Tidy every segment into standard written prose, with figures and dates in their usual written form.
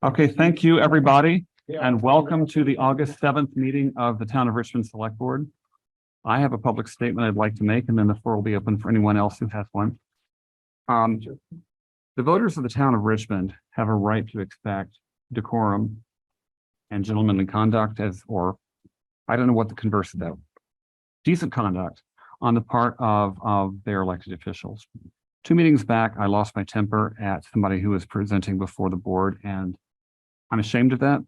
Okay, thank you, everybody, and welcome to the August 7th meeting of the Town of Richmond Select Board. I have a public statement I'd like to make, and then the floor will be open for anyone else who has one. The voters of the Town of Richmond have a right to expect decorum and gentlemanly conduct or I don't know what the converse of that, decent conduct on the part of their elected officials. 2 meetings back, I lost my temper at somebody who was presenting before the board, and I'm ashamed of that.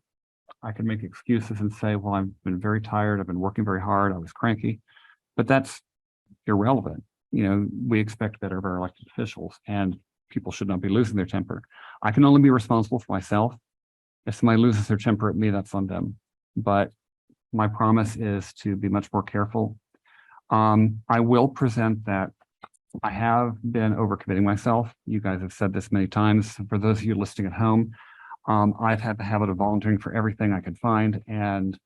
I can make excuses and say, well, I've been very tired. I've been working very hard. I was cranky, but that's irrelevant. You know, we expect better of our elected officials, and people should not be losing their temper. I can only be responsible for myself. If somebody loses their temper at me, that's on them. But my promise is to be much more careful. I will present that I have been overcommitting myself. You guys have said this many times. For those of you listening at home, I've had the habit of volunteering for everything I could find, and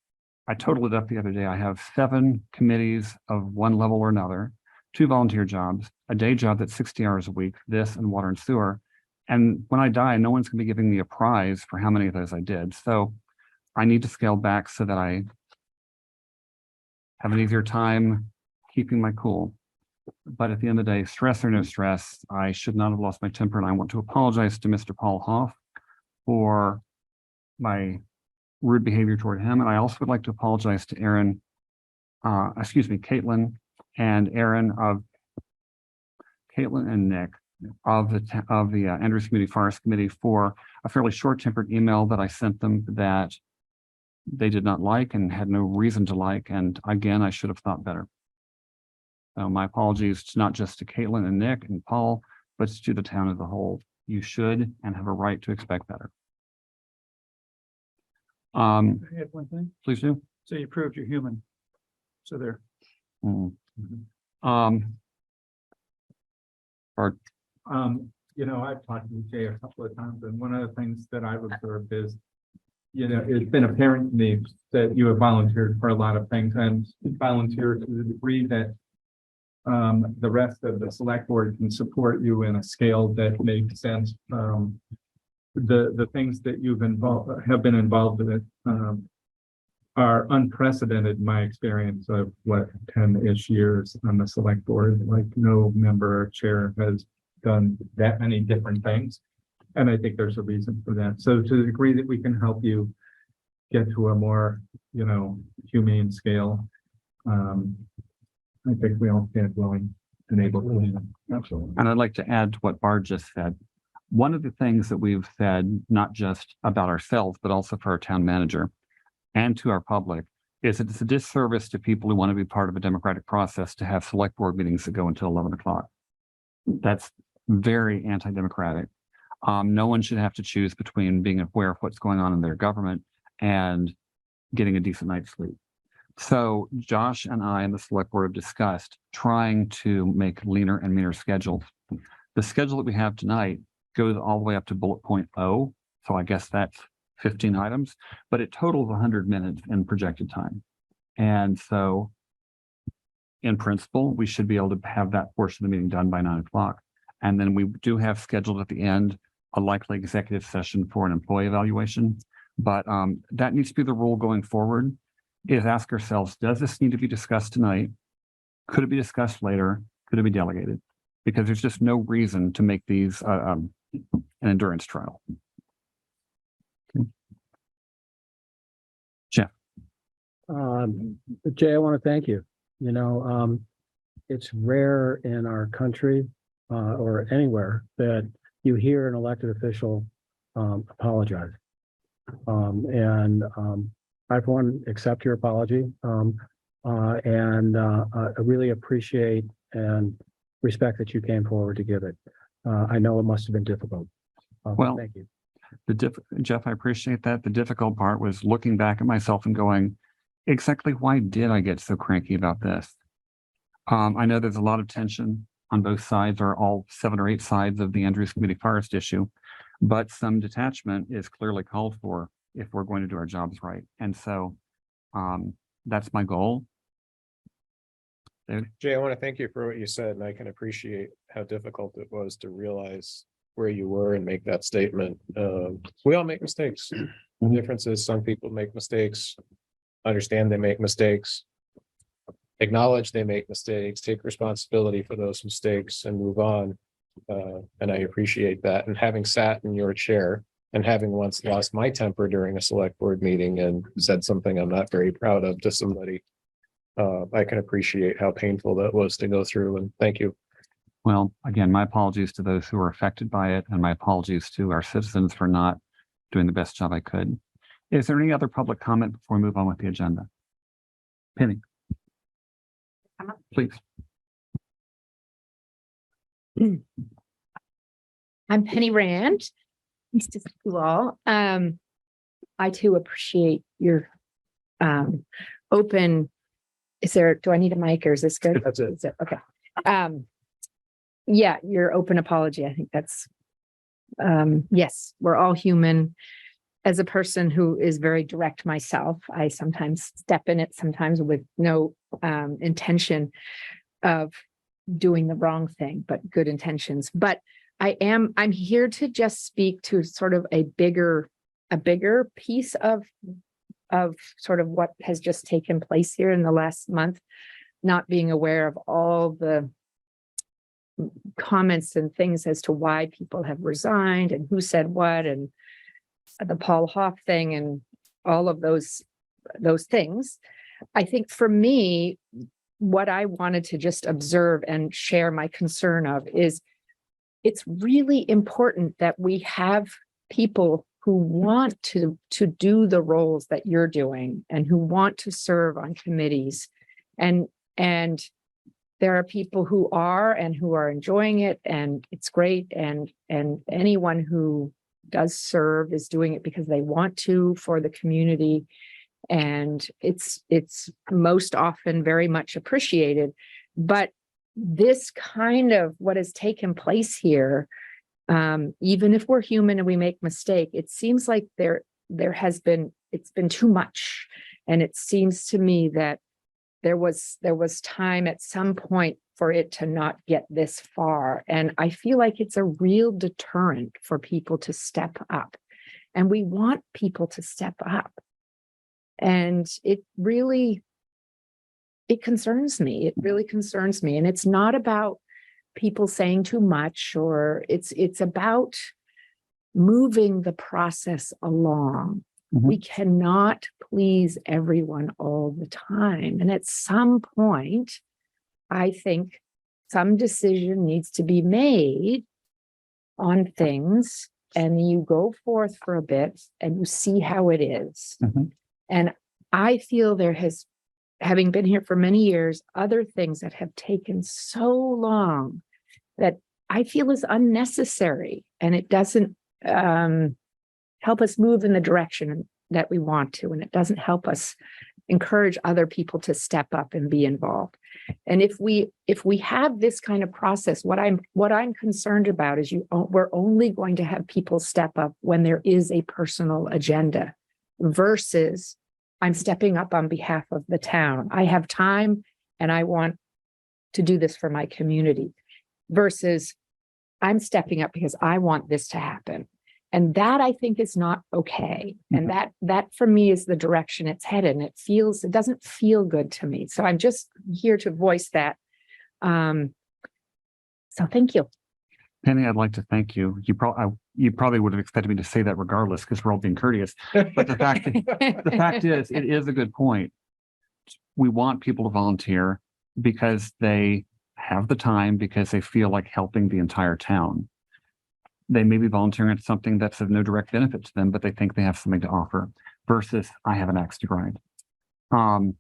I totaled it up the other day. I have 7 committees of one level or another, 2 volunteer jobs, a day job that's 60 hours a week, this and water and sewer. And when I die, no one's going to be giving me a prize for how many of those I did. So I need to scale back so that I have an easier time keeping my cool. But at the end of the day, stress or no stress, I should not have lost my temper. And I want to apologize to Mr. Paul Hoff for my rude behavior toward him. And I also would like to apologize to Caitlin and Aaron Caitlin and Nick of the Andrews Community Forest Committee for a fairly short-tempered email that I sent them that they did not like and had no reason to like. And again, I should have thought better. So my apologies not just to Caitlin and Nick and Paul, but to the town as a whole. You should and have a right to expect better. I had one thing. Please do. So you proved you're human. So there. You know, I've talked to Jay a couple of times, and one of the things that I've observed is, you know, it's been apparent to me that you have volunteered for a lot of things and volunteered to the degree that the rest of the select board can support you in a scale that makes sense. The things that you've have been involved with are unprecedented in my experience of 10-ish years on the select board. Like no member or chair has done that many different things, and I think there's a reason for that. So to the degree that we can help you get to a more, you know, humane scale, I think we all stand willing and able to. Absolutely. And I'd like to add to what Bard just said. One of the things that we've said, not just about ourselves, but also for our town manager and to our public, is that it's a disservice to people who want to be part of a democratic process to have select board meetings that go until 11 o'clock. That's very anti-democratic. No one should have to choose between being aware of what's going on in their government and getting a decent night's sleep. So Josh and I and the select board have discussed trying to make leaner and meaner schedules. The schedule that we have tonight goes all the way up to bullet point O. So I guess that's 15 items, but it totals 100 minutes in projected time. And so in principle, we should be able to have that portion of the meeting done by 9 o'clock. And then we do have scheduled at the end a likely executive session for an employee evaluation. But that needs to be the rule going forward, is ask ourselves, does this need to be discussed tonight? Could it be discussed later? Could it be delegated? Because there's just no reason to make these an endurance trial. Okay. Jeff. Jay, I want to thank you. You know, it's rare in our country or anywhere that you hear an elected official apologize. I, for one, accept your apology I really appreciate and respect that you came forward to give it. I know it must have been difficult. Well, thank you. Jeff, I appreciate that. The difficult part was looking back at myself and going, exactly why did I get so cranky about this? I know there's a lot of tension on both sides, or all 7 or 8 sides of the Andrews Community Forest issue, but some detachment is clearly called for if we're going to do our jobs right. And so that's my goal. David? Jay, I want to thank you for what you said, and I can appreciate how difficult it was to realize where you were and make that statement. We all make mistakes. The difference is some people make mistakes, understand they make mistakes, acknowledge they make mistakes, take responsibility for those mistakes and move on. And I appreciate that. And having sat in your chair and having once lost my temper during a select board meeting and said something I'm not very proud of to somebody, I can appreciate how painful that was to go through, and thank you. Well, again, my apologies to those who were affected by it, and my apologies to our citizens for not doing the best job I could. Is there any other public comment before we move on with the agenda? Penny. Please. I'm Penny Rand. Nice to see you all. I too appreciate your open. Do I need a mic or is this good? That's it. Is it okay? Yeah, your open apology. I think that's yes, we're all human. As a person who is very direct myself, I sometimes step in it, sometimes with no intention of doing the wrong thing, but good intentions. But I'm here to just speak to sort of a bigger piece of sort of what has just taken place here in the last month, not being aware of all the comments and things as to why people have resigned and who said what, and the Paul Hoff thing and all of those things. I think for me, what I wanted to just observe and share my concern of is it's really important that we have people who want to do the roles that you're doing and who want to serve on committees. And there are people who are and who are enjoying it, and it's great. And anyone who does serve is doing it because they want to for the community. And it's most often very much appreciated. But this kind of what has taken place here, even if we're human and we make mistake, it seems like it's been too much. And it seems to me that there was time at some point for it to not get this far. And I feel like it's a real deterrent for people to step up. And we want people to step up. And it concerns me. It really concerns me. And it's not about people saying too much, or it's about moving the process along. Mhm. We cannot please everyone all the time. And at some point, I think some decision needs to be made on things, and you go forth for a bit and you see how it is. Mhm. And I feel having been here for many years, other things that have taken so long that I feel is unnecessary, and it doesn't help us move in the direction that we want to, and it doesn't help us encourage other people to step up and be involved. And if we have this kind of process, what I'm concerned about is we're only going to have people step up when there is a personal agenda, versus I'm stepping up on behalf of the town. I have time and I want to do this for my community, versus I'm stepping up because I want this to happen. And that I think is not okay. And that for me is the direction it's headed. And it doesn't feel good to me. So I'm just here to voice that. So thank you. Penny, I'd like to thank you. You probably would have expected me to say that regardless, because we're all being courteous. But the fact is, it is a good point. We want people to volunteer because they have the time, because they feel like helping the entire town. They may be volunteering at something that's of no direct benefit to them, but they think they have something to offer, versus I have an axe to grind. And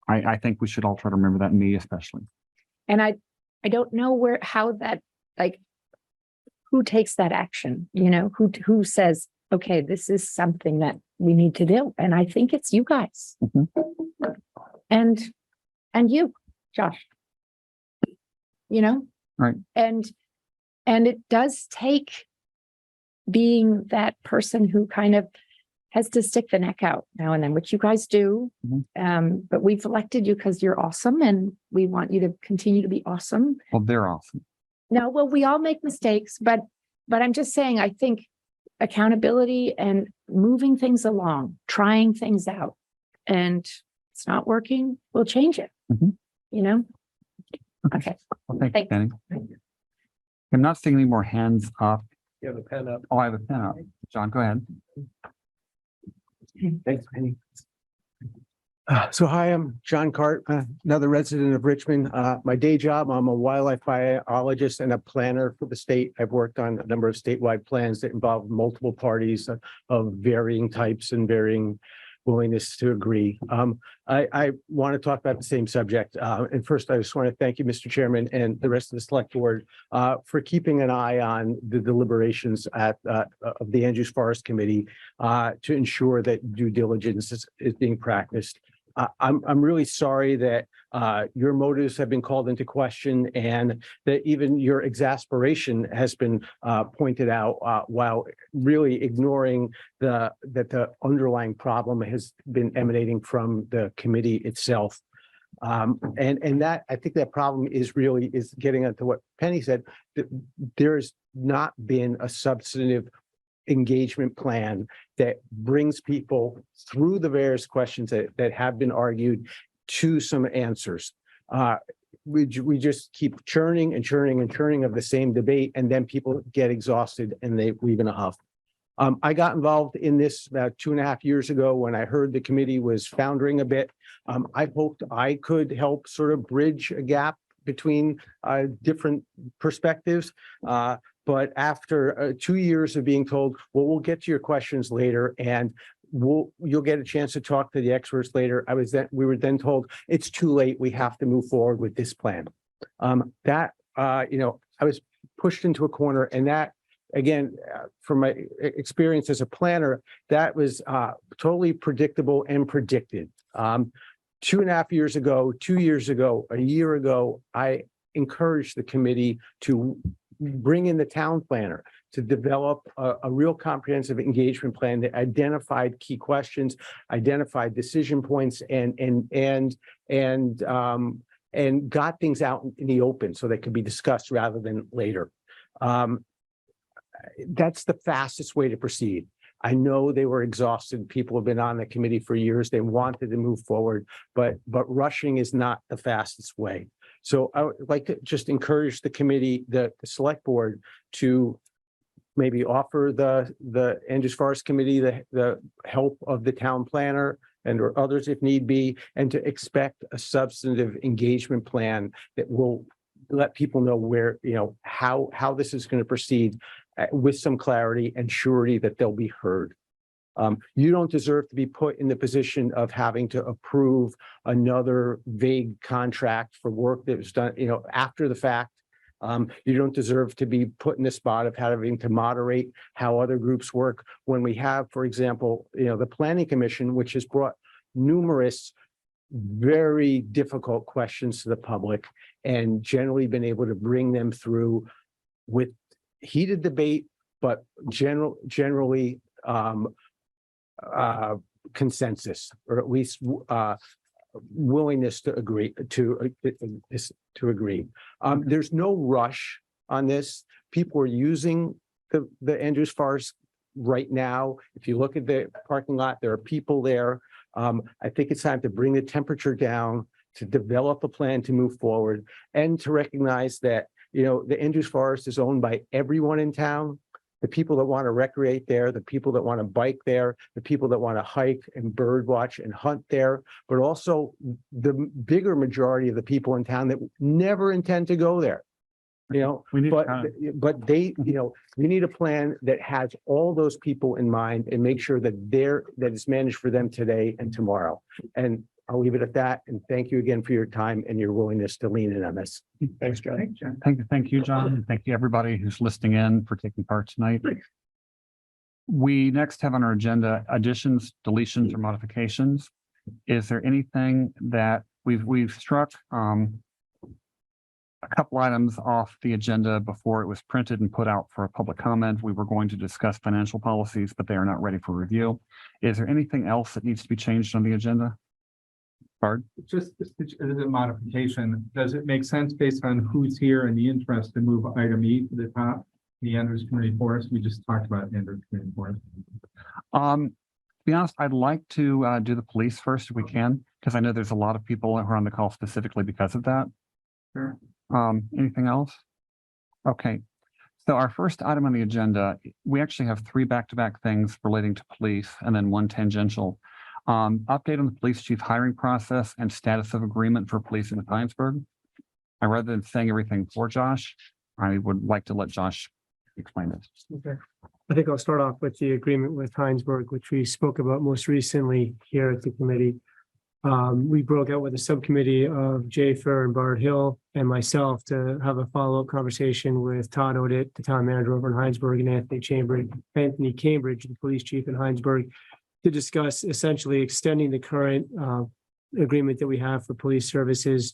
I think we should all try to remember that, me especially. And I don't know how that, like, who takes that action, who says, okay, this is something that we need to do. And I think it's you guys. And you, Josh, Right. And it does take being that person who kind of has to stick the neck out now and then, which you guys do. But we've elected you because you're awesome and we want you to continue to be awesome. Well, they're awesome. No, well, we all make mistakes, but I'm just saying, I think accountability and moving things along, trying things out, and it's not working, we'll change it. Mhm. You know? Okay. Well, thank you, Thank- Penny. I'm not seeing any more hands up. You have a pen up. Oh, I have a pen up. John, go ahead. Thanks, Penny. So hi, I'm John Cart, another resident of Richmond. My day job, I'm a wildlife biologist and a planner for the state. I've worked on a number of statewide plans that involve multiple parties of varying types and varying willingness to agree. I want to talk about the same subject. And first, I just want to thank you, Mr. Chairman, and the rest of the select board for keeping an eye on the deliberations of the Land Use Forest Committee to ensure that due diligence is being practiced. I'm really sorry that your motives have been called into question and that even your exasperation has been pointed out while really ignoring that the underlying problem has been emanating from the committee itself. And that I think that problem is getting into what Penny said, that there's not been a substantive engagement plan that brings people through the various questions that have been argued to some answers. We just keep churning and churning and churning of the same debate, and then people get exhausted and they leave in a huff. I got involved in this about 2.5 years ago when I heard the committee was foundering a bit. I hoped I could help sort of bridge a gap between different perspectives. But after 2 years of being told, well, we'll get to your questions later and you'll get a chance to talk to the experts later. We were then told it's too late. We have to move forward with this plan. I was pushed into a corner, and that, again, from my experience as a planner, that was totally predictable and predicted. 2.5 years ago, 2 years ago, a year ago, I encouraged the committee to bring in the town planner to develop a real comprehensive engagement plan that identified key questions, identified decision points, and got things out in the open so they could be discussed rather than later. That's the fastest way to proceed. I know they were exhausted. People have been on the committee for years. They wanted to move forward, but rushing is not the fastest way. So I would like to just encourage the committee, the select board, to maybe offer the Land Use Forest Committee the help of the town planner and or others if need be, and to expect a substantive engagement plan that will let people know where, how this is going to proceed with some clarity and surety that they'll be heard. You don't deserve to be put in the position of having to approve another vague contract for work that was done, after the fact. You don't deserve to be put in the spot of having to moderate how other groups work when we have, for example, the Planning Commission, which has brought numerous very difficult questions to the public and generally been able to bring them through with heated debate, but generally consensus, or at least willingness to agree to agree. There's no rush on this. People are using the Land Use Forest right now. If you look at the parking lot, there are people there. I think it's time to bring the temperature down, to develop a plan to move forward, and to recognize that the Land Use Forest is owned by everyone in town. The people that want to recreate there, the people that want to bike there, the people that want to hike and bird watch and hunt there, but also the bigger majority of the people in town that never intend to go there. We need But they, we need a plan that has all those people in mind and make sure that that is managed for them today and tomorrow. And I'll leave it at that. And thank you again for your time and your willingness to lean in on this. Thanks, John. Thank you, John. And thank you, everybody who's listening in, for taking part tonight. We next have on our agenda additions, deletions, or modifications. Is there anything that we've struck a couple items off the agenda before it was printed and put out for a public comment. We were going to discuss financial policies, but they are not ready for review. Is there anything else that needs to be changed on the agenda? Bard? Just as a modification, does it make sense based on who's here and the interest to move item E to the top? The Andrews Community Forest, we just talked about Andrews Community Forest. To be honest, I'd like to do the police first if we can, because I know there's a lot of people who are on the call specifically because of that. Sure. Anything else? Okay. So our first item on the agenda, we actually have 3 back-to-back things relating to police and then 1 tangential. Update on the police chief hiring process and status of agreement for policing with Hinesburg. And rather than saying everything for Josh, I would like to let Josh explain this. Okay, I think I'll start off with the agreement with Hinesburg, which we spoke about most recently here at the committee. We broke out with a subcommittee of Jay Fair and Bard Hill and myself to have a follow-up conversation with Todd Odit, the town manager over in Hinesburg, and Anthony Cambridge, the police chief in Hinesburg, to discuss essentially extending the current agreement that we have for police services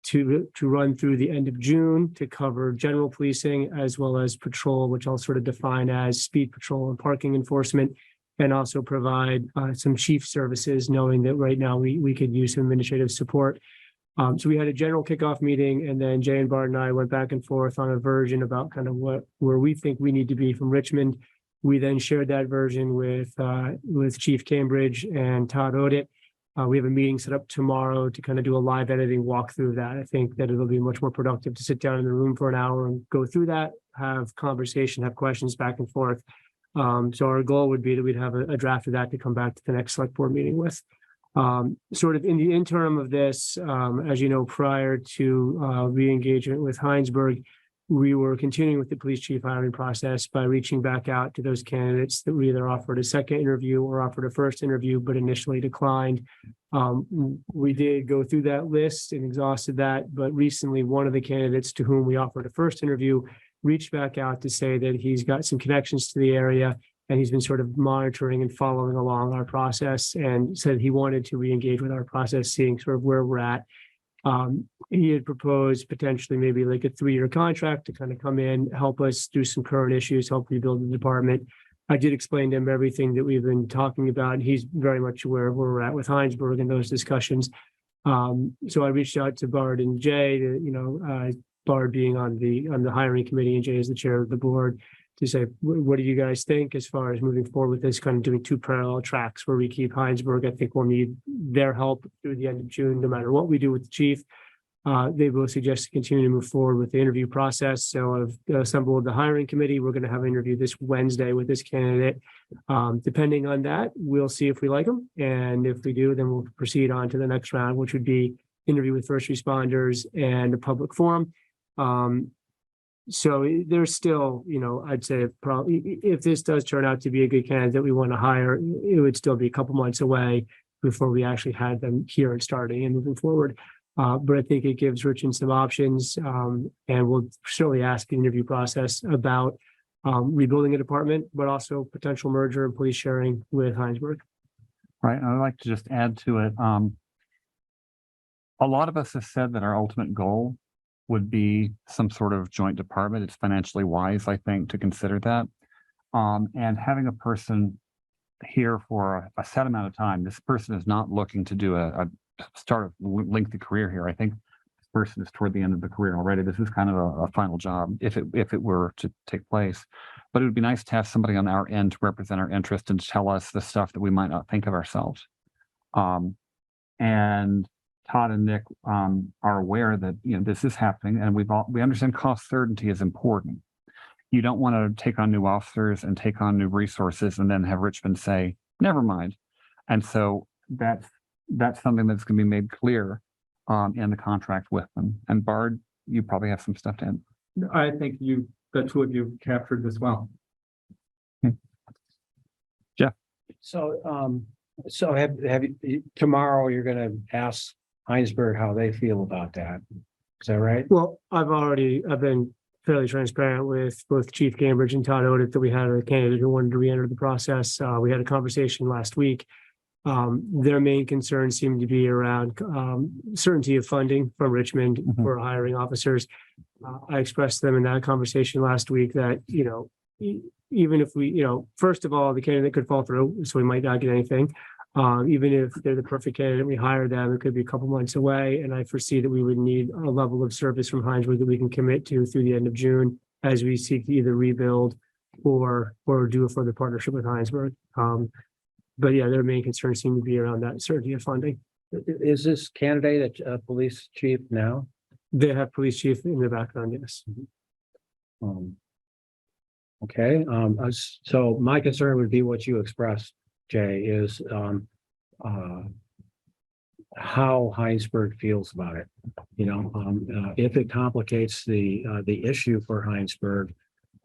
to run through the end of June to cover general policing as well as patrol, which I'll sort of define as speed patrol and parking enforcement, and also provide some chief services, knowing that right now we could use some administrative support. So we had a general kickoff meeting, and then Jay and Bart and I went back and forth on a version about kind of where we think we need to be from Richmond. We then shared that version with Chief Cambridge and Todd Odit. We have a meeting set up tomorrow to kind of do a live editing walkthrough of that. I think that it'll be much more productive to sit down in the room for an hour and go through that, have conversation, have questions back and forth. So our goal would be that we'd have a draft of that to come back to the next select board meeting with. Sort of in the interim of this, as you know, prior to re-engagement with Hinesburg, we were continuing with the police chief hiring process by reaching back out to those candidates that we either offered a second interview or offered a first interview, but initially declined. We did go through that list and exhausted that, but recently one of the candidates to whom we offered a first interview reached back out to say that he's got some connections to the area and he's been sort of monitoring and following along our process and said he wanted to re-engage with our process, seeing sort of where we're at. He had proposed potentially maybe like a 3-year contract to kind of come in, help us through some current issues, help rebuild the department. I did explain to him everything that we've been talking about. And he's very much aware of where we're at with Hinesburg and those discussions. So I reached out to Bard and Jay, Bard being on the hiring committee and Jay as the chair of the board, to say, what do you guys think as far as moving forward with this, kind of doing 2 parallel tracks where we keep Hinesburg. I think we'll need their help through the end of June, no matter what we do with the chief. They both suggest to continue to move forward with the interview process. So I've assembled the hiring committee. We're going to have an interview this Wednesday with this candidate. Depending on that, we'll see if we like them. And if we do, then we'll proceed on to the next round, which would be interview with first responders and a public forum. So there's still, I'd say probably if this does turn out to be a good candidate that we want to hire, it would still be a couple months away before we actually had them here and starting and moving forward. But I think it gives Richmond some options, and we'll certainly ask the interview process about rebuilding a department, but also potential merger and police sharing with Hinesburg. Right. And I'd like to just add to it. A lot of us have said that our ultimate goal would be some sort of joint department. It's financially wise, I think, to consider that. And having a person here for a set amount of time, this person is not looking to do a start a lengthy career here. I think this person is toward the end of the career already. This is kind of a final job if it were to take place. But it would be nice to have somebody on our end to represent our interest and tell us the stuff that we might not think of ourselves. And Todd and Nick are aware that this is happening, and we understand cost certainty is important. You don't want to take on new officers and take on new resources and then have Richmond say, never mind. And so that's something that's going to be made clear in the contract with them. And Bard, you probably have some stuff to add. I think the 2 of you captured this well. Jeff. So have you, tomorrow you're going to ask Hinesburg how they feel about that. Is that right? Well, I've been fairly transparent with both Chief Cambridge and Todd Odit that we had a candidate who wanted to re-enter the process. We had a conversation last week. Their main concerns seem to be around certainty of funding from Richmond Mhm. for hiring officers. I expressed to them in that conversation last week that, even if we, first of all, the candidate could fall through, so we might not get anything. Even if they're the perfect candidate, we hire them, it could be a couple months away. And I foresee that we would need a level of service from Hinesburg that we can commit to through the end of June as we seek to either rebuild or do a further partnership with Hinesburg. But yeah, their main concerns seem to be around that certainty of funding. Is this candidate a police chief now? They have police chief in the background, yes. Okay, so my concern would be what you expressed, Jay, is how Hinesburg feels about it. If it complicates the issue for Hinesburg,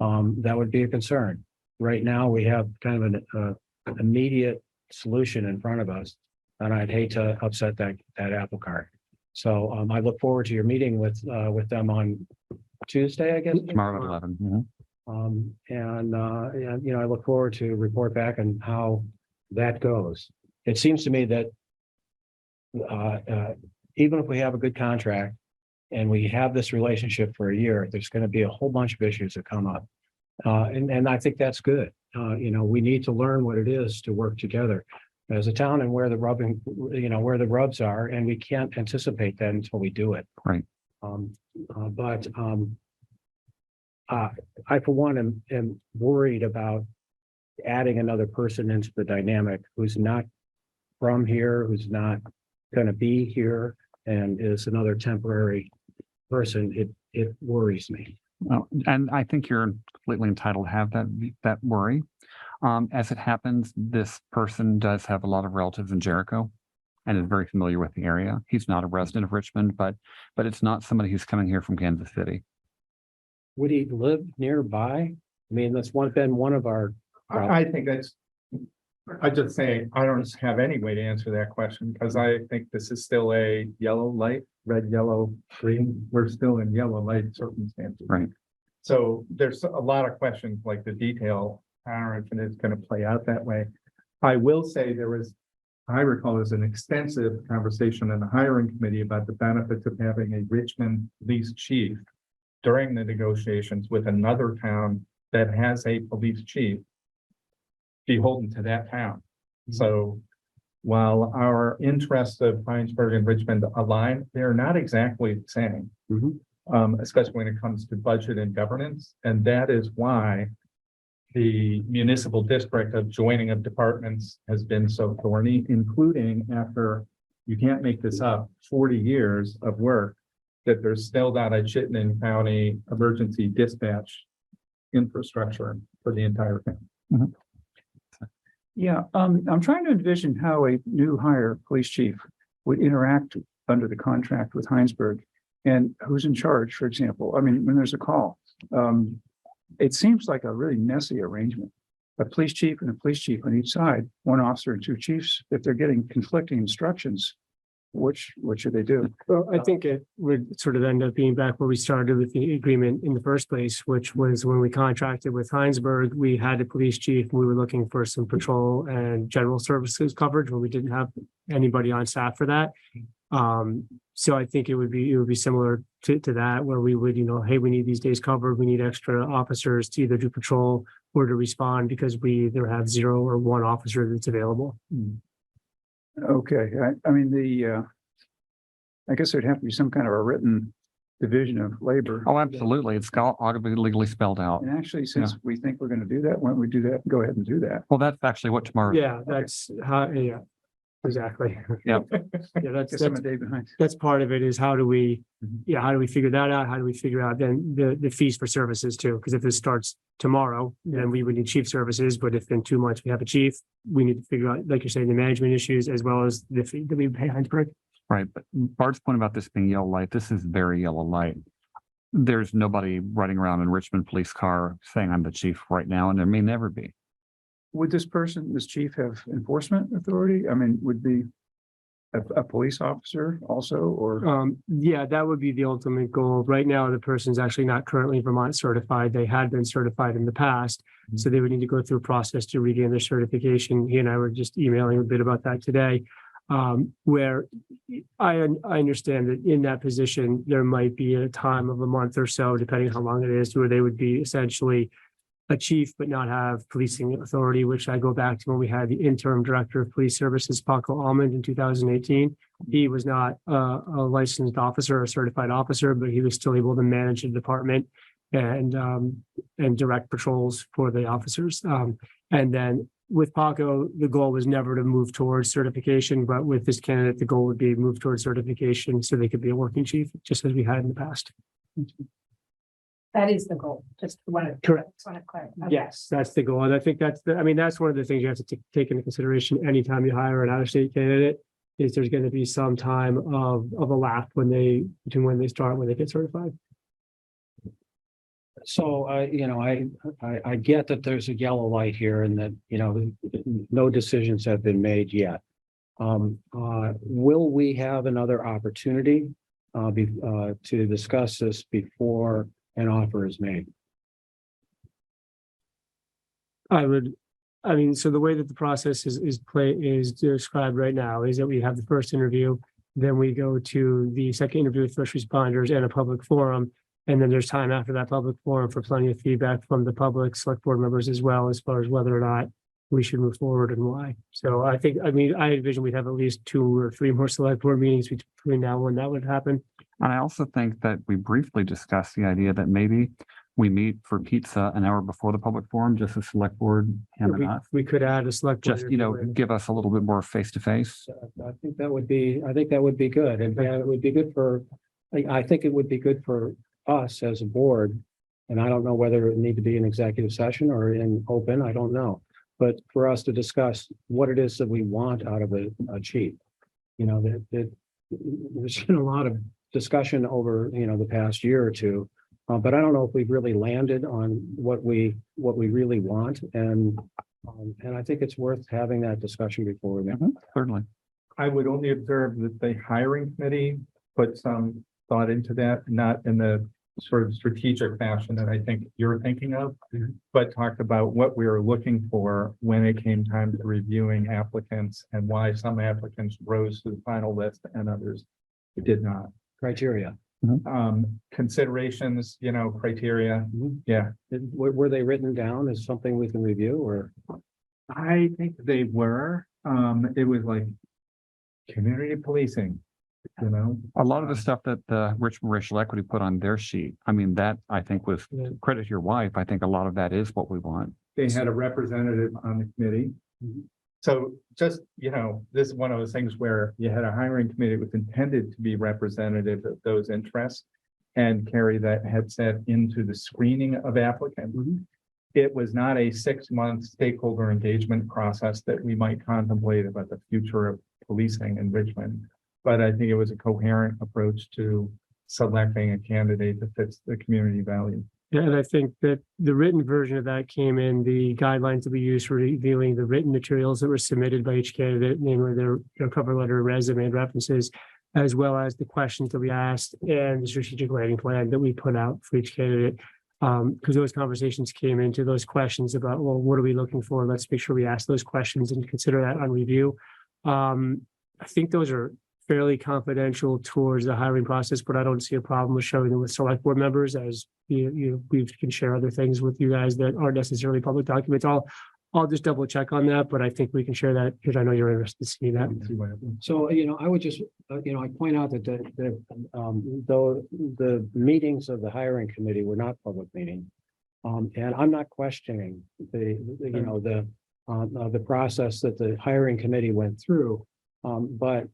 that would be a concern. Right now, we have kind of an immediate solution in front of us, and I'd hate to upset that apple cart. So I look forward to your meeting with them on Tuesday, I guess. Tomorrow at 11. Mhm. And I look forward to report back on how that goes. It seems to me that even if we have a good contract and we have this relationship for a year, there's going to be a whole bunch of issues that come up. And I think that's good. We need to learn what it is to work together as a town and where the rubs are, and we can't anticipate that until we do it. Right. I, for one, am worried about adding another person into the dynamic who's not from here, who's not going to be here, and is another temporary person. It worries me. Well, and I think you're completely entitled to have that worry. As it happens, this person does have a lot of relatives in Jericho and is very familiar with the area. He's not a resident of Richmond, but it's not somebody who's coming here from Kansas City. Would he live nearby? I mean, that's been one of our. I think I just say, I don't have any way to answer that question, because I think this is still a yellow light, red, yellow, green. We're still in yellow light circumstances. Right. So there's a lot of questions like the detail, how it's going to play out that way. I will say I recall there's an extensive conversation in the hiring committee about the benefits of having a Richmond police chief during the negotiations with another town that has a police chief beholden to that town. So while our interests of Hinesburg and Richmond align, they're not exactly the same, especially when it comes to budget and governance. And that is why the municipal district of joining of departments has been so thorny, including after, you can't make this up, 40 years of work that there's still not a Chittenden County emergency dispatch infrastructure for the entire town. Yeah, I'm trying to envision how a new hire police chief would interact under the contract with Hinesburg and who's in charge, for example. I mean, when there's a call, it seems like a really messy arrangement. A police chief and a police chief on each side, one officer and two chiefs, if they're getting conflicting instructions, what should they do? Well, I think it would sort of end up being back where we started with the agreement in the first place, which was when we contracted with Hinesburg, we had a police chief, and we were looking for some patrol and general services coverage when we didn't have anybody on staff for that. So I think it would be similar to that, where we would, hey, we need these days covered. We need extra officers to either do patrol or to respond because we either have 0 or 1 officer that's available. Okay, I mean, I guess there'd have to be some kind of a written division of labor. Oh, absolutely. It's ought to be legally spelled out. And actually, since we think we're going to do that, why don't we do that? Go ahead and do that. Well, that's actually what tomorrow. Yeah, that's how, yeah, exactly. Yep. Yeah, Guess I'm a day behind. that's part of it is how do we figure that out? How do we figure out then the fees for services too? Because if this starts tomorrow, then we would need chief services, but if in 2 months we have a chief, we need to figure out, like you're saying, the management issues as well as the fee that we pay Hinesburg. Right. But Bart's point about this being yellow light, this is very yellow light. There's nobody running around in Richmond police car saying I'm the chief right now, and there may never be. Would this chief have enforcement authority? I mean, a police officer also, or? Yeah, that would be the ultimate goal. Right now, the person's actually not currently Vermont certified. They had been certified in the past. So they would need to go through a process to regain their certification. He and I were just emailing a bit about that today. Where I understand that in that position, there might be a time of a month or so, depending on how long it is, where they would be essentially a chief, but not have policing authority, which I go back to when we had the interim director of police services, Paco Almond, in 2018. He was not a licensed officer or certified officer, but he was still able to manage the department and direct patrols for the officers. And then with Paco, the goal was never to move towards certification, but with this candidate, the goal would be move towards certification so they could be a working chief, just as we had in the past. That is the goal, just want to. Correct. Want to clarify. Yes, that's the goal. And I think that's that's one of the things you have to take into consideration anytime you hire an out-of-state candidate, is there's going to be some time of a lap between when they start, when they get certified. So I get that there's a yellow light here and that, no decisions have been made yet. Will we have another opportunity to discuss this before an offer is made? So the way that the process is described right now is that we have the first interview, then we go to the second interview with first responders and a public forum. And then there's time after that public forum for plenty of feedback from the public, select board members as well, as far as whether or not we should move forward and why. So I envision we'd have at least 2 or 3 more select board meetings between now and when that would happen. And I also think that we briefly discussed the idea that maybe we meet for pizza an hour before the public forum, just a select board, him and us. We could add a select. board Just, interview in. give us a little bit more face to face. I think that would be good. And it would be good I think it would be good for us as a board. And I don't know whether it need to be an executive session or in open, I don't know. But for us to discuss what it is that we want out of a chief. There's been a lot of discussion over, the past year or two. But I don't know if we've really landed on what we really want. And I think it's worth having that discussion before we. Certainly. I would only observe that the hiring committee put some thought into that, not in the sort of strategic fashion that I think you're thinking of, but talked about what we were looking for when it came time to reviewing applicants and why some applicants rose to the final list and others did not. Criteria. Considerations, criteria. Yeah, Were they written down as something we can review or? I think they were. It was like community policing, A lot of the stuff that the Richmond Racial Equity put on their sheet, that I think was credit to your wife. I think a lot of that is what we want. They had a representative on the committee. So just, this is one of those things where you had a hiring committee that was intended to be representative of those interests and carry that headset into the screening of applicants. It was not a 6-month stakeholder engagement process that we might contemplate about the future of policing in Richmond. But I think it was a coherent approach to selecting a candidate that fits the community value. Yeah, and I think that the written version of that came in the guidelines that we use for reviewing the written materials that were submitted by each candidate, namely their cover letter, resume, and references, as well as the questions that we asked and the strategic writing plan that we put out for each candidate. Because those conversations came into those questions about, well, what are we looking for? Let's make sure we ask those questions and consider that on review. I think those are fairly confidential towards the hiring process, but I don't see a problem with showing them with select board members, as we can share other things with you guys that aren't necessarily public documents. I'll just double check on that, but I think we can share that because I know you're interested to see that. So, I would just, I point out that though the meetings of the hiring committee were not public meetings. And I'm not questioning the process that the hiring committee went through. But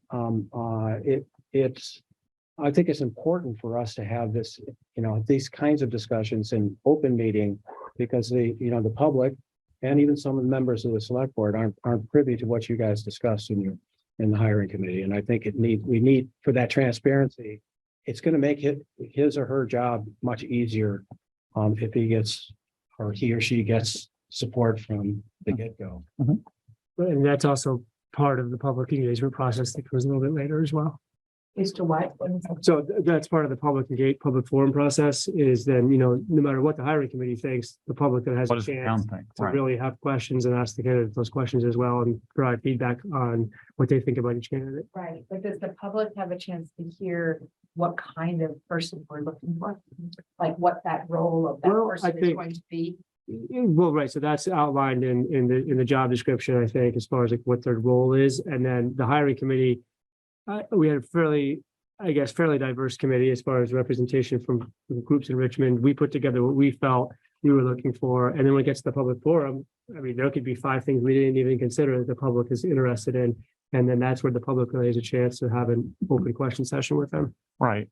I think it's important for us to have this, these kinds of discussions in open meeting, because the public and even some of the members of the select board aren't privy to what you guys discussed in the hiring committee. And I think we need for that transparency. It's going to make his or her job much easier if he or she gets support from the get-go. And that's also part of the public engagement process that goes a little bit later as well. Is to what? So that's part of the public forum process is then, no matter what the hiring committee thinks, the public then has What a does the chance town think? to Right. really have questions and ask the candidates those questions as well and provide feedback on what they think about each candidate. Right, but does the public have a chance to hear what kind of person we're looking for? Like what that role of that Well, I person is think- going to be? Well, right, so that's outlined in the job description, I think, as far as like what their role is, and then the hiring committee. We had a fairly diverse committee as far as representation from the groups in Richmond. We put together what we felt we were looking for, and then when it gets to the public forum, I mean, there could be 5 things we didn't even consider that the public is interested in. And then that's where the public really has a chance to have an open question session with them. Right.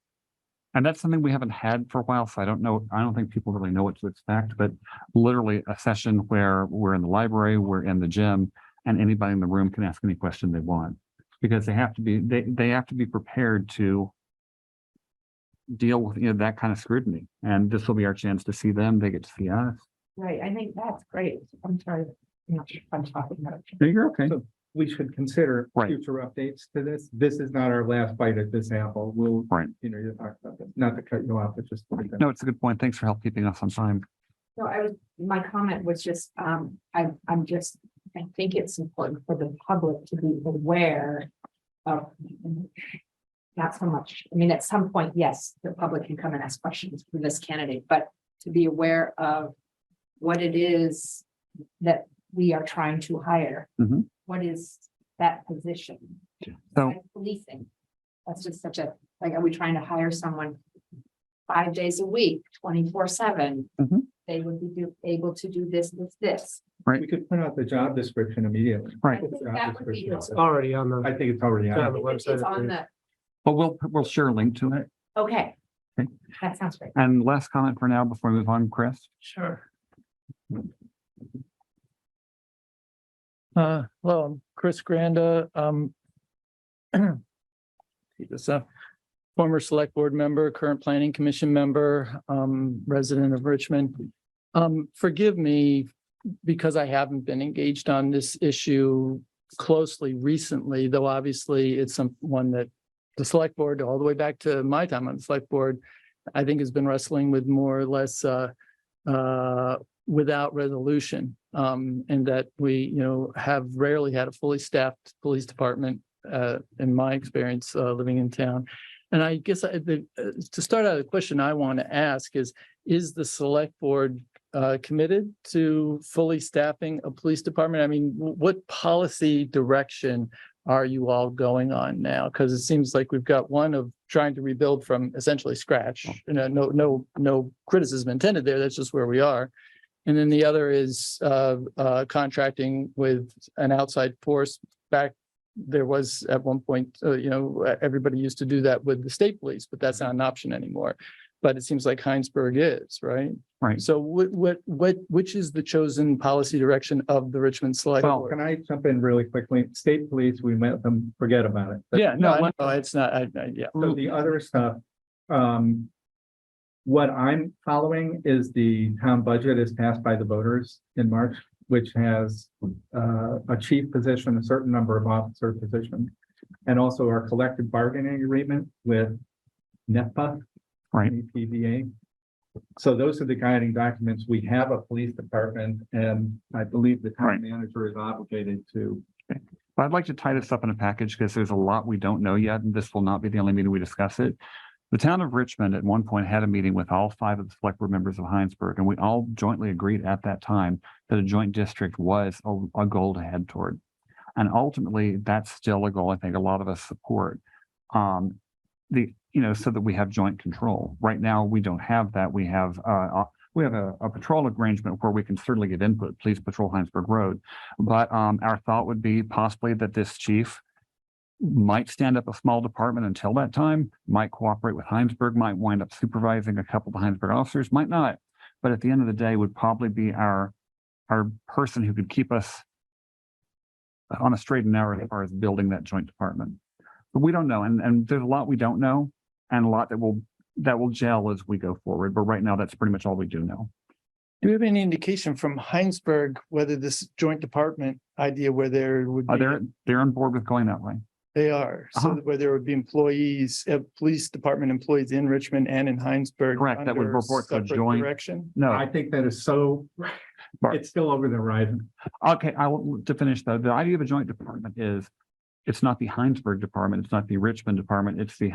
And that's something we haven't had for a while, so I don't think people really know what to expect, but literally a session where we're in the library, we're in the gym, and anybody in the room can ask any question they want. Because they have to be prepared to deal with, that kind of scrutiny. And this will be our chance to see them, they get to see us. Right, I think that's great. I'm sorry. I'm talking about. No, you're okay. So we should consider Right. future updates to this. This is not our last bite at this apple. We'll, Right. you talk about this, not to cut you off, but just. No, it's a good point. Thanks for help keeping us on time. No, my comment was just, I think it's important for the public to be aware of. Not so much, I mean, at some point, yes, the public can come and ask questions for this candidate, but to be aware of what it is that we are trying to hire. Mhm. What is that position? So- Like Policing. That's just such a, like, are we trying to hire someone 5 days a week, 24/7? Mhm. They would be able to do this. We could print out the job description immediately. Right. I think that would be It's already on the. I think it's already Yeah. on. the website, It's I on think. the, But we'll share a link to it. okay. Okay. That sounds great. And last comment for now before we move on, Chris. Sure. Hello, I'm Chris Granda. Keep this up. Former select board member, current planning commission member, resident of Richmond. Forgive me because I haven't been engaged on this issue closely recently, though obviously it's one that the select board, all the way back to my time on the select board, I think has been wrestling with more or less without resolution. And that we, have rarely had a fully staffed police department in my experience living in town. And I guess to start out, the question I want to ask is the select board committed to fully staffing a police department? I mean, what policy direction are you all going on now? Because it seems like we've got one of trying to rebuild from essentially scratch. No criticism intended there. That's just where we are. And then the other is contracting with an outside force. Back there was at one point, everybody used to do that with the state police, but that's not an option anymore. But it seems like Hinesburg is, right? Right. So which is the chosen policy direction of the Richmond Select Well, Board? can I jump in really quickly? State police, we let them forget about it. But- Yeah, no, I know, it's not, yeah. So the other stuff, what I'm following is the town budget is passed by the voters in March, which has a chief position, a certain number of officer positions, and also our collective bargaining agreement with NEPA. Right. PVA. So those are the guiding documents. We have a police department, and I believe the Right. town manager is obligated to. But I'd like to tie this up in a package because there's a lot we don't know yet, and this will not be the only meeting we discuss it. The town of Richmond at one point had a meeting with all 5 of the select board members of Hinesburg, and we all jointly agreed at that time that a joint district was a goal to head toward. And ultimately, that's still a goal I think a lot of us support. So that we have joint control. Right now, we don't have that. We have a patrol arrangement where we can certainly give input, please patrol Hinesburg Road. But our thought would be possibly that this chief might stand up a small department until that time, might cooperate with Hinesburg, might wind up supervising a couple of the Hinesburg officers, might not. But at the end of the day, would probably be our person who could keep us on a straight and narrow as far as building that joint department. But we don't know, and there's a lot we don't know, and a lot that will gel as we go forward. But right now, that's pretty much all we do know. Do we have any indication from Hinesburg whether this joint department idea where there would be, They're on board with going that way. they are, so Uh-huh. where there would be employees, police department employees in Richmond and in Hinesburg? Correct, that would under report to a separate joint- Direction? No, I think that is so, Bart. it's still over the horizon. okay, to finish though, the idea of a joint department is it's not the Hinesburg department, it's not the Richmond department, it's the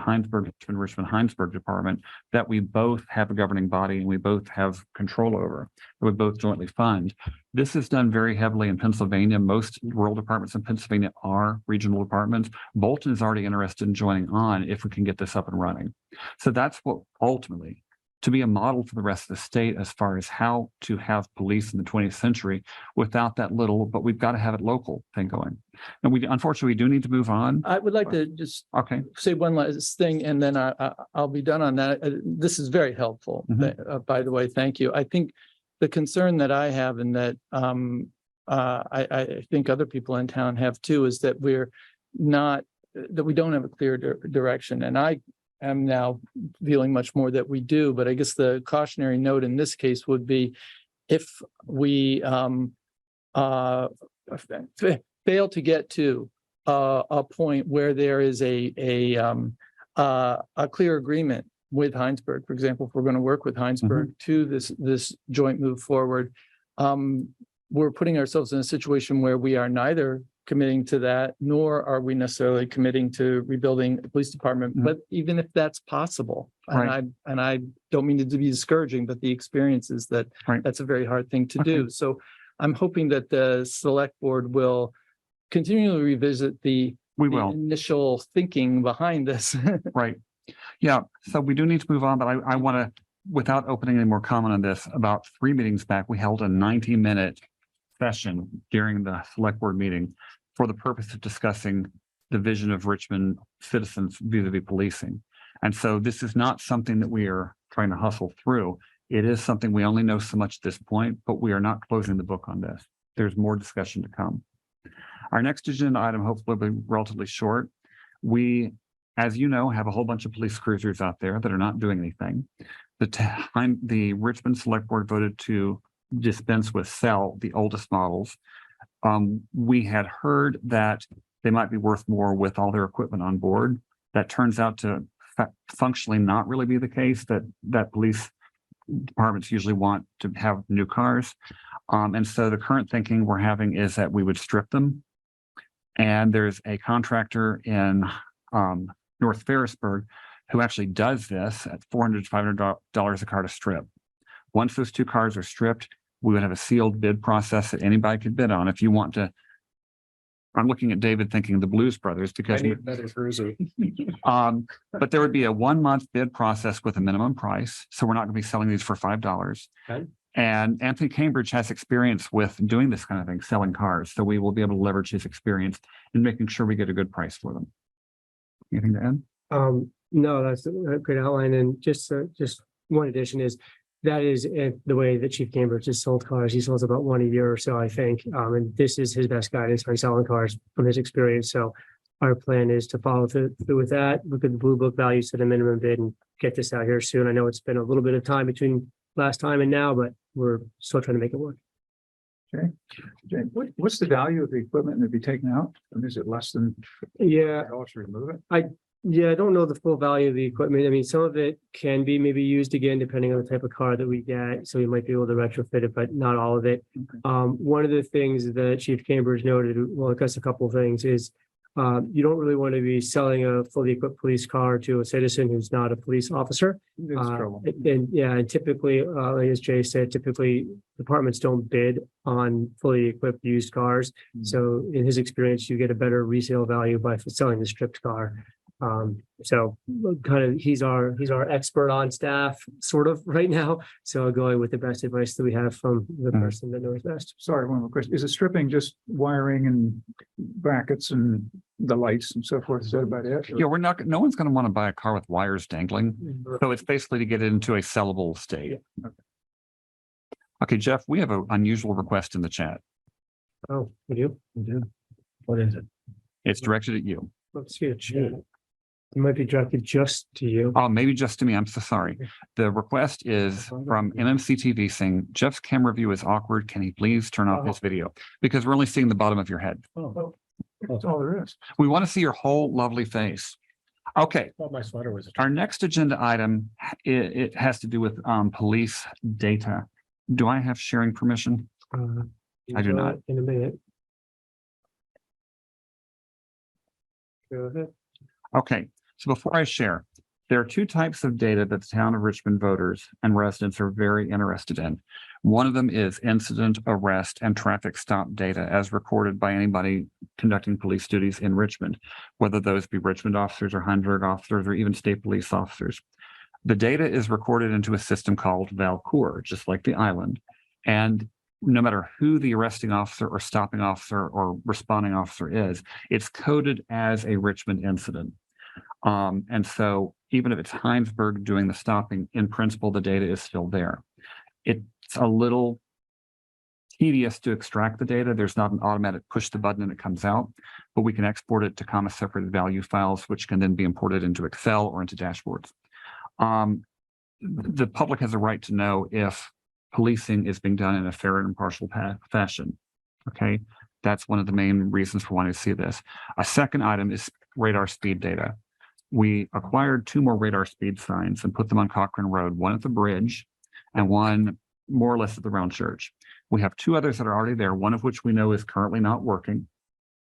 Richmond Hinesburg department that we both have a governing body and we both have control over. That we both jointly fund. This is done very heavily in Pennsylvania. Most rural departments in Pennsylvania are regional departments. Bolton is already interested in joining on if we can get this up and running. So that's what ultimately, to be a model for the rest of the state as far as how to have police in the 20th century without that little, but we've got to have it local thing going. And we unfortunately, we do need to move on. I would like to just Okay, say one last thing and then I'll be done on that. This is very helpful. Mhm. By the way, thank you. I think the concern that I have and that I think other people in town have too, is that that we don't have a clear direction. And I am now feeling much more that we do, but I guess the cautionary note in this case would be if we fail to get to a point where there is a clear agreement with Hinesburg, for example, if we're going to work with Hinesburg to this joint move forward, we're putting ourselves in a situation where we are neither committing to that, nor are we necessarily committing to rebuilding the police department. Mhm. But even if that's possible, Right. and I don't mean it to be discouraging, but the experience is that Right. that's a very hard thing to Okay. do. So I'm hoping that the select board will continually revisit we the will. initial thinking behind this. Right. Yeah, so we do need to move on, but I want to, without opening any more comment on this, about 3 meetings back, we held a 90-minute session during the select board meeting for the purpose of discussing the vision of Richmond citizens vis-a-vis policing. And so this is not something that we are trying to hustle through. It is something we only know so much at this point, but we are not closing the book on this. There's more discussion to come. Our next agenda item hopefully will be relatively short. We, as you know, have a whole bunch of police cruisers out there that are not doing anything. The Richmond Select Board voted to dispense with sell the oldest models. We had heard that they might be worth more with all their equipment on board. That turns out to functionally not really be the case, that police departments usually want to have new cars. And so the current thinking we're having is that we would strip them. And there's a contractor in North Ferrisburg who actually does this at $400 to $500 a car to strip. Once those 2 cars are stripped, we would have a sealed bid process that anybody could bid on. If you want to, I'm looking at David thinking the Blues Brothers I because, need another cruiser. but there would be a 1-month bid process with a minimum price. So we're not going to be selling these for $5. Okay. And Anthony Cambridge has experience with doing this kind of thing, selling cars. So we will be able to leverage his experience in making sure we get a good price for them. Anything to add? No, that's a great outline. And just one addition is that is the way that Chief Cambridge has sold cars. He sells about 1 a year or so, I think. And this is his best guidance on selling cars from his experience. So our plan is to follow through with that, look at the blue book values to the minimum bid and get this out here soon. I know it's been a little bit of time between last time and now, but we're still trying to make it work. Jay, what's the value of the equipment to be taken out? I mean, is it less than Yeah, $5 to remove it? yeah, I don't know the full value of the equipment. I mean, some of it can be maybe used again, depending on the type of car that we get. So we might be able to retrofit it, but not all of it. Okay. One of the things that Chief Cambridge noted, well, I guess a couple of things is you don't really want to be selling a fully equipped police car to a citizen who's not a police officer. It's trouble. And typically, as Jay said, typically departments don't bid on fully equipped used cars. So in his experience, you get a better resale value by selling the stripped car. So kind of he's our expert on staff sort of right now. So going with the best advice that we have from the person that knows best. Sorry, one more question. Is it stripping just wiring and brackets and the lights and so forth? Is that about it? Yeah, no one's going to want to buy a car with wires dangling. So it's basically to get it into a sellable state. Yeah. Okay, Jeff, we have an unusual request in the chat. Oh, we do? What is it? It's directed at you. Let's see it. It might be directed just to you. Oh, maybe just to me. I'm so sorry. The request is from MMCTV saying Jeff's camera view is awkward. Can he please turn off his video? Because we're only seeing the bottom of your head. Oh, That's all there is. We want to see your whole lovely face. Okay, thought my sweater was. our next agenda item, it has to do with police data. Do I have sharing permission? I do not. In a minute. Go ahead. Okay, so before I share, there are two types of data that the town of Richmond voters and residents are very interested in. One of them is incident, arrest, and traffic stop data as recorded by anybody conducting police duties in Richmond, whether those be Richmond officers or Hinesburg officers or even state police officers. The data is recorded into a system called VELCO, just like the island. And no matter who the arresting officer or stopping officer or responding officer is, it's coded as a Richmond incident. And so even if it's Hinesburg doing the stopping, in principle, the data is still there. It's a little tedious to extract the data. There's not an automatic push the button and it comes out, but we can export it to comma separated value files, which can then be imported into Excel or into dashboards. The public has a right to know if policing is being done in a fair and impartial fashion. Okay, that's one of the main reasons for wanting to see this. A second item is radar speed data. We acquired 2 more radar speed signs and put them on Cochran Road, one at the bridge and one more or less at the round church. We have 2 others that are already there, one of which we know is currently not working.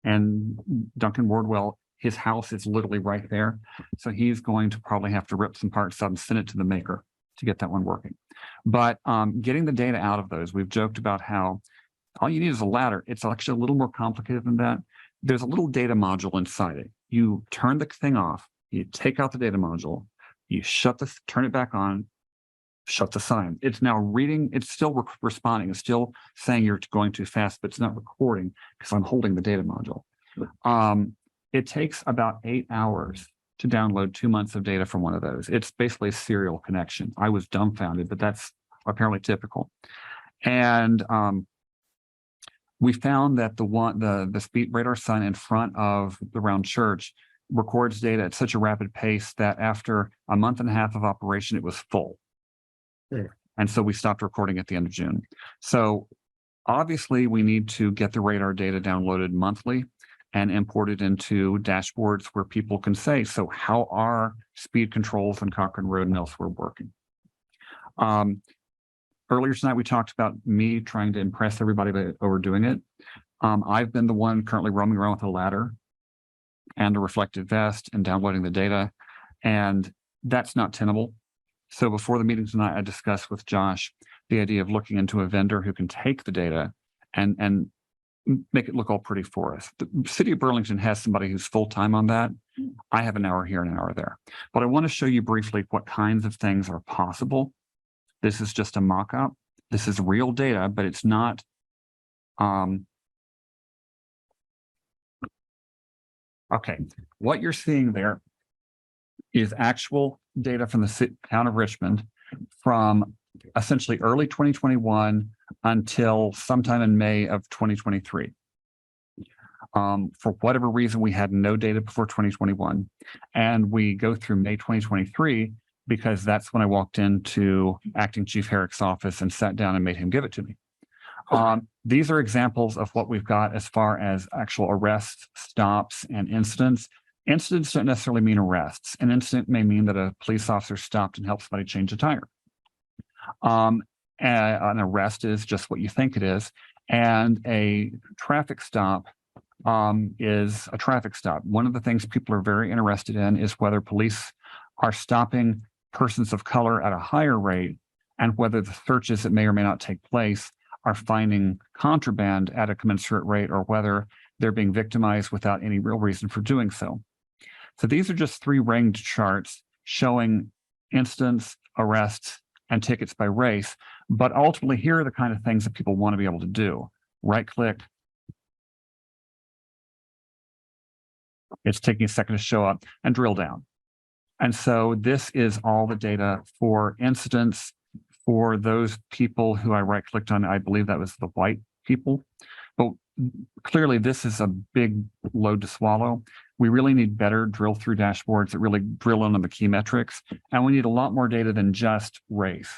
And Duncan Wardwell, his house is literally right there. So he's going to probably have to rip some parts out and send it to the maker to get that one working. But getting the data out of those, we've joked about how all you need is a ladder. It's actually a little more complicated than that. There's a little data module inside it. You turn the thing off, you take out the data module, you turn it back on, shut the sign. It's now reading, it's still responding, it's still saying you're going too fast, but it's not recording because I'm holding the data module. It takes about 8 hours to download 2 months of data from one of those. It's basically a serial connection. I was dumbfounded, but that's apparently typical. And we found that the speed radar sign in front of the round church records data at such a rapid pace that after a month and a half of operation, it was full. And so we stopped recording at the end of June. So obviously we need to get the radar data downloaded monthly and imported into dashboards where people can say, so how are speed controls on Cochran Road and elsewhere working? Earlier tonight, we talked about me trying to impress everybody by overdoing it. I've been the one currently roaming around with a ladder and a reflective vest and downloading the data, and that's not tenable. So before the meeting tonight, I discussed with Josh the idea of looking into a vendor who can take the data and make it look all pretty for us. The city of Burlington has somebody who's full-time on that. I have an hour here and an hour there. But I want to show you briefly what kinds of things are possible. This is just a mock-up. This is real data, but it's not okay. What you're seeing there is actual data from the town of Richmond from essentially early 2021 until sometime in May of 2023. For whatever reason, we had no data before 2021, and we go through May 2023 because that's when I walked into Acting Chief Herrick's office and sat down and made him give it to me. These are examples of what we've got as far as actual arrests, stops, and incidents. Incidents don't necessarily mean arrests. An incident may mean that a police officer stopped and helped somebody change a tire. An arrest is just what you think it is. And a traffic stop is a traffic stop. One of the things people are very interested in is whether police are stopping persons of color at a higher rate and whether the searches that may or may not take place are finding contraband at a commensurate rate or whether they're being victimized without any real reason for doing so. So these are just 3 ringed charts showing incidents, arrests, and tickets by race. But ultimately, here are the kind of things that people want to be able to do. Right click. It's taking a second to show up and drill down. And so this is all the data for incidents for those people who I right clicked on. I believe that was the white people. But clearly, this is a big load to swallow. We really need better drill through dashboards that really drill into the key metrics. And we need a lot more data than just race.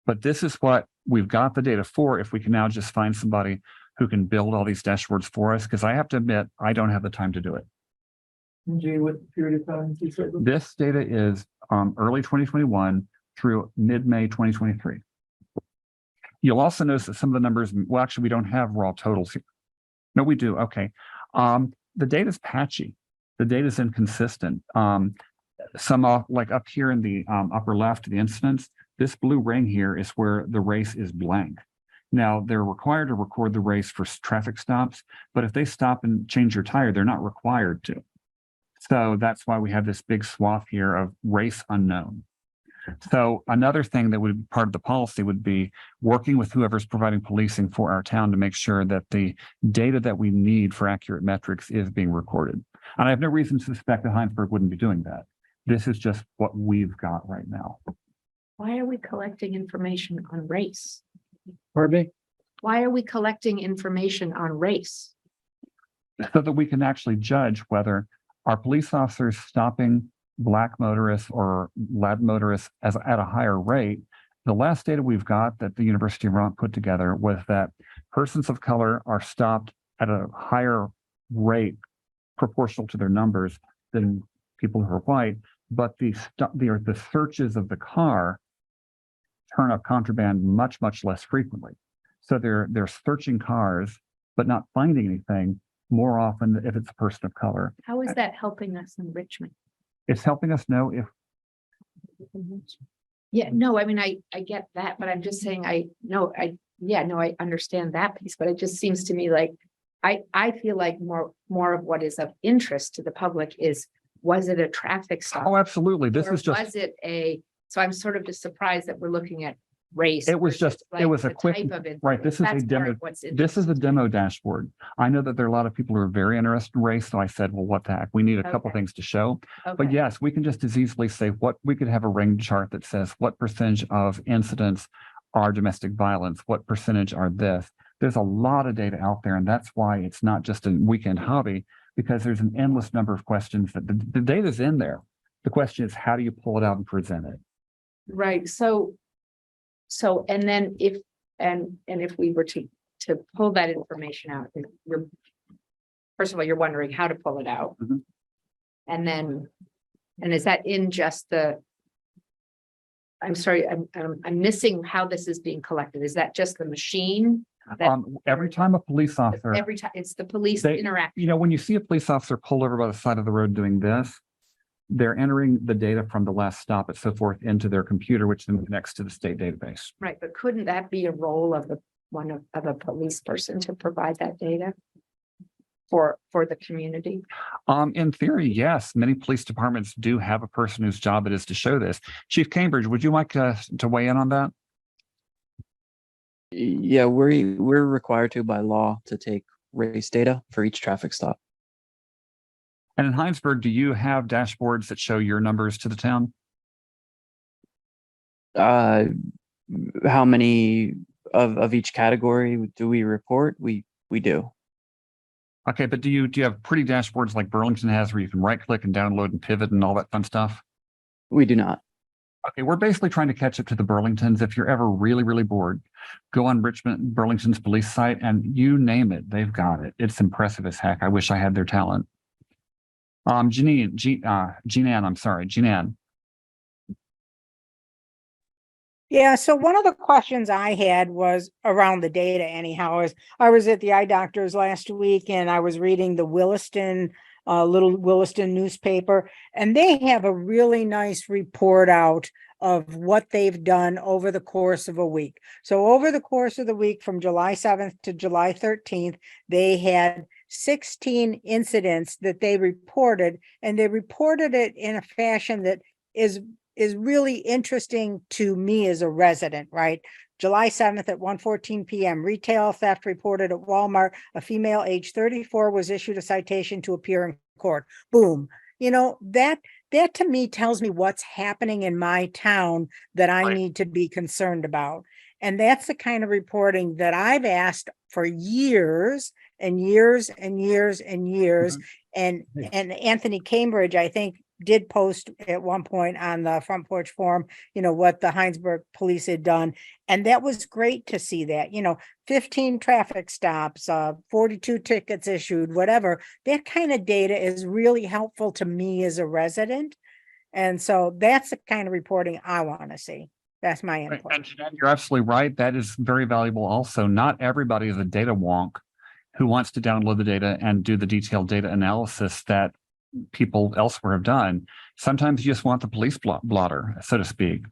But this is what we've got the data for. If we can now just find somebody who can build all these dashboards for us, because I have to admit, I don't have the time to do it. Gene, what period of time? You said? This data is early 2021 through mid-May 2023. You'll also notice that some of the numbers, well, actually, we don't have raw totals here. No, we do. Okay. The data is patchy. The data is inconsistent. Some off, like up here in the upper left, the incidents, this blue ring here is where the race is blank. Now, they're required to record the race for traffic stops, but if they stop and change your tire, they're not required to. So that's why we have this big swath here of race unknown. So another thing that would be part of the policy would be working with whoever's providing policing for our town to make sure that the data that we need for accurate metrics is being recorded. And I have no reason to suspect that Hinesburg wouldn't be doing that. This is just what we've got right now. Why are we collecting information on race? Pardon me? Why are we collecting information on race? So that we can actually judge whether our police officers stopping Black motorists or lad motorists at a higher rate. The last data we've got that the University of Vermont put together was that persons of color are stopped at a higher rate proportional to their numbers than people who are white, but the searches of the car turn up contraband much less frequently. So they're searching cars, but not finding anything more often if it's a person of color. How is that helping us in Richmond? It's helping us know if Yeah, no, I mean, I get that, but I'm just saying, I understand that piece, but it just seems to me like, I feel like more of what is of interest to the public is, was it a traffic stop? oh, absolutely. This Or is just, was it so I'm sort of just surprised that we're looking at race. it was versus, just, like, it was a the quick, type of it. right. This is a That's part demo. of what's This is a demo dashboard. I know that there are a lot of people who are very interested in race. So I said, well, what the heck? We need a couple Okay. things to show. But Okay. yes, we can just as easily say we could have a ring chart that says what percentage of incidents are domestic violence, what percentage are this. There's a lot of data out there, and that's why it's not just a weekend hobby, because there's an endless number of questions that the data's in there. The question is, how do you pull it out and present it? Right, so, and then if we were to pull that information out, and first of all, you're wondering how to pull it out. Mhm. And is that in just I'm sorry, I'm missing how this is being collected. Is that just the machine? That- Every time a police officer, Every time, it's the police They- interact. when you see a police officer pull over by the side of the road doing this, they're entering the data from the last stop and so forth into their computer, which then connects to the state database. Right, but couldn't that be a role of a police person to provide that data? For the community? In theory, yes, many police departments do have a person whose job it is to show this. Chief Cambridge, would you like to weigh in on that? Yeah, we're required to by law to take race data for each traffic stop. And in Hinesburg, do you have dashboards that show your numbers to the town? How many of each category do we report? We do. Okay, but do you have pretty dashboards like Burlington has where you can right click and download and pivot and all that fun stuff? We do not. Okay, we're basically trying to catch up to the Burlingtons. If you're ever really bored, go on Burlington's police site and you name it, they've got it. It's impressive as heck. I wish I had their talent. Jean Ann. Yeah, so one of the questions I had was around the data anyhow, is I was at the eye doctor's last week and I was reading the little Williston newspaper, and they have a really nice report out of what they've done over the course of a week. So over the course of the week from July 7th to July 13th, they had 16 incidents that they reported, and they reported it in a fashion that is really interesting to me as a resident, right? July 7th at 1:14 p.m., retail theft reported at Walmart. A female age 34 was issued a citation to appear in court. Boom. That to me tells me what's happening in my town that I Right. need to be concerned about. And that's the kind of reporting that I've asked for years and years and years and years. And Anthony Cambridge, I think, did post at one point on the Front Porch Forum, what the Hinesburg police had done. And that was great to see that, 15 traffic stops, 42 tickets issued, whatever. That kind of data is really helpful to me as a resident. And so that's the kind of reporting I want to see. That's my Right. input. And Jeanette, you're absolutely right. That is very valuable also. Not everybody is a data wonk who wants to download the data and do the detailed data analysis that people elsewhere have done. Sometimes you just want the police blotter, so to speak.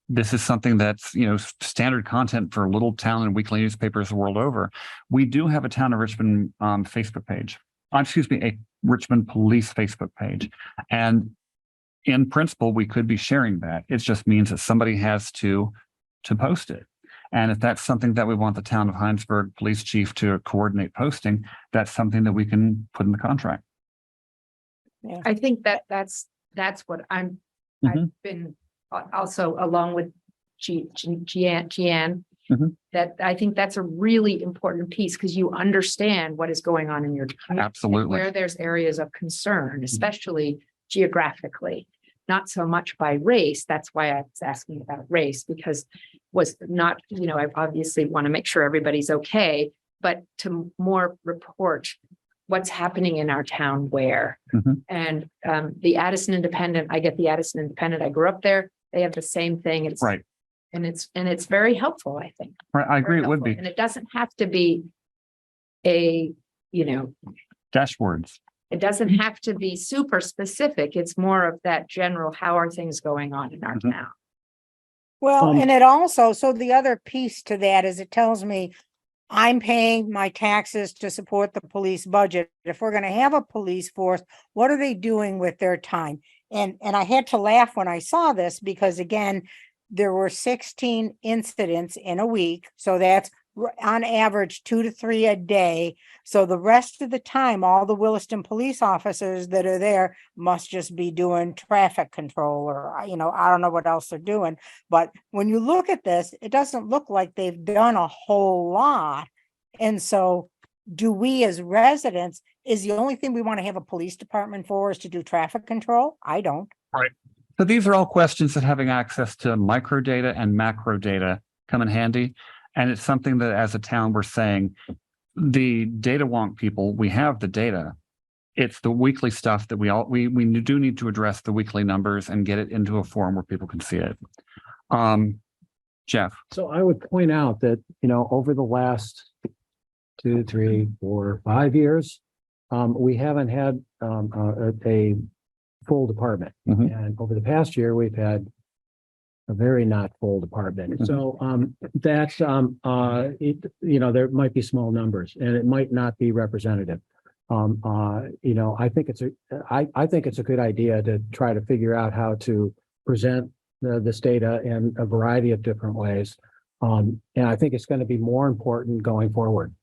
This is something that's, standard content for little town and weekly newspapers the world over. We do have a Town of Richmond Facebook page. A Richmond Police Facebook page. And in principle, we could be sharing that. It just means that somebody has to post it. And if that's something that we want the Town of Hinesburg Police Chief to coordinate posting, that's something that we can put in the contract. I think that's what I've been also along with Gian, that I think that's a really important piece because you understand what is going on in your community. Absolutely. Where there's areas of concern, especially geographically, not so much by race. That's why I was asking about race, because was not, I obviously want to make sure everybody's okay, but to more report what's happening in our town where. And the Addison Independent, I get the Addison Independent. I grew up there. They have the same thing. It's right. And it's very helpful, I think. Right. I agree. It would be. And it doesn't have to be dashboards. It doesn't have to be super specific. It's more of that general, how are things going on in our town? Well, and it also, so the other piece to that is it tells me I'm paying my taxes to support the police budget. If we're going to have a police force, what are they doing with their time? And I had to laugh when I saw this because again, there were 16 incidents in a week. So that's on average 2 to 3 a day. So the rest of the time, all the Williston police officers that are there must just be doing traffic control or, I don't know what else they're doing. But when you look at this, it doesn't look like they've done a whole lot. And so do we as residents, is the only thing we want to have a police department for is to do traffic control? I don't. Right. So these are all questions that having access to micro data and macro data come in handy. And it's something that as a town, we're saying the data wonk people, we have the data. It's the weekly stuff that we do need to address the weekly numbers and get it into a form where people can see it. Jeff. So I would point out that, over the last 2, 3, 4, 5 years, we haven't had a full department. And over the past year, we've had a very not full department. So there might be small numbers and it might not be representative. I think it's a good idea to try to figure out how to present this data in a variety of different ways. And I think it's going to be more important going forward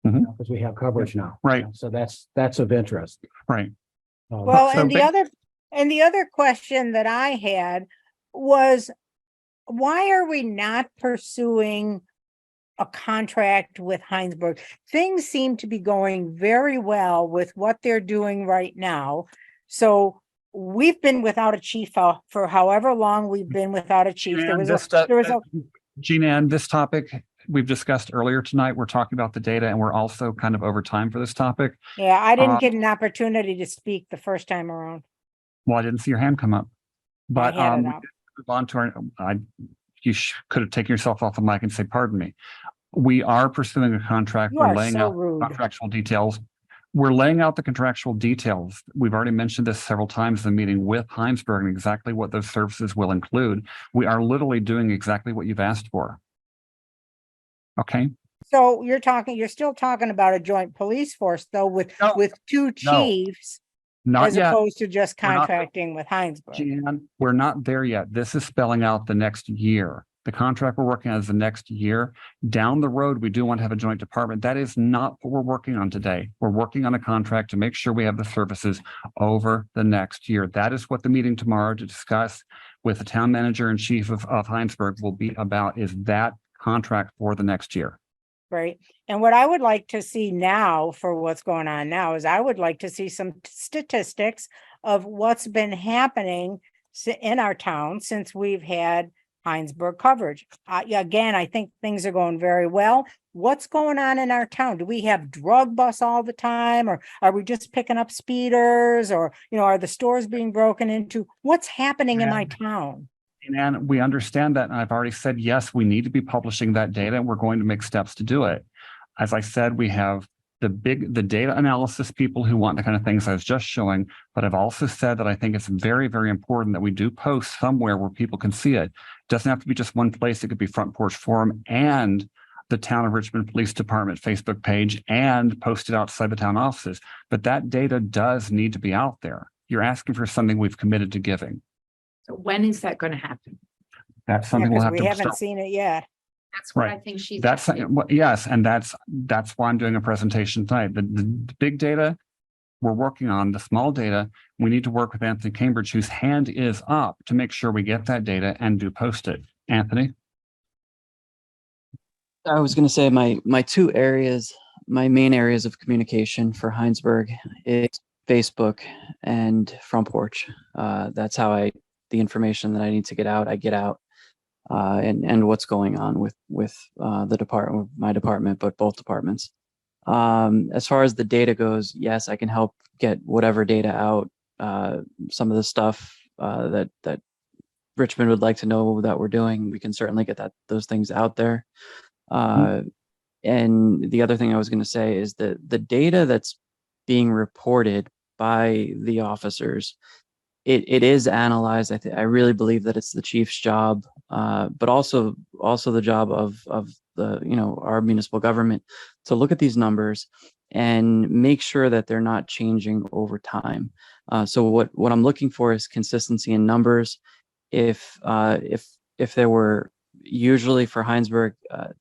because we have coverage now. Right. So that's of interest. Right. Well, and the other question that I had was, why are we not pursuing a contract with Hinesburg? Things seem to be going very well with what they're doing right now. So we've been without a chief for however long we've been without a chief. Gina, this topic we've discussed earlier tonight, we're talking about the data and we're also kind of over time for this topic. Yeah, I didn't get an opportunity to speak the first time around. Well, I didn't see your hand come up, but move on to you could have taken yourself off the mic and say, pardon me. We are pursuing a contract. We're laying out contractual details. We're laying out the contractual details. We've already mentioned this several times in the meeting with Hinesburg and exactly what those services will include. We are literally doing exactly what you've asked for. Okay. So you're still talking about a joint police force though, with 2 chiefs. Not as yet. Opposed to just contracting with Hinesburg. Jan, we're not there yet. This is spelling out the next year. The contract we're working on is the next year. Down the road, we do want to have a joint department. That is not what we're working on today. We're working on a contract to make sure we have the services over the next year. That is what the meeting tomorrow to discuss. with the town manager and chief of Hinesburg will be about is that contract for the next year. Right. And what I would like to see now for what's going on now is I would like to see some statistics of what's been happening in our town since we've had Hinesburg coverage. Again, I think things are going very well. What's going on in our town? Do we have drug busts all the time, or are we just picking up speeders, or, are the stores being broken into? What's happening in my town? And we understand that. And I've already said, yes, we need to be publishing that data, and we're going to make steps to do it. As I said, we have the data analysis people who want the kind of things I was just showing, but I've also said that I think it's very, very important that we do post somewhere where people can see it. It doesn't have to be just one place. It could be Front Porch Forum and the Town of Richmond Police Department Facebook page and posted outside the town offices. But that data does need to be out there. You're asking for something we've committed to giving. So when is that going to happen? That's Yeah, something we'll 'cause have we to haven't start. seen it yet. That's what Right. I think she's. That's asking. yes, and that's why I'm doing a presentation tonight. The big data we're working on, the small data, we need to work with Anthony Cambridge, whose hand is up to make sure we get that data and do post it. Anthony? I was going to say my main areas of communication for Hinesburg is Facebook and Front Porch. That's how the information that I need to get out, I get out, and what's going on with the department, my department, but both departments. As far as the data goes, yes, I can help get whatever data out. Some of the stuff that Richmond would like to know that we're doing, we can certainly get those things out there. And the other thing I was going to say is that the data that's being reported by the officers, it is analyzed. I really believe that it's the chief's job, but also the job of the our municipal government to look at these numbers and make sure that they're not changing over time. So what I'm looking for is consistency in numbers. If there were, usually for Hinesburg,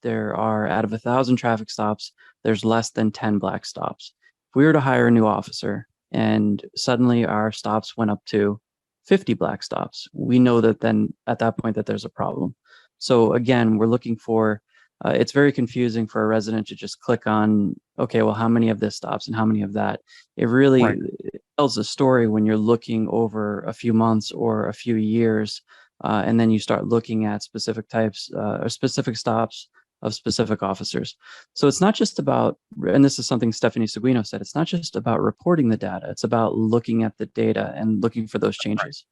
there are, out of 1,000 traffic stops, there's less than 10 black stops. If we were to hire a new officer and suddenly our stops went up to 50 black stops, we know that then at that point that there's a problem. So again, we're looking for, it's very confusing for a resident to just click on, okay, well, how many of this stops and how many of that? It really tells a story when you're looking over a few months or a few years. And then you start looking at specific types or specific stops of specific officers. So it's not just about, and this is something Stephanie Seguino said, it's not just about reporting the data, it's about looking at the data and looking for those changes.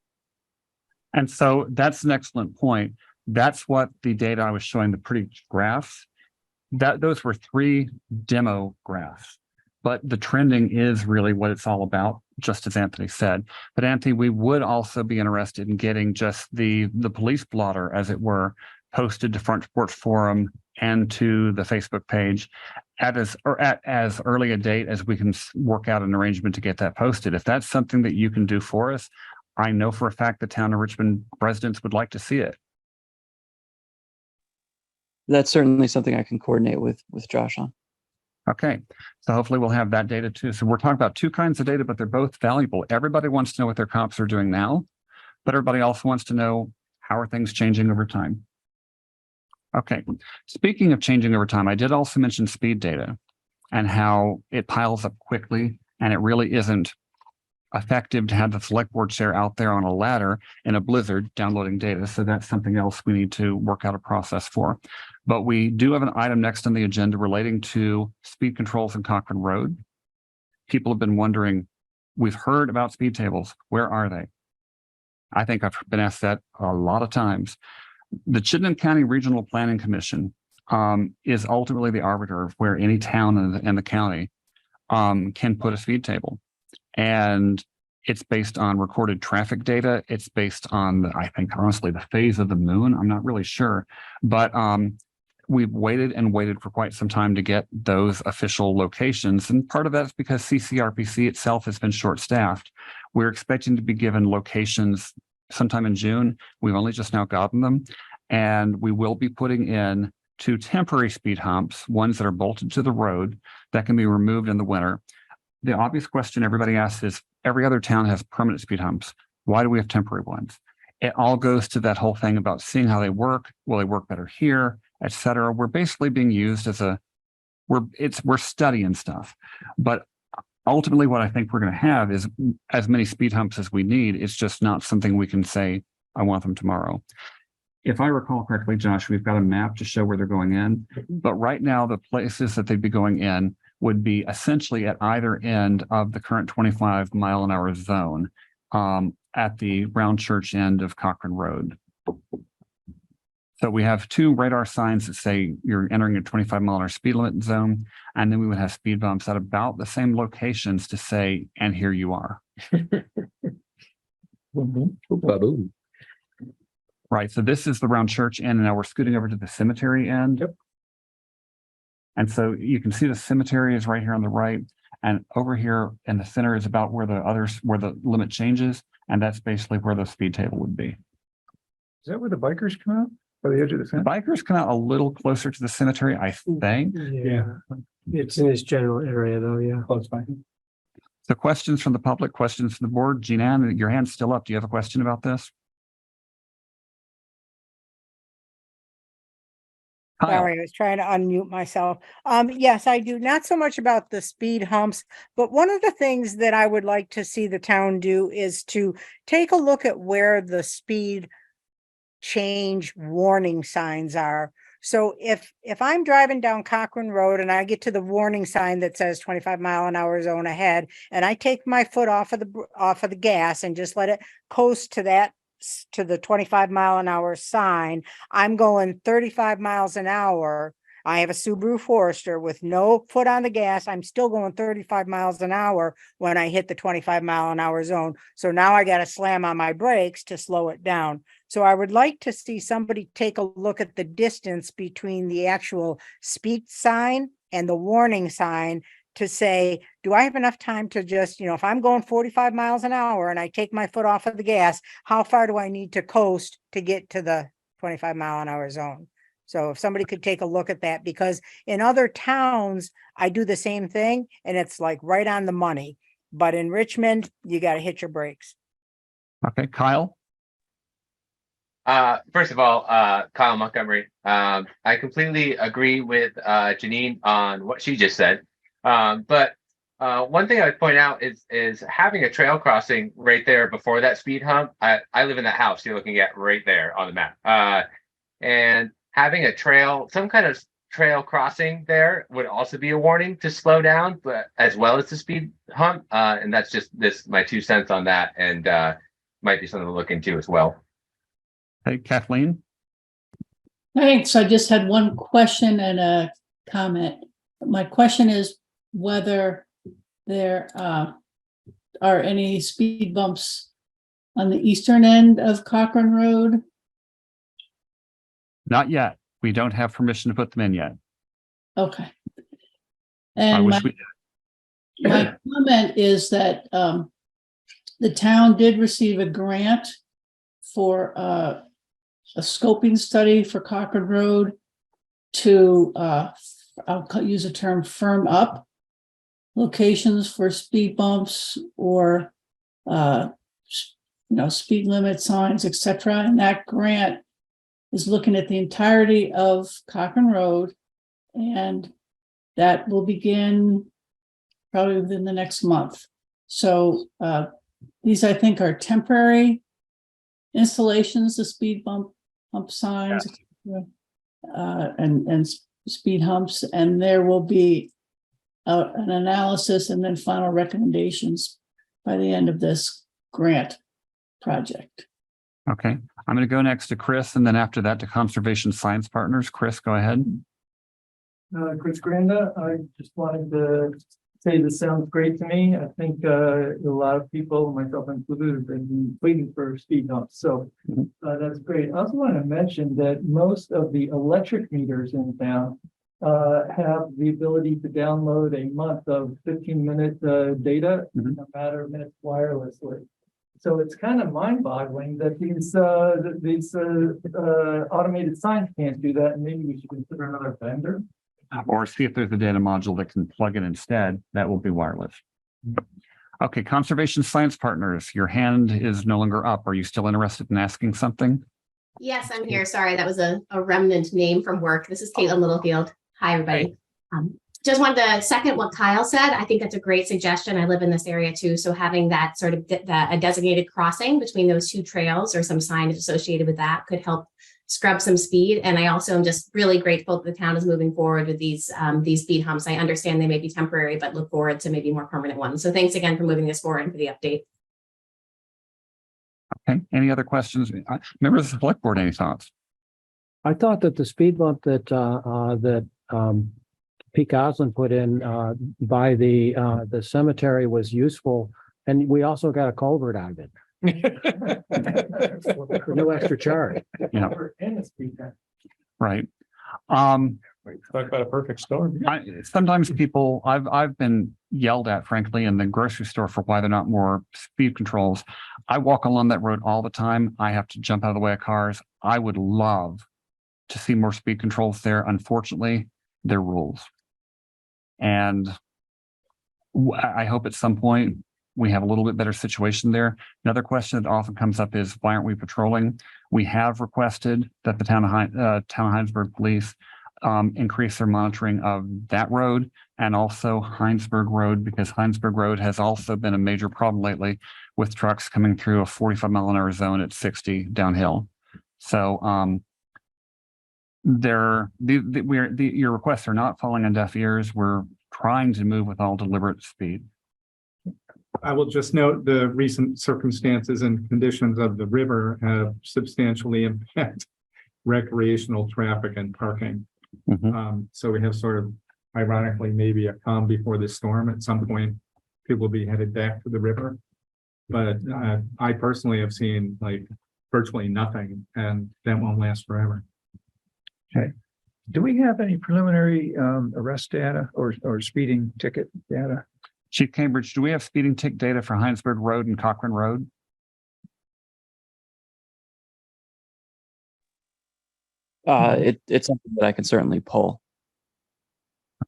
And so that's an excellent point. That's what the data I was showing, the pretty graphs, those were 3 demo graphs. But the trending is really what it's all about, just as Anthony said. But Anthony, we would also be interested in getting just the police blotter, as it were, posted to Front Porch Forum and to the Facebook page at as early a date as we can work out an arrangement to get that posted. If that's something that you can do for us, I know for a fact the town of Richmond residents would like to see it. That's certainly something I can coordinate with Josh on. Okay, so hopefully we'll have that data too. So we're talking about 2 kinds of data, but they're both valuable. Everybody wants to know what their cops are doing now, but everybody also wants to know how are things changing over time. Okay, speaking of changing over time, I did also mention speed data and how it piles up quickly, and it really isn't effective to have the select board chair out there on a ladder in a blizzard downloading data. So that's something else we need to work out a process for. But we do have an item next on the agenda relating to speed controls in Cochran Road. People have been wondering, we've heard about speed tables. Where are they? I think I've been asked that a lot of times. The Chittenden County Regional Planning Commission is ultimately the arbiter of where any town in the county can put a speed table. And it's based on recorded traffic data. It's based on, I think, honestly, the phase of the moon. I'm not really sure. But we've waited and waited for quite some time to get those official locations. And part of that is because CCRPC itself has been short-staffed. We're expecting to be given locations sometime in June. We've only just now gotten them. And we will be putting in 2 temporary speed humps, ones that are bolted to the road that can be removed in the winter. The obvious question everybody asks is, every other town has permanent speed humps. Why do we have temporary ones? It all goes to that whole thing about seeing how they work. Will they work better here, et cetera? We're basically being used as we're studying stuff. But ultimately, what I think we're going to have is as many speed humps as we need. It's just not something we can say, I want them tomorrow. If I recall correctly, Josh, we've got a map to show where they're going in. But right now, the places that they'd be going in would be essentially at either end of the current 25-mile-an-hour zone at the Round Church end of Cochran Road. So we have 2 radar signs that say you're entering a 25-mile-an-hour speed limit zone, and then we would have speed bumps at about the same locations to say, and here you are. Right, so this is the Round Church end, and now we're scooting over to the cemetery end. Yep. And so you can see the cemetery is right here on the right, and over here in the center is about where where the limit changes, and that's basically where the speed table would be. Is that where the bikers come out? By the edge of the The fence? bikers come out a little closer to the cemetery, I think. Yeah, it's in this general area though, yeah. Close by. So questions from the public, questions from the board. Jean-Ann, your hand's still up. Do you have a question about this? Kyle, Sorry, I was trying to unmute myself. Yes, I do. Not so much about the speed humps, but one of the things that I would like to see the town do is to take a look at where the speed change warning signs are. So if I'm driving down Cochran Road and I get to the warning sign that says 25-mile-an-hour zone ahead, and I take my foot off of the gas and just let it coast to that to the 25-mile-an-hour sign, I'm going 35 miles an hour. I have a Subaru Forester with no foot on the gas. I'm still going 35 miles an hour when I hit the 25-mile-an-hour zone. So now I got to slam on my brakes to slow it down. So I would like to see somebody take a look at the distance between the actual speed sign and the warning sign to say, do I have enough time to just, if I'm going 45 miles an hour and I take my foot off of the gas, how far do I need to coast to get to the 25-mile-an-hour zone? So if somebody could take a look at that, because in other towns, I do the same thing and it's like right on the money. But in Richmond, you got to hit your brakes. okay, Kyle. First of all, Kyle Montgomery, I completely agree with Janine on what she just said. But one thing I'd point out is having a trail crossing right there before that speed hump. I live in that house you're looking at right there on the map. And having a trail, some kind of trail crossing there would also be a warning to slow down, but as well as the speed hump. And that's just my 2 cents on that, and might be something to look into as well. Hey, Kathleen. Thanks. I just had one question and a comment. My question is whether there are any speed bumps on the eastern end of Cochran Road. Not yet. We don't have permission to put them in yet. Okay. I And wish we did. my comment is that the town did receive a grant for a scoping study for Cochran Road to I'll use the term firm up locations for speed bumps or speed limit signs, etc. And that grant is looking at the entirety of Cochran Road, and that will begin probably within the next month. So these, I think, are temporary installations, the speed bump signs, and speed humps, and there will be an analysis and then final recommendations by the end of this grant project. Okay, I'm going to go next to Chris, and then after that to Conservation Science Partners. Chris, go ahead. Chris Granda, I just wanted to say this sounds great to me. I think a lot of people, myself included, have been waiting for speed humps. So that's great. I also want to mention that most of the electric meters in town have the ability to download a month of 15-minute data in a matter of minutes wirelessly. So it's kind of mind-boggling that these automated signs can't do that, and maybe we should consider another vendor. Or see if there's a data module that can plug in instead. That will be wireless. Okay, Conservation Science Partners, your hand is no longer up. Are you still interested in asking something? Yes, I'm here. Sorry, that was a remnant name from work. This is Caitlin Littlefield. Hi, everybody. Just wanted to second what Kyle said. I think that's a great suggestion. I live in this area too. So having that sort of a designated crossing between those two trails or some signage associated with that could help scrub some speed. And I also am just really grateful that the town is moving forward with these speed humps. I understand they may be temporary, but look forward to maybe more permanent ones. So thanks again for moving this forward and for the update. Okay, any other questions? Members of the select board, any thoughts? I thought that the speed bump that Pete Goslin put in by the cemetery was useful, and we also got a culvert out of it. For no extra charge. Yeah, And it's feedback. right. Talk about a perfect storm. Sometimes people, I've been yelled at, frankly, in the grocery store for why they're not more speed controls. I walk along that road all the time. I have to jump out of the way of cars. I would love to see more speed controls there. Unfortunately, they're rules. And I hope at some point we have a little bit better situation there. Another question that often comes up is, why aren't we patrolling? We have requested that the town of Hinesburg Police increase their monitoring of that road and also Hinesburg Road, because Hinesburg Road has also been a major problem lately with trucks coming through a 45-mile-an-hour zone at 60 downhill. So your requests are not falling on deaf ears. We're trying to move with all deliberate speed. I will just note the recent circumstances and conditions of the river have substantially impacted recreational traffic and parking. So we have sort of ironically maybe a calm before the storm. At some point, people will be headed back to the river. But I personally have seen like virtually nothing, and that won't last forever. Okay. Do we have any preliminary arrest data or speeding ticket data? Chief Cambridge, do we have speeding ticket data for Hinesburg Road and Cochran Road? It's something that I can certainly pull.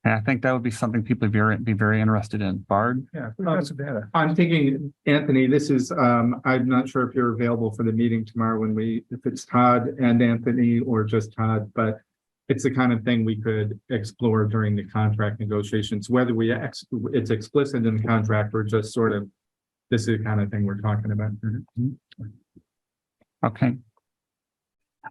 Okay, I think that would be something people would be very interested in. Bard? Yeah, we've got some data. I'm thinking, Anthony, this is, I'm not sure if you're available for the meeting tomorrow if it's Todd and Anthony or just Todd, but it's the kind of thing we could explore during the contract negotiations, whether it's explicit in the contract or just sort of, this is the kind of thing we're talking about. Okay.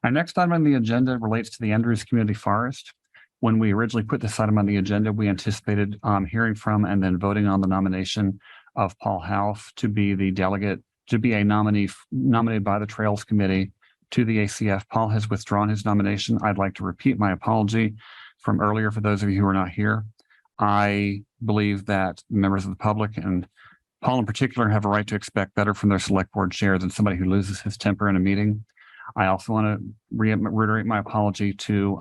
Our next item on the agenda relates to the Andrews Community Forest. When we originally put this item on the agenda, we anticipated hearing from and then voting on the nomination of Paul House to be the delegate, to be a nominee nominated by the Trails Committee to the ACF. Paul has withdrawn his nomination. I'd like to repeat my apology from earlier for those of you who are not here. I believe that members of the public and Paul in particular have a right to expect better from their select board chair than somebody who loses his temper in a meeting. I also want to reiterate my apology to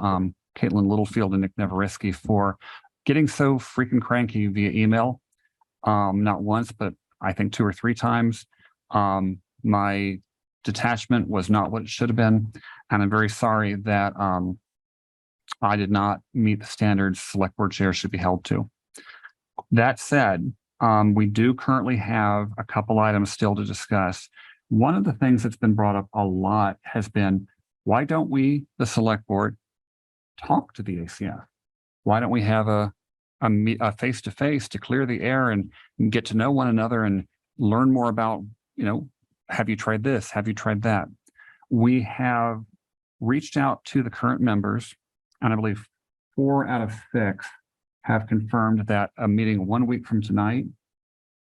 Caitlin Littlefield and Nick Neveriski for getting so freaking cranky via email. Not once, but I think 2 or 3 times. My detachment was not what it should have been. And I'm very sorry that I did not meet the standards select board chair should be held to. That said, we do currently have a couple items still to discuss. One of the things that's been brought up a lot has been, why don't we, the select board, talk to the ACF? Why don't we have a face-to-face to clear the air and get to know one another and learn more about, have you tried this? Have you tried that? We have reached out to the current members, and I believe 4 out of 6 have confirmed that a meeting 1 week from tonight,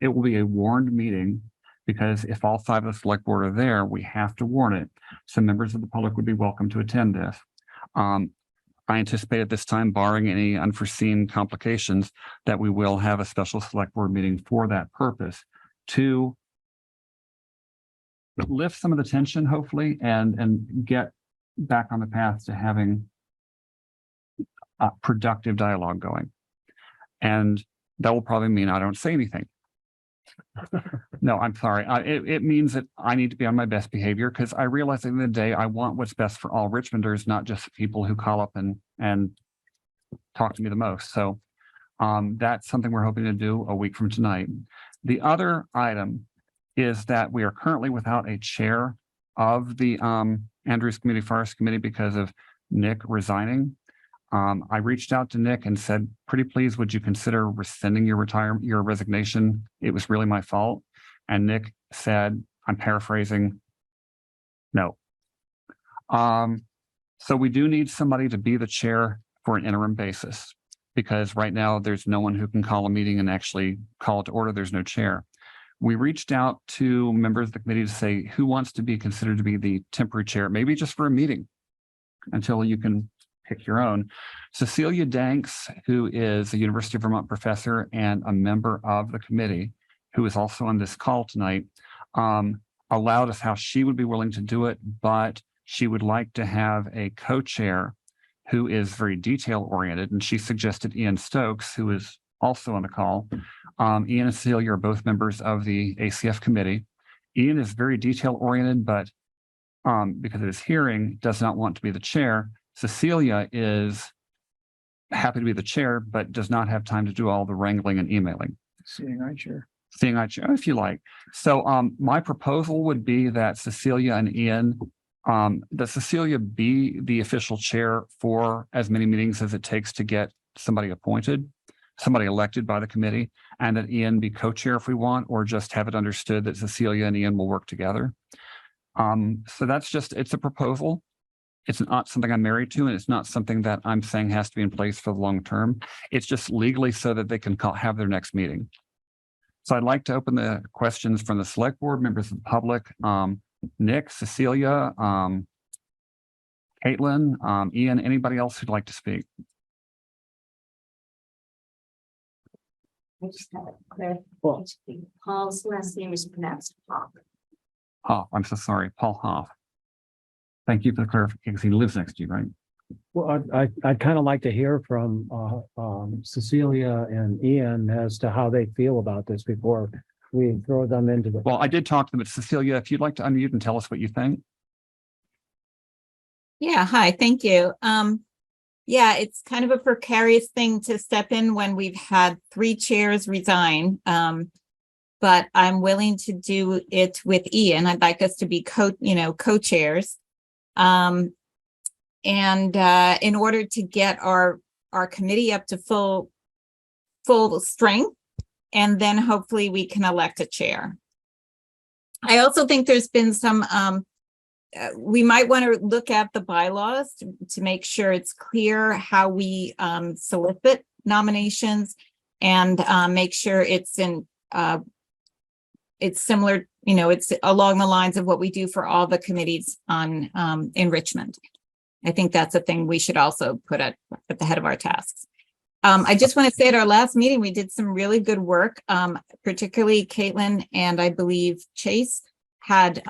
it will be a warned meeting, because if all 5 of the select board are there, we have to warn it. So members of the public would be welcome to attend this. I anticipate at this time, barring any unforeseen complications, that we will have a special select board meeting for that purpose to lift some of the tension, hopefully, and get back on the path to having a productive dialogue going. And that will probably mean I don't say anything. No, I'm sorry. It means that I need to be on my best behavior, because I realize at the end of the day, I want what's best for all Richmonders, not just people who call up and talk to me the most. So that's something we're hoping to do a week from tonight. The other item is that we are currently without a chair of the Andrews Committee, Forest Committee, because of Nick resigning. I reached out to Nick and said, pretty please, would you consider rescinding your resignation? It was really my fault. And Nick said, I'm paraphrasing, no. So we do need somebody to be the chair for an interim basis, because right now there's no one who can call a meeting and actually call it to order. There's no chair. We reached out to members of the committee to say who wants to be considered to be the temporary chair, maybe just for a meeting until you can pick your own. Cecilia Danks, who is a University of Vermont professor and a member of the committee, who is also on this call tonight, allowed us how she would be willing to do it, but she would like to have a co-chair who is very detail oriented. And she suggested Ian Stokes, who is also on the call. Ian and Cecilia are both members of the ACF committee. Ian is very detail oriented, but because of his hearing, does not want to be the chair. Cecilia is happy to be the chair, but does not have time to do all the wrangling and emailing. Seeing eye chair. Seeing eye chair, if you like. So my proposal would be that Cecilia and Ian, that Cecilia be the official chair for as many meetings as it takes to get somebody appointed, somebody elected by the committee, and that Ian be co-chair if we want, or just have it understood that Cecilia and Ian will work together. So that's just, it's a proposal. It's not something I'm married to, and it's not something that I'm saying has to be in place for the long term. It's just legally so that they can have their next meeting. So I'd like to open the questions from the select board, members of the public, Nick, Cecilia, Caitlin, Ian, anybody else who'd like to speak? I just have a clarification. Paul's last name is pronounced Hoff. Hoff, I'm so sorry, Paul Hoff. Thank you for the clarification, because he lives next to you, right? Well, I'd kind of like to hear from Cecilia and Ian as to how they feel about this before we throw them into the. Well, I did talk to them, but Cecilia, if you'd like to unmute and tell us what you think. Yeah, hi, thank you. Yeah, it's kind of a precarious thing to step in when we've had 3 chairs resign. But I'm willing to do it with Ian. I'd like us to be co-chairs. And in order to get our committee up to full strength, and then hopefully we can elect a chair. I also think there's been some, we might want to look at the bylaws to make sure it's clear how we solicit nominations, and make sure it's similar, it's along the lines of what we do for all the committees in Richmond. I think that's a thing we should also put at the head of our tasks. I just want to say at our last meeting, we did some really good work, particularly Caitlin and I believe Chase had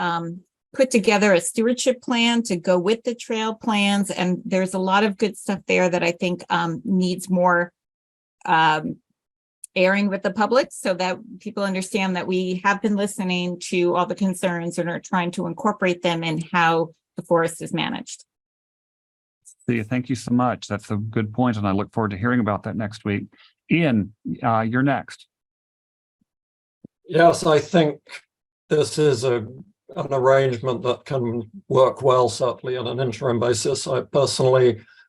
put together a stewardship plan to go with the trail plans. And there's a lot of good stuff there that I think needs more airing with the public, so that people understand that we have been listening to all the concerns and are trying to incorporate them in how the forest is managed. Thank you so much. That's a good point, and I look forward to hearing about that next week. Ian, you're next. Yes, I think this is an arrangement that can work well, certainly on an interim basis. I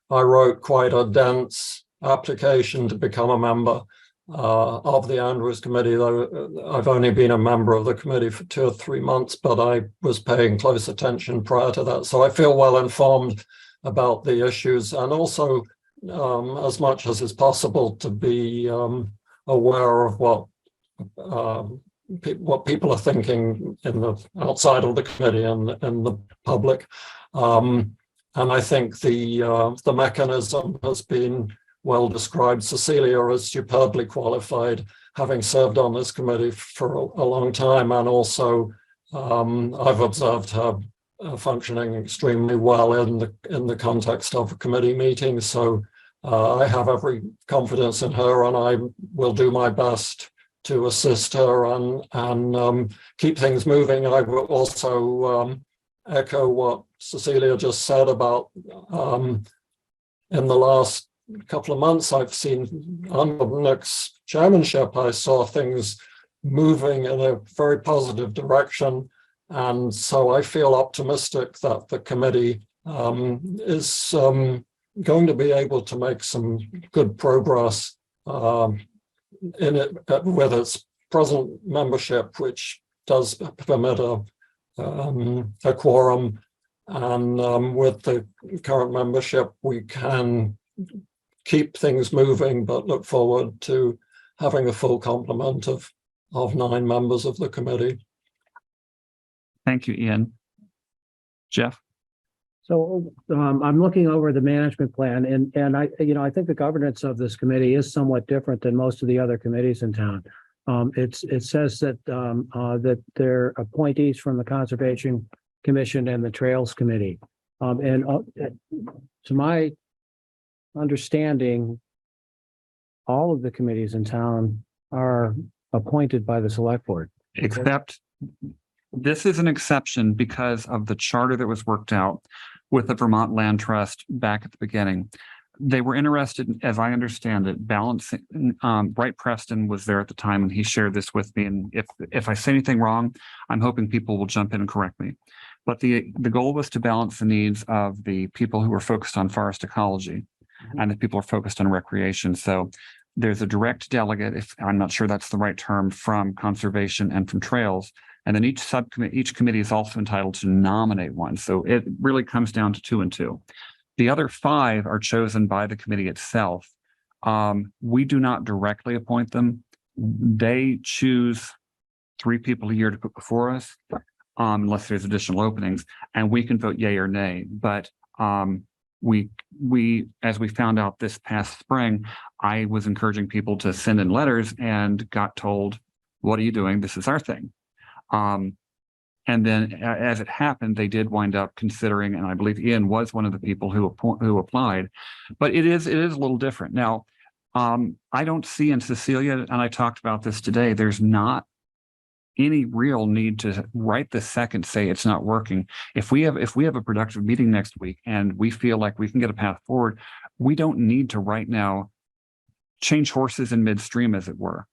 wrote quite a dense application to become a member of the Andrews Committee, though I've only been a member of the committee for 2 or 3 months, but I was paying close attention prior to that. So I feel well informed about the issues, and also as much as is possible to be aware of what people are thinking outside of the committee and the public. And I think the mechanism has been well described. Cecilia is superbly qualified, having served on this committee for a long time, and also I've observed her functioning extremely well in the context of a committee meeting. So I have every confidence in her, and I will do my best to assist her and keep things moving. I will also echo what Cecilia just said about in the last couple of months I've seen under Nick's chairmanship, I saw things moving in a very positive direction. And so I feel optimistic that the committee is going to be able to make some good progress in it with its present membership, which does permit a quorum. And with the current membership, we can keep things moving, but look forward to having a full complement of 9 members of the committee. Thank you, Ian. Jeff? So I'm looking over the management plan and I think the governance of this committee is somewhat different than most of the other committees in town. It says that that they're appointees from the Conservation Commission and the Trails Committee. To my understanding, all of the committees in town are appointed by the select board. Except this is an exception because of the charter that was worked out with the Vermont Land Trust back at the beginning. They were interested, as I understand it, balancing, Bright Preston was there at the time and he shared this with me. And if I say anything wrong, I'm hoping people will jump in and correct me. But the goal was to balance the needs of the people who were focused on forest ecology and the people who are focused on recreation. So there's a direct delegate, if I'm not sure that's the right term, from conservation and from trails. And then each committee is also entitled to nominate one. So it really comes down to 2 and 2. The other 5 are chosen by the committee itself. We do not directly appoint them. They choose 3 people a year to put before us, unless there's additional openings, and we can vote yay or nay. But we, as we found out this past spring, I was encouraging people to send in letters and got told, what are you doing? This is our thing. And then as it happened, they did wind up considering, and I believe Ian was one of the people who applied, but it is a little different. Now, I don't see in Cecilia, and I talked about this today, there's not any real need to right this second say it's not working. If we have a productive meeting next week and we feel like we can get a path forward, we don't need to right now change horses in midstream, as it were.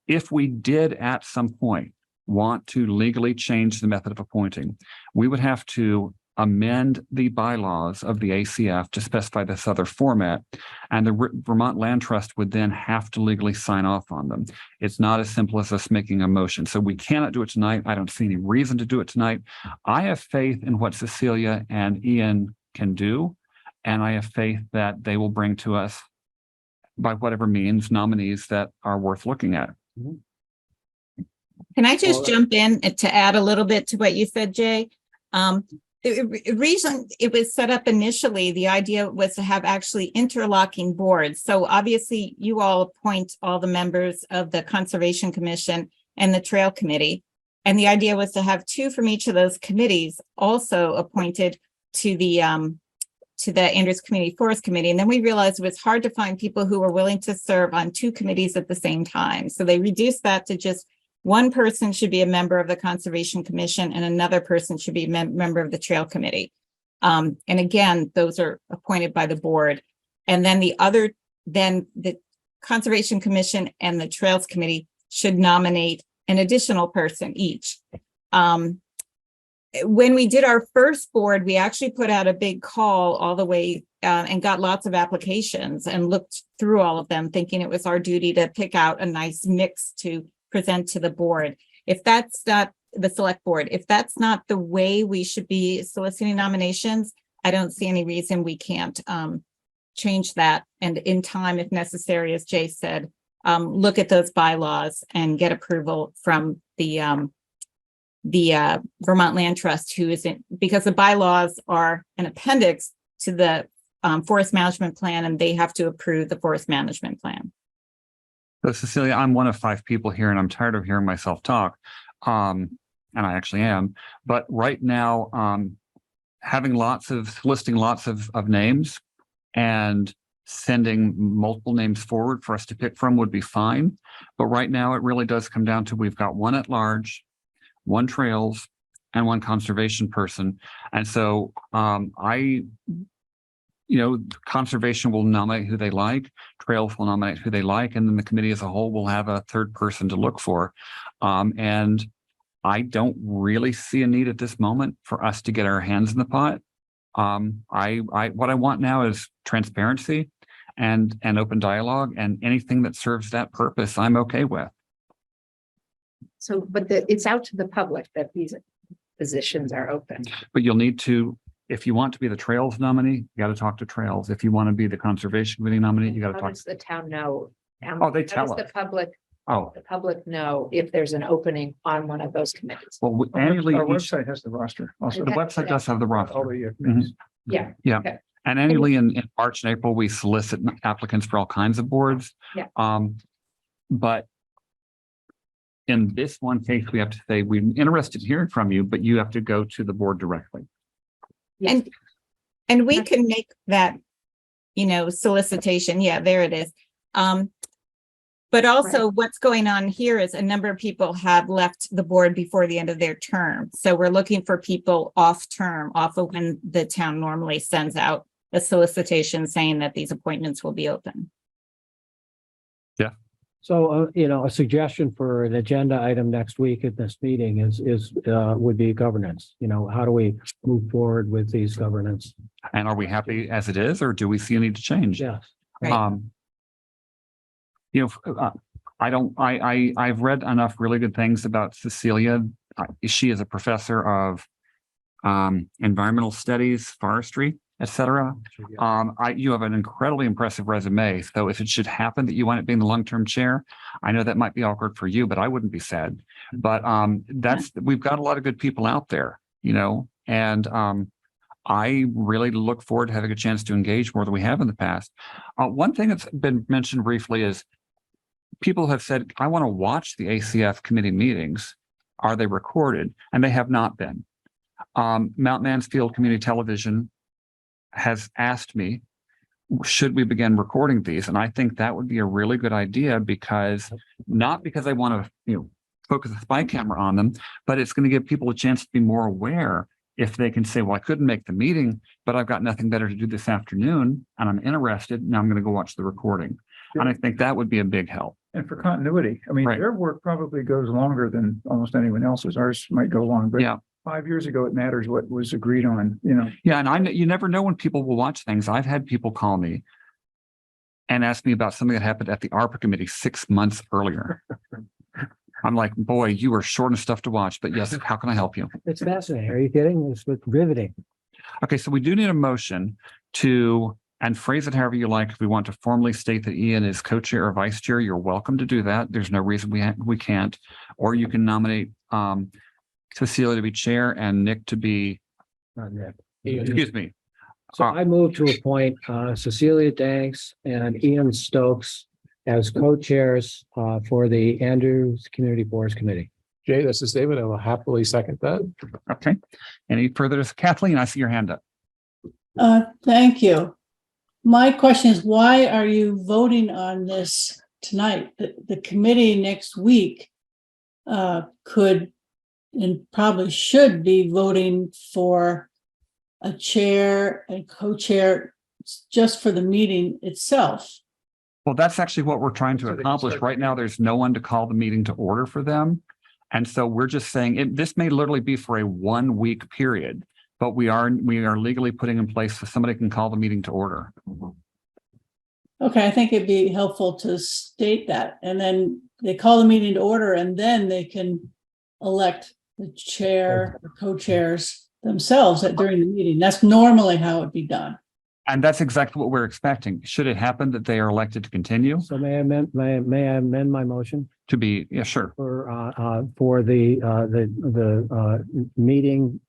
If we did at some point want to legally change the method of appointing, we would have to amend the bylaws of the ACF to specify this other format, and the Vermont Land Trust would then have to legally sign off on them. It's not as simple as us making a motion. So we cannot do it tonight. I don't see any reason to do it tonight. I have faith in what Cecilia and Ian can do, and I have faith that they will bring to us, by whatever means, nominees that are worth looking at. Can I just jump in to add a little bit to what you said, Jay? The reason it was set up initially, the idea was to have actually interlocking boards. So obviously you all appoint all the members of the Conservation Commission and the Trail Committee. And the idea was to have 2 from each of those committees also appointed to the Andrews Community Forest Committee. And then we realized it was hard to find people who were willing to serve on 2 committees at the same time. So they reduced that to just one person should be a member of the Conservation Commission and another person should be a member of the Trail Committee. And again, those are appointed by the board. And then the Conservation Commission and the Trails Committee should nominate an additional person each. When we did our first board, we actually put out a big call all the way and got lots of applications and looked through all of them, thinking it was our duty to pick out a nice mix to present to the board. If that's not the select board, if that's not the way we should be soliciting nominations, I don't see any reason we can't change that. And in time, if necessary, as Jay said, look at those bylaws and get approval from the Vermont Land Trust, who isn't, because the bylaws are an appendix to the forest management plan, and they have to approve the forest management plan. So Cecilia, I'm one of 5 people here and I'm tired of hearing myself talk. And I actually am, but right now, listing lots of names and sending multiple names forward for us to pick from would be fine. But right now it really does come down to, we've got 1 at large, 1 trails, and 1 conservation person. And so conservation will nominate who they like, trails will nominate who they like, and then the committee as a whole will have a third person to look for. And I don't really see a need at this moment for us to get our hands in the pot. What I want now is transparency and open dialogue, and anything that serves that purpose, I'm okay with. So, but it's out to the public that these positions are open. But you'll need to, if you want to be the trails nominee, you got to talk to trails. If you want to be the conservation committee nominee, you got to How talk. does the town know? Oh, they How tell does us. the public, Oh, the public know if there's an opening on one of those committees? well, annually, Our each- website has the roster also. the website does have the All roster. the committees. Yeah. Yeah. Okay. And annually in March and April, we solicit applicants for all kinds of boards. Yeah. But in this one case, we have to say, we're interested in hearing from you, but you have to go to the board directly. And we can make that, solicitation. Yeah, there it is. But also what's going on here is a number of people have left the board before the end of their term. So we're looking for people off term, off of when the town normally sends out a solicitation saying that these appointments will be open. So, a suggestion for an agenda item next week at this meeting would be governance. How do we move forward with these governance? And are we happy as it is, or do we see a need to change? Yes. Right. I've read enough really good things about Cecilia. She is a professor of environmental studies, forestry, etc. You have an incredibly impressive resume. So if it should happen that you wind up being the long-term chair, I know that might be awkward for you, but I wouldn't be sad. But we've got a lot of good people out there, and I really look forward to having a chance to engage more than we have in the past. One thing that's been mentioned briefly is people have said, I want to watch the ACF committee meetings. Are they recorded? And they have not been. Mount Mansfield Community Television has asked me, should we begin recording these? And I think that would be a really good idea, because not because I want to, focus a spy camera on them, but it's going to give people a chance to be more aware. If they can say, well, I couldn't make the meeting, but I've got nothing better to do this afternoon and I'm interested, now I'm going to go watch the recording. And I think that would be a big help. And for continuity, I mean, Right. their work probably goes longer than almost anyone else's. Ours might go long, but Yeah. 5 years ago, it matters what was agreed on, Yeah. And you never know when people will watch things. I've had people call me and ask me about something that happened at the ARPA committee 6 months earlier. I'm like, boy, you were short of stuff to watch, but yes, how can I help you? It's fascinating. Are you kidding? It's riveting. Okay, so we do need a motion to, and phrase it however you like. If we want to formally state that Ian is co-chair or vice chair, you're welcome to do that. There's no reason we can't. Or you can nominate Cecilia to be chair and Nick to be, excuse me. So I move to appoint Cecilia Danks and Ian Stokes as co-chairs for the Andrews Community Boards Committee. Jay, this is David. I will happily second that. Okay. Any further? Kathleen, I see your hand up. Thank you. My question is, why are you voting on this tonight? The committee next week could and probably should be voting for a chair and co-chair just for the meeting itself. Well, that's actually what we're trying to accomplish. Right now, there's no one to call the meeting to order for them. And so we're just saying this may literally be for a 1 week period, but we are legally putting in place so somebody can call the meeting to order. Okay, I think it'd be helpful to state that, and then they call the meeting to order, and then they can elect the chair or co-chairs themselves during the meeting. That's normally how it'd be done. And that's exactly what we're expecting. Should it happen that they are elected to continue? So may I amend my motion To be, yeah, sure. for the meeting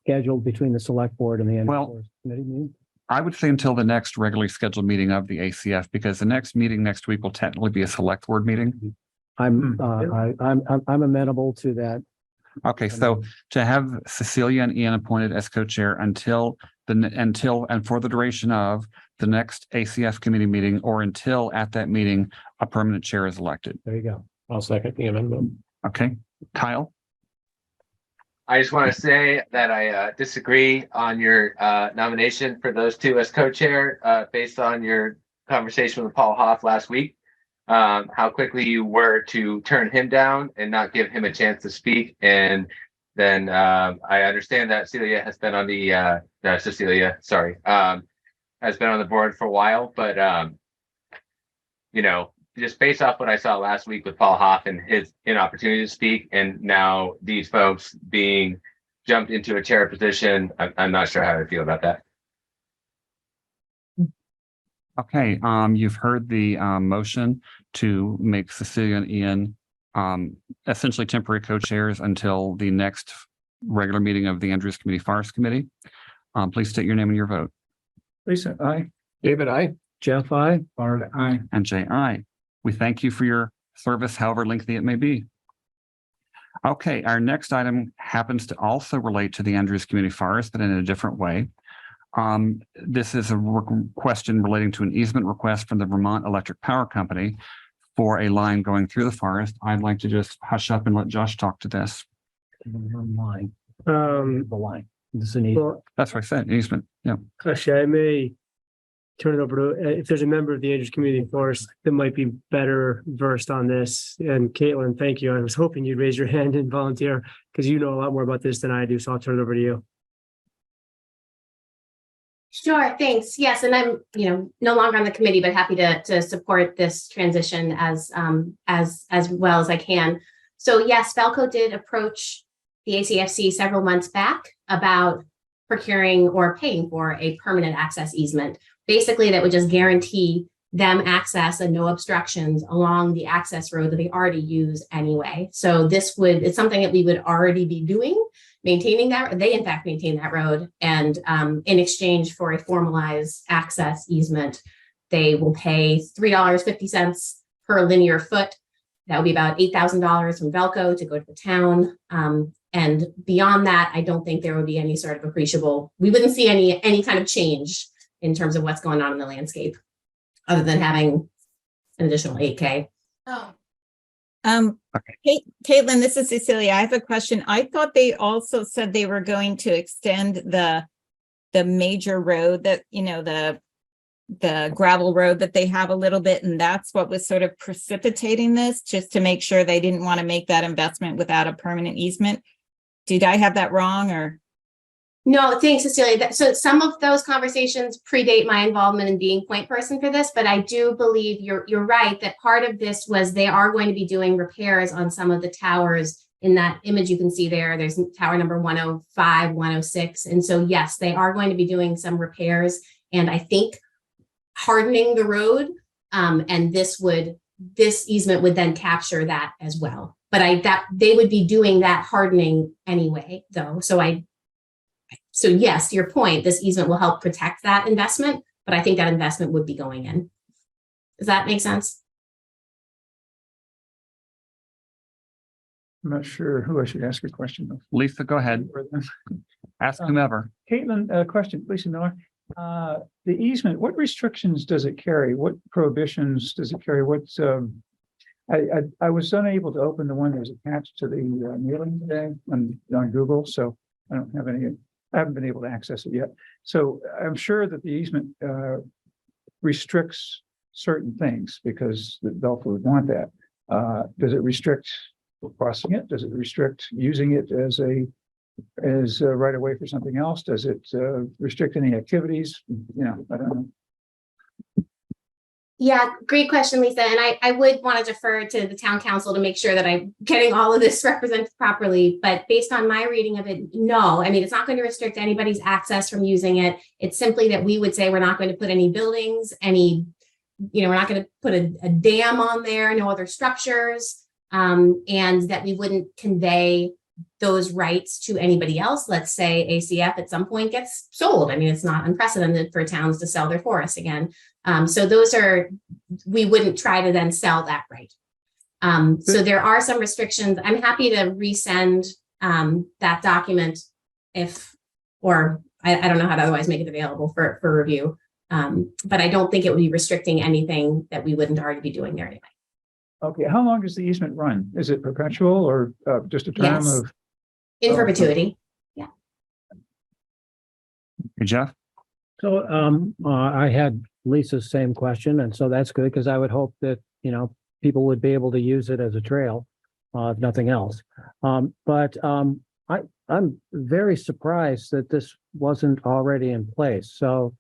scheduled between the select board and the Andrews committee meeting? I would say until the next regularly scheduled meeting of the ACF, because the next meeting next week will technically be a select board meeting. I'm amenable to that. Okay, so to have Cecilia and Ian appointed as co-chair until and for the duration of the next ACF committee meeting, or until at that meeting, a permanent chair is elected. There you go. I'll second the amendment. Okay, Kyle? I just want to say that I disagree on your nomination for those two as co-chair based on your conversation with Paul Hoff last week. How quickly you were to turn him down and not give him a chance to speak. And then I understand that Celia has been on the Cecilia, sorry, has been on the board for a while, but you know, just based off what I saw last week with Paul Hoff and his inopportunity to speak, and now these folks being jumped into a chair position, I'm not sure how I feel about that. Okay, you've heard the motion to make Cecilia and Ian essentially temporary co-chairs until the next regular meeting of the Andrews Committee Forest Committee. Please state your name and your vote. Lisa, aye. David, I. Jeff, I. Bard, aye. And Jay, aye. We thank you for your service, however lengthy it may be. Okay, our next item happens to also relate to the Andrews Community Forest, but in a different way. This is a question relating to an easement request from the Vermont Electric Power Company for a line going through the forest. I'd like to just hush up and let Josh talk to this. Line. The line. This is an easement. Well, That's what I said, easement. Yeah. actually, I may turn it over to, if there's a member of the Andrews Community Forest that might be better versed on this. And Caitlin, thank you. I was hoping you'd raise your hand and volunteer because you know a lot more about this than I do. So I'll turn it over to you. Sure, thanks. Yes, and I'm, no longer on the committee, but happy to support this transition as well as I can. So yes, VELCO did approach the ACFC several months back about procuring or paying for a permanent access easement. Basically, that would just guarantee them access and no obstructions along the access road that they already use anyway. So it's something that we would already be doing, maintaining that. They in fact maintain that road, and in exchange for a formalized access easement, they will pay $3.50 per linear foot. That would be about $8,000 from VELCO to go to the town. And beyond that, I don't think there would be any sort of appreciable, we wouldn't see any kind of change in terms of what's going on in the landscape, other than having an additional 8K. Oh. Caitlin, this is Cecilia. I have a question. I thought they also said they were going to extend the major road that, the gravel road that they have a little bit, and that's what was sort of precipitating this, just to make sure they didn't want to make that investment without a permanent easement. Did I have that wrong, or? No, thanks, Cecilia. So some of those conversations predate my involvement in being point person for this, but I do believe you're right that part of this was they are going to be doing repairs on some of the towers. In that image you can see there's tower number 105, 106. And so, yes, they are going to be doing some repairs, and I think hardening the road. And this easement would then capture that as well. But they would be doing that hardening anyway, though. So yes, to your point, this easement will help protect that investment, but I think that investment would be going in. Does that make sense? I'm not sure who I should ask a question of. Lisa, go ahead. Ask whomever. Caitlin, question, Lisa Miller. The easement, what restrictions does it carry? What prohibitions does it carry? What's I was unable to open the one that was attached to the mailing today on Google, so I haven't been able to access it yet. So I'm sure that the easement restricts certain things because the VELCO would want that. Does it restrict crossing it? Does it restrict using it as a right of way for something else? Does it restrict any activities? I don't know. Yeah, great question, Lisa. And I would want to defer to the town council to make sure that I'm getting all of this represented properly. But based on my reading of it, no. I mean, it's not going to restrict anybody's access from using it. It's simply that we would say we're not going to put any buildings, we're not going to put a dam on there, no other structures, and that we wouldn't convey those rights to anybody else. Let's say ACF at some point gets sold. I mean, it's not unprecedented for towns to sell their forests again. So we wouldn't try to then sell that right. So there are some restrictions. I'm happy to resend that document I don't know how to otherwise make it available for review. But I don't think it would be restricting anything that we wouldn't already be doing there anyway. Okay, how long does the easement run? Is it perpetual or just a term Yes. of? in perpetuity. Hey, Jeff? So, I had Lisa's same question, and so that's good, because I would hope that, people would be able to use it as a trail, if nothing else. I'm very surprised that this wasn't already in place. So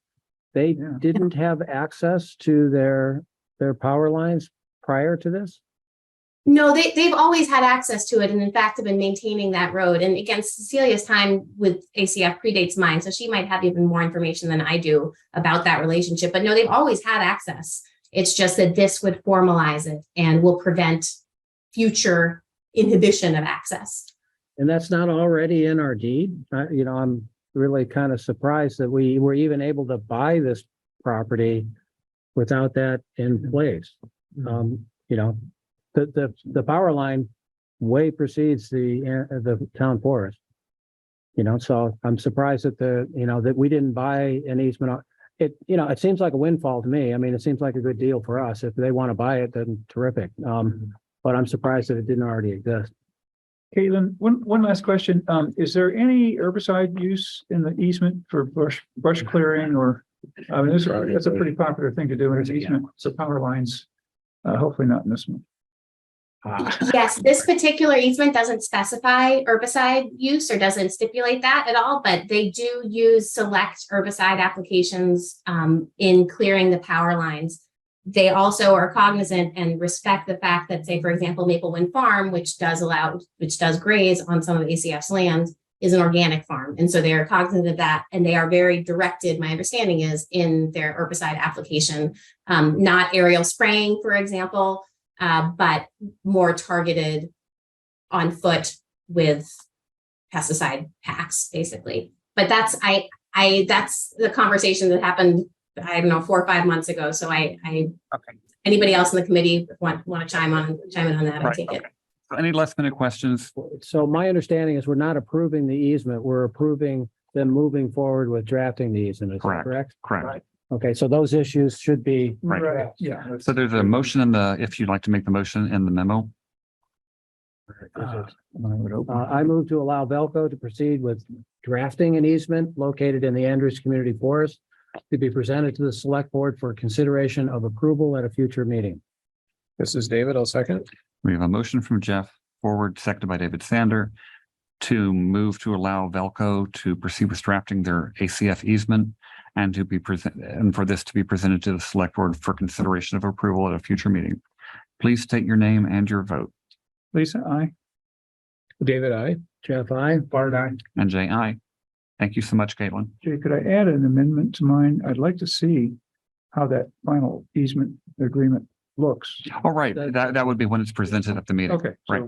they didn't have access to their power lines prior to this? No, they've always had access to it, and in fact have been maintaining that road. And again, Cecilia's time with ACF predates mine, so she might have even more information than I do about that relationship. But no, they've always had access. It's just that this would formalize it and will prevent future inhibition of access. And that's not already in our deed. I'm really kind of surprised that we were even able to buy this property without that in place. The power line way precedes the town forest. So I'm surprised that that we didn't buy an easement. It seems like a windfall to me. I mean, it seems like a good deal for us. If they want to buy it, then terrific. But I'm surprised that it didn't already exist. Caitlin, one last question. Is there any herbicide use in the easement for brush clearing or, I mean, that's a pretty popular thing to do in an easement. So power lines, hopefully not in this one. Yes, this particular easement doesn't specify herbicide use or doesn't stipulate that at all, but they do use select herbicide applications in clearing the power lines. They also are cognizant and respect the fact that, say, for example, Maple Wind Farm, which does graze on some of ACF's land, is an organic farm. And so they are cognizant of that, and they are very directed, my understanding is, in their herbicide application, not aerial spraying, for example, but more targeted on foot with pesticide packs, basically. But that's the conversation that happened, I don't know, 4 or 5 months ago. So anybody else in the committee want to chime in on that? I take it. Any last minute questions? So my understanding is we're not approving the easement. We're approving them moving forward with drafting the easement. Is that correct? Correct. Okay, so those issues should be. Right. Yeah. So there's a motion if you'd like to make the motion in the memo. I move to allow VELCO to proceed with drafting an easement located in the Andrews Community Forest to be presented to the select board for consideration of approval at a future meeting. This is David. I'll second. We have a motion from Jeff Forward, seconded by David Sander, to move to allow VELCO to proceed with drafting their ACF easement and for this to be presented to the select board for consideration of approval at a future meeting. Please state your name and your vote. Lisa, aye. David, I. Jeff, I. Bart, aye. And Jay, aye. Thank you so much, Caitlin. Jay, could I add an amendment to mine? I'd like to see how that final easement agreement looks. All right, that would be when it's presented at the meeting. Okay. Right.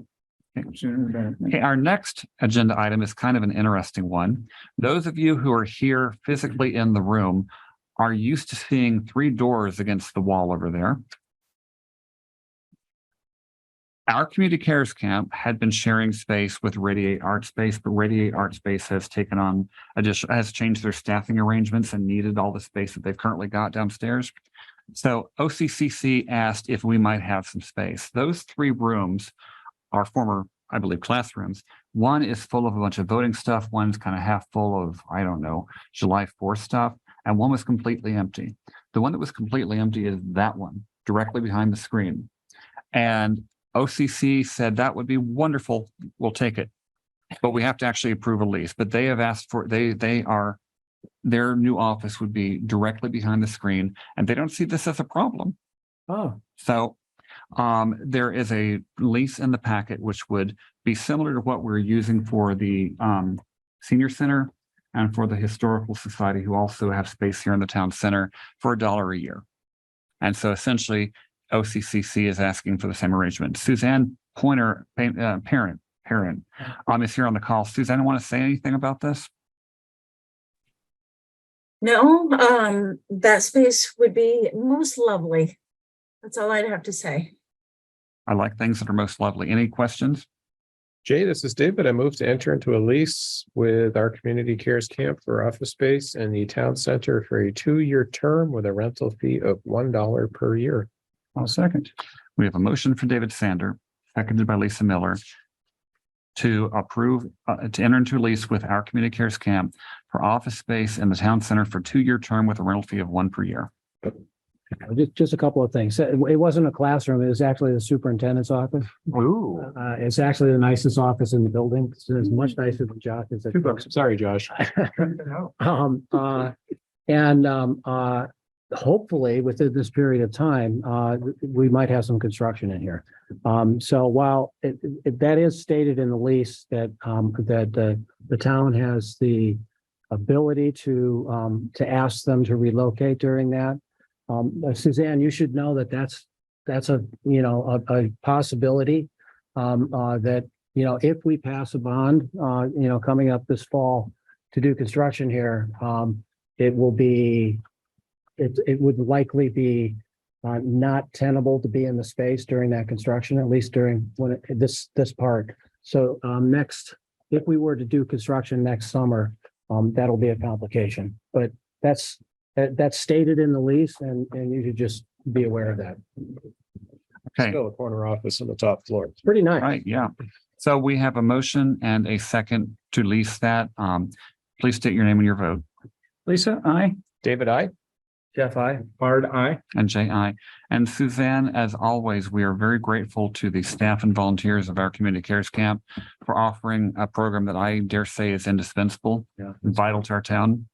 Sooner than better. Okay, our next agenda item is kind of an interesting one. Those of you who are here physically in the room are used to seeing 3 doors against the wall over there. Our community cares camp had been sharing space with Radiate Art Space, but Radiate Art Space has taken on has changed their staffing arrangements and needed all the space that they've currently got downstairs. So OCCC asked if we might have some space. Those 3 rooms are former, I believe, classrooms. One is full of a bunch of voting stuff. One's kind of half full of, I don't know, July 4th stuff. And one was completely empty. The one that was completely empty is that one, directly behind the screen. And OCC said that would be wonderful. We'll take it. But we have to actually approve a lease. But they have asked for, their new office would be directly behind the screen. And they don't see this as a problem. Oh. So there is a lease in the packet, which would be similar to what we're using for the senior center and for the historical society, who also have space here in the town center, for $1 a year. And so essentially OCCC is asking for the same arrangement. Suzanne Pointer, parent is here on the call. Suzanne, want to say anything about this? No, that space would be most lovely. That's all I'd have to say. I like things that are most lovely. Any questions? Jay, this is David. I moved to enter into a lease with our community cares camp for office space in the town center for a 2-year term with a rental fee of $1 per year. I'll second. We have a motion from David Sander, seconded by Lisa Miller, to approve, to enter into a lease with our Community Cares Camp for office space in the town center for 2-year term with a rental fee of $1 per year. Just a couple of things. It wasn't a classroom. It was actually the superintendent's office. Ooh. It's actually the nicest office in the building. It's much nicer than Josh's. Sorry, Josh. Hopefully within this period of time, we might have some construction in here. So while that is stated in the lease that the town has the ability to ask them to relocate during that. Suzanne, you should know that that's a possibility. That, if we pass a bond, coming up this fall to do construction here, it would likely be not tenable to be in the space during that construction, at least during this part. So if we were to do construction next summer, that'll be a complication, but that's stated in the lease, and you should just be aware of that. Okay. Still a corner office on the top floor. It's pretty nice. Right, yeah. So we have a motion and a second to lease that. Please state your name and your vote. Lisa, I. David, I. Jeff, Bard, aye. And J.I. And Suzanne, as always, we are very grateful to the staff and volunteers of our Community Cares Camp for offering a program that I dare say is indispensable, and vital to our town.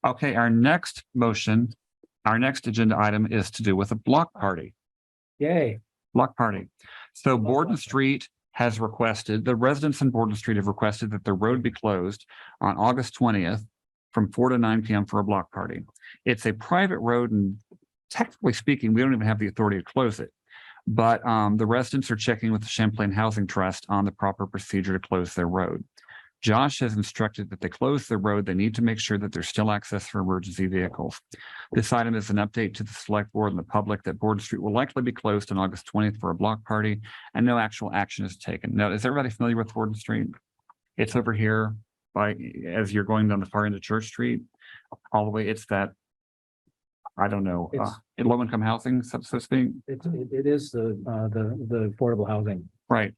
Okay, our next agenda item is to do with a block party. Yay. Block party. So Borden Street has requested, the residents in Borden Street have requested that the road be closed on August 20th from 4 to 9 p.m. for a block party. It's a private road, and technically speaking, we don't even have the authority to close it. But the residents are checking with the Champlain Housing Trust on the proper procedure to close their road. Josh has instructed that they close the road. They need to make sure that there's still access for emergency vehicles. This item is an update to the select board and the public that Borden Street will likely be closed on August 20th for a block party, and no actual action is taken. Now, is everybody familiar with Borden Street? It's over here as you're going down the far end of Church Street, all the way. It's that, I don't know, low income housing, so to speak. It is the affordable housing. Right.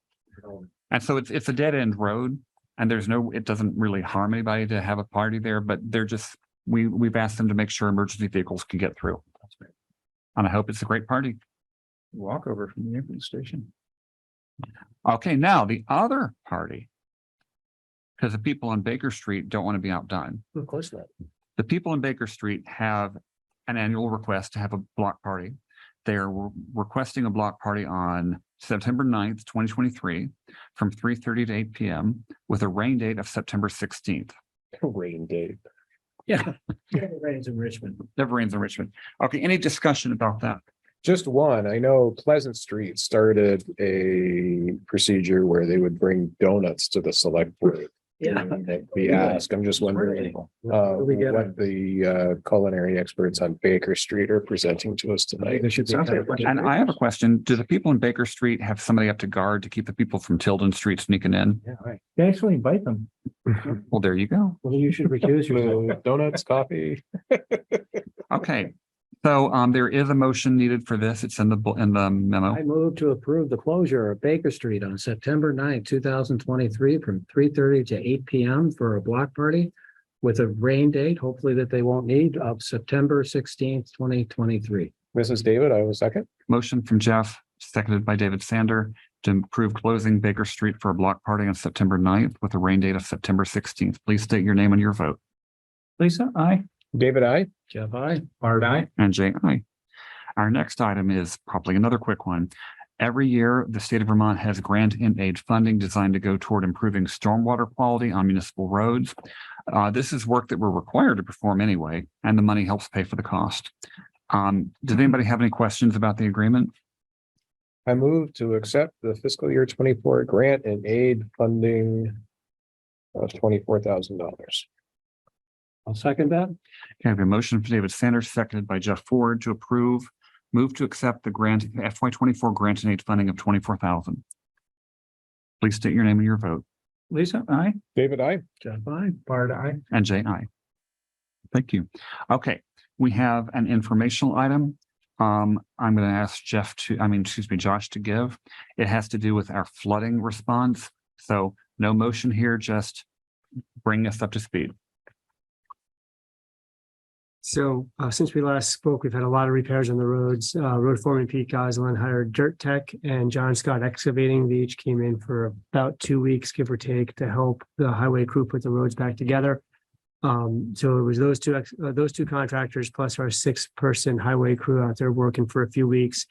And so it's a dead end road. And it doesn't really harm anybody to have a party there, but we've asked them to make sure emergency vehicles can get through. And I hope it's a great party. Walk over from the airport station. Okay, now the other party, because the people on Baker Street don't want to be outdone. Of course not. The people in Baker Street have an annual request to have a block party. They are requesting a block party on September 9th, 2023, from 3:30 to 8 p.m. with a rain date of September 16th. Rain date. Yeah. It rains in Richmond. Never rains in Richmond. Okay, any discussion about that? Just one. I know Pleasant Street started a procedure where they would bring donuts to the select board. Yeah. We ask. I'm just wondering what the culinary experts on Baker Street are presenting to us tonight. And I have a question. Do the people in Baker Street have somebody up to guard to keep the people from Tilden Street sneaking in? Yeah, right. They actually invite them. Well, there you go. Well, you should recuse yourself. Donuts, coffee. Okay. So there is a motion needed for this. It's in the memo. I move to approve the closure of Baker Street on September 9th, 2023 from 3:30 to 8 p.m. for a block party with a rain date, hopefully that they won't need, of September 16th, 2023. Mrs. David, I will second. Motion from Jeff, seconded by David Sander, to approve closing Baker Street for a block party on September 9th with a rain date of September 16th. Please state your name and your vote. Lisa, I. David, I. Jeff, I. Bard, aye. And J.I. Our next item is probably another quick one. Every year, the state of Vermont has grant and aid funding designed to go toward improving stormwater quality on municipal roads. This is work that we're required to perform anyway, and the money helps pay for the cost. Does anybody have any questions about the agreement? I move to accept the fiscal year 24 grant and aid funding of $24,000. I'll second that. Okay, I have a motion for David Sanders, seconded by Jeff Ford, to move to accept the grant FY24 grant and aid funding of $24,000. Please state your name and your vote. Lisa, I. David, I. Jeff, I. Bard, aye. And J.I. Thank you. Okay, we have an informational item. I'm going to ask Josh to give. It has to do with our flooding response. So no motion here, just bring us up to speed. So since we last spoke, we've had a lot of repairs on the roads. Road foreman Pete Goslin hired Dirt Tech and John Scott Excavating. They each came in for about 2 weeks, give or take, to help the highway crew put the roads back together. So it was those two contractors plus our 6-person highway crew out there working for a few weeks.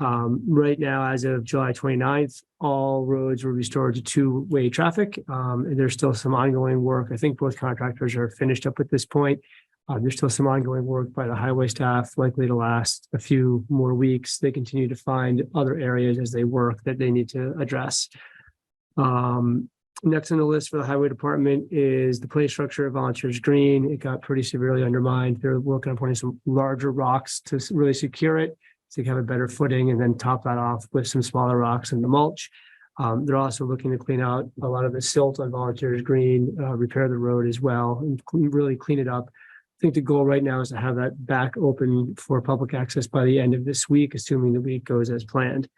Right now, as of July 29th, all roads were restored to two-way traffic. And there's still some ongoing work. I think both contractors are finished up at this point. There's still some ongoing work by the highway staff, likely to last a few more weeks. They continue to find other areas as they work that they need to address. Next on the list for the highway department is the play structure at Volunteers Green. It got pretty severely undermined. They're working on putting some larger rocks to really secure it, so you have a better footing, and then top that off with some smaller rocks and the mulch. They're also looking to clean out a lot of the silt on Volunteers Green, repair the road as well, and really clean it up. I think the goal right now is to have that back open for public access by the end of this week, assuming the week goes as planned.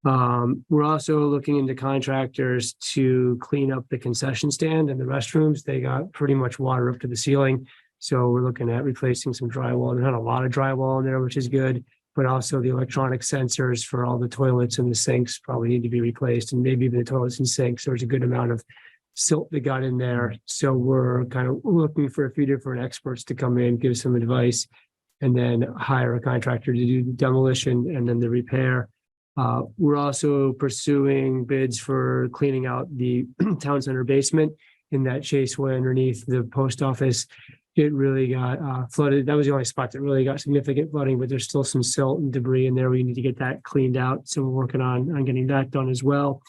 We're also looking into contractors to clean up the concession stand and the restrooms. They got pretty much water up to the ceiling. So we're looking at replacing some drywall. There's not a lot of drywall in there, which is good, but also the electronic sensors for all the toilets and the sinks probably need to be replaced, and maybe even the toilets and sinks. There's a good amount of silt that got in there. So we're kind of looking for a few different experts to come in, give some advice, and then hire a contractor to do the demolition and then the repair. We're also pursuing bids for cleaning out the town center basement in that chaseway underneath the post office. It really got flooded. That was the only spot that really got significant flooding, but there's still some silt and debris in there. We need to get that cleaned out. So we're working on getting that done as well.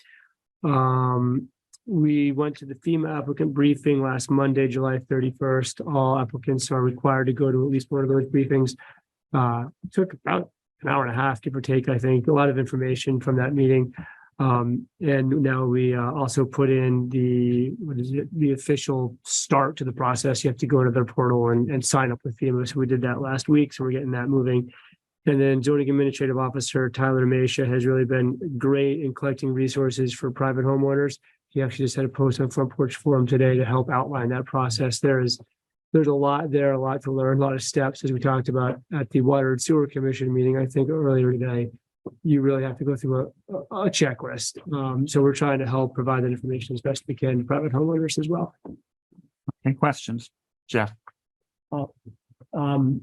We went to the FEMA applicant briefing last Monday, July 31st. All applicants are required to go to at least one of those briefings. Took about an hour and a half, give or take, I think. A lot of information from that meeting. And now we also put in the official start to the process. You have to go to their portal and sign up with FEMA. So we did that last week. So we're getting that moving. And then zoning administrative officer Tyler Mesha has really been great in collecting resources for private homeowners. He actually just had a post on Front Porch Forum today to help outline that process. There's a lot there, a lot to learn, a lot of steps, as we talked about at the Water and Sewer Commission meeting, I think earlier today. You really have to go through a checklist. So we're trying to help provide that information as best we can to private homeowners as well. Any questions? Jeff? One,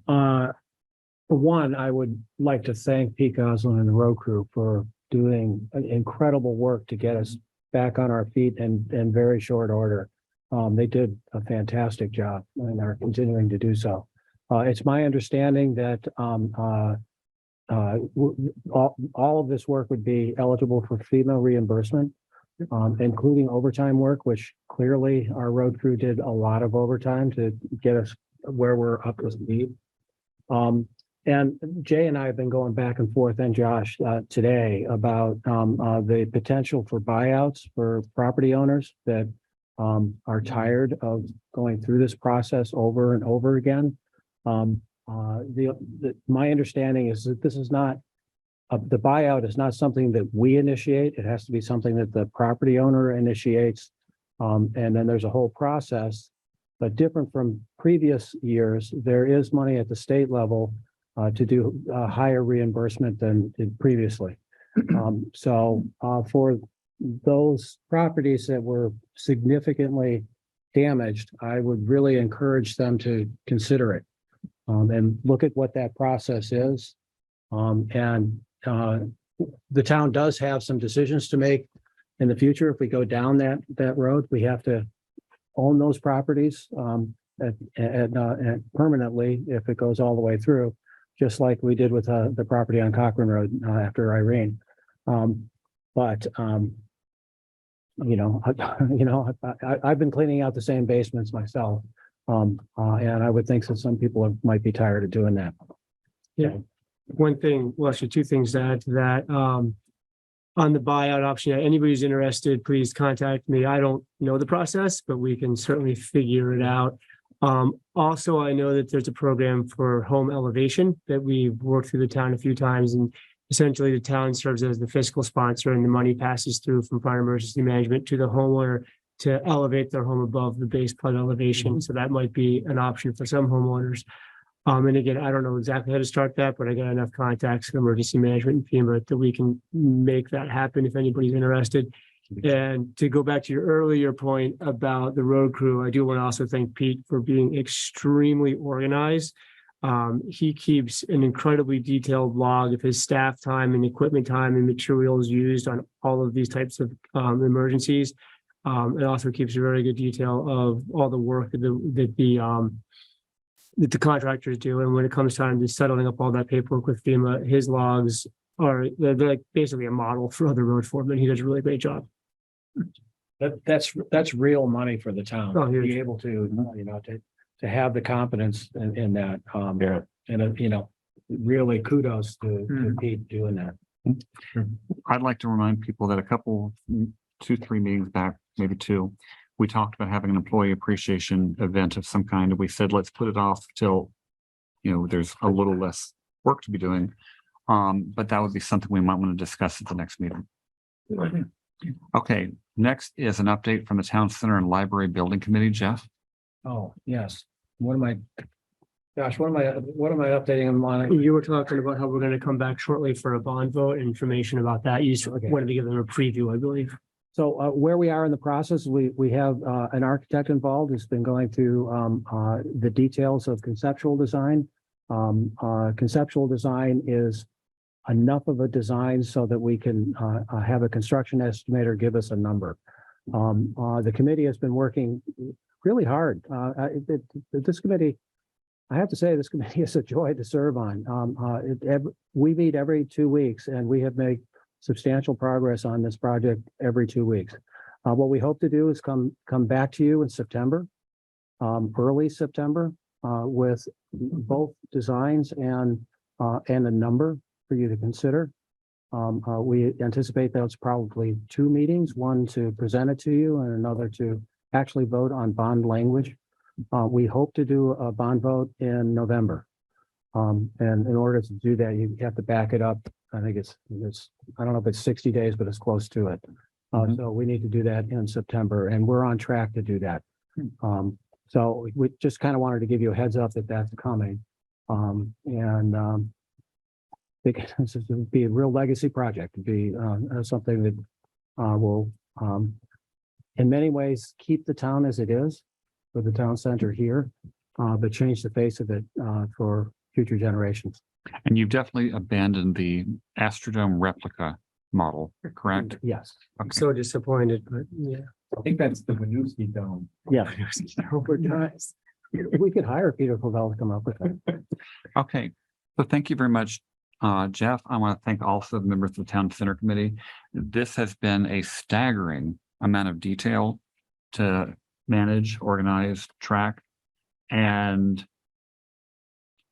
I would like to thank Pete Goslin and the road crew for doing incredible work to get us back on our feet in very short order. They did a fantastic job and are continuing to do so. It's my understanding that all of this work would be eligible for FEMA reimbursement, including overtime work, which clearly our road crew did a lot of overtime to get us where we're up to speed. And Jay and I have been going back and forth, and Josh today, about the potential for buyouts for property owners that are tired of going through this process over and over again. My understanding is that this is not the buyout is not something that we initiate. It has to be something that the property owner initiates, and then there's a whole process. But different from previous years, there is money at the state level to do higher reimbursement than previously. So for those properties that were significantly damaged, I would really encourage them to consider it and look at what that process is. And the town does have some decisions to make in the future. If we go down that road, we have to own those properties permanently if it goes all the way through, just like we did with the property on Cochran Road after Irene. I've been cleaning out the same basements myself, and I would think that some people might be tired of doing that. Yeah. One thing, well, actually two things to add to that. On the buyout option, anybody who's interested, please contact me. I don't know the process, but we can certainly figure it out. Also, I know that there's a program for home elevation that we've worked through the town a few times, and essentially the town serves as the fiscal sponsor and the money passes through from fire emergency management to the homeowner to elevate their home above the base flood elevation. So that might be an option for some homeowners. And again, I don't know exactly how to start that, but I got enough contacts in emergency management and FEMA that we can make that happen if anybody's interested. And to go back to your earlier point about the road crew, I do want to also thank Pete for being extremely organized. He keeps an incredibly detailed log of his staff time and equipment time and materials used on all of these types of emergencies. It also keeps a very good detail of all the work that the contractors do. And when it comes time to settling up all that paperwork with FEMA, his logs they're like basically a model for other road foremen. He does a really great job. That's real money for the town. Oh, To huge. be able to, to have the confidence in that, and really kudos to Pete doing that. I'd like to remind people that a couple, 2-3 meetings back, maybe 2, we talked about having an employee appreciation event of some kind. And we said, let's put it off till, there's a little less work to be doing. But that would be something we might want to discuss at the next meeting. Okay, next is an update from the Town Center and Library Building Committee, Jeff. Oh, yes. What am I updating them on? You were talking about how we're going to come back shortly for a bond vote, information about that. You just wanted to give them a preview, I believe. So where we are in the process, we have an architect involved who's been going through the details of conceptual design. Conceptual design is enough of a design so that we can have a construction estimator give us a number. The committee has been working really hard. This committee, I have to say, this committee is a joy to serve on. We meet every 2 weeks and we have made substantial progress on this project every 2 weeks. What we hope to do is come back to you in September, early September, with both designs and a number for you to consider. We anticipate that it's probably 2 meetings, one to present it to you and another to actually vote on bond language. We hope to do a bond vote in November. And in order to do that, you have to back it up. I think it's I don't know if it's 60 days, but it's close to it. So we need to do that in September and we're on track to do that. So we just kind of wanted to give you a heads up that that's coming. I think this would be a real legacy project, to be something that will, in many ways, keep the town as it is with the town center here, but change the face of it for future generations. And you've definitely abandoned the Astrodome replica model, correct? Yes. I'm so disappointed, but yeah. I think that's the Winooski Dome. Yeah. We could hire Peter Covell to come up with that. Okay, so thank you very much, Jeff. I want to thank also the members of the Town Center Committee. This has been a staggering amount of detail to manage, organize, track, and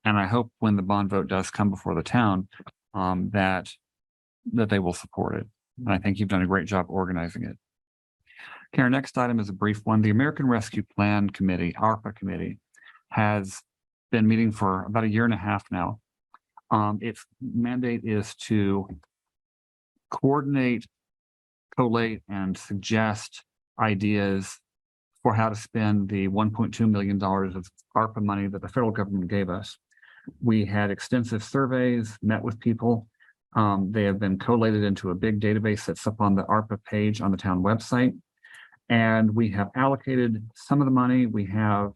I hope when the bond vote does come before the town, that they will support it. And I think you've done a great job organizing it. Okay, our next item is a brief one. The American Rescue Plan Committee, ARPA committee, has been meeting for about 1.5 years now. Its mandate is to coordinate, collate, and suggest ideas for how to spend the $1.2 million of ARPA money that the federal government gave us. We had extensive surveys, met with people. They have been collated into a big database that's up on the ARPA page on the town website. And we have allocated some of the money. We have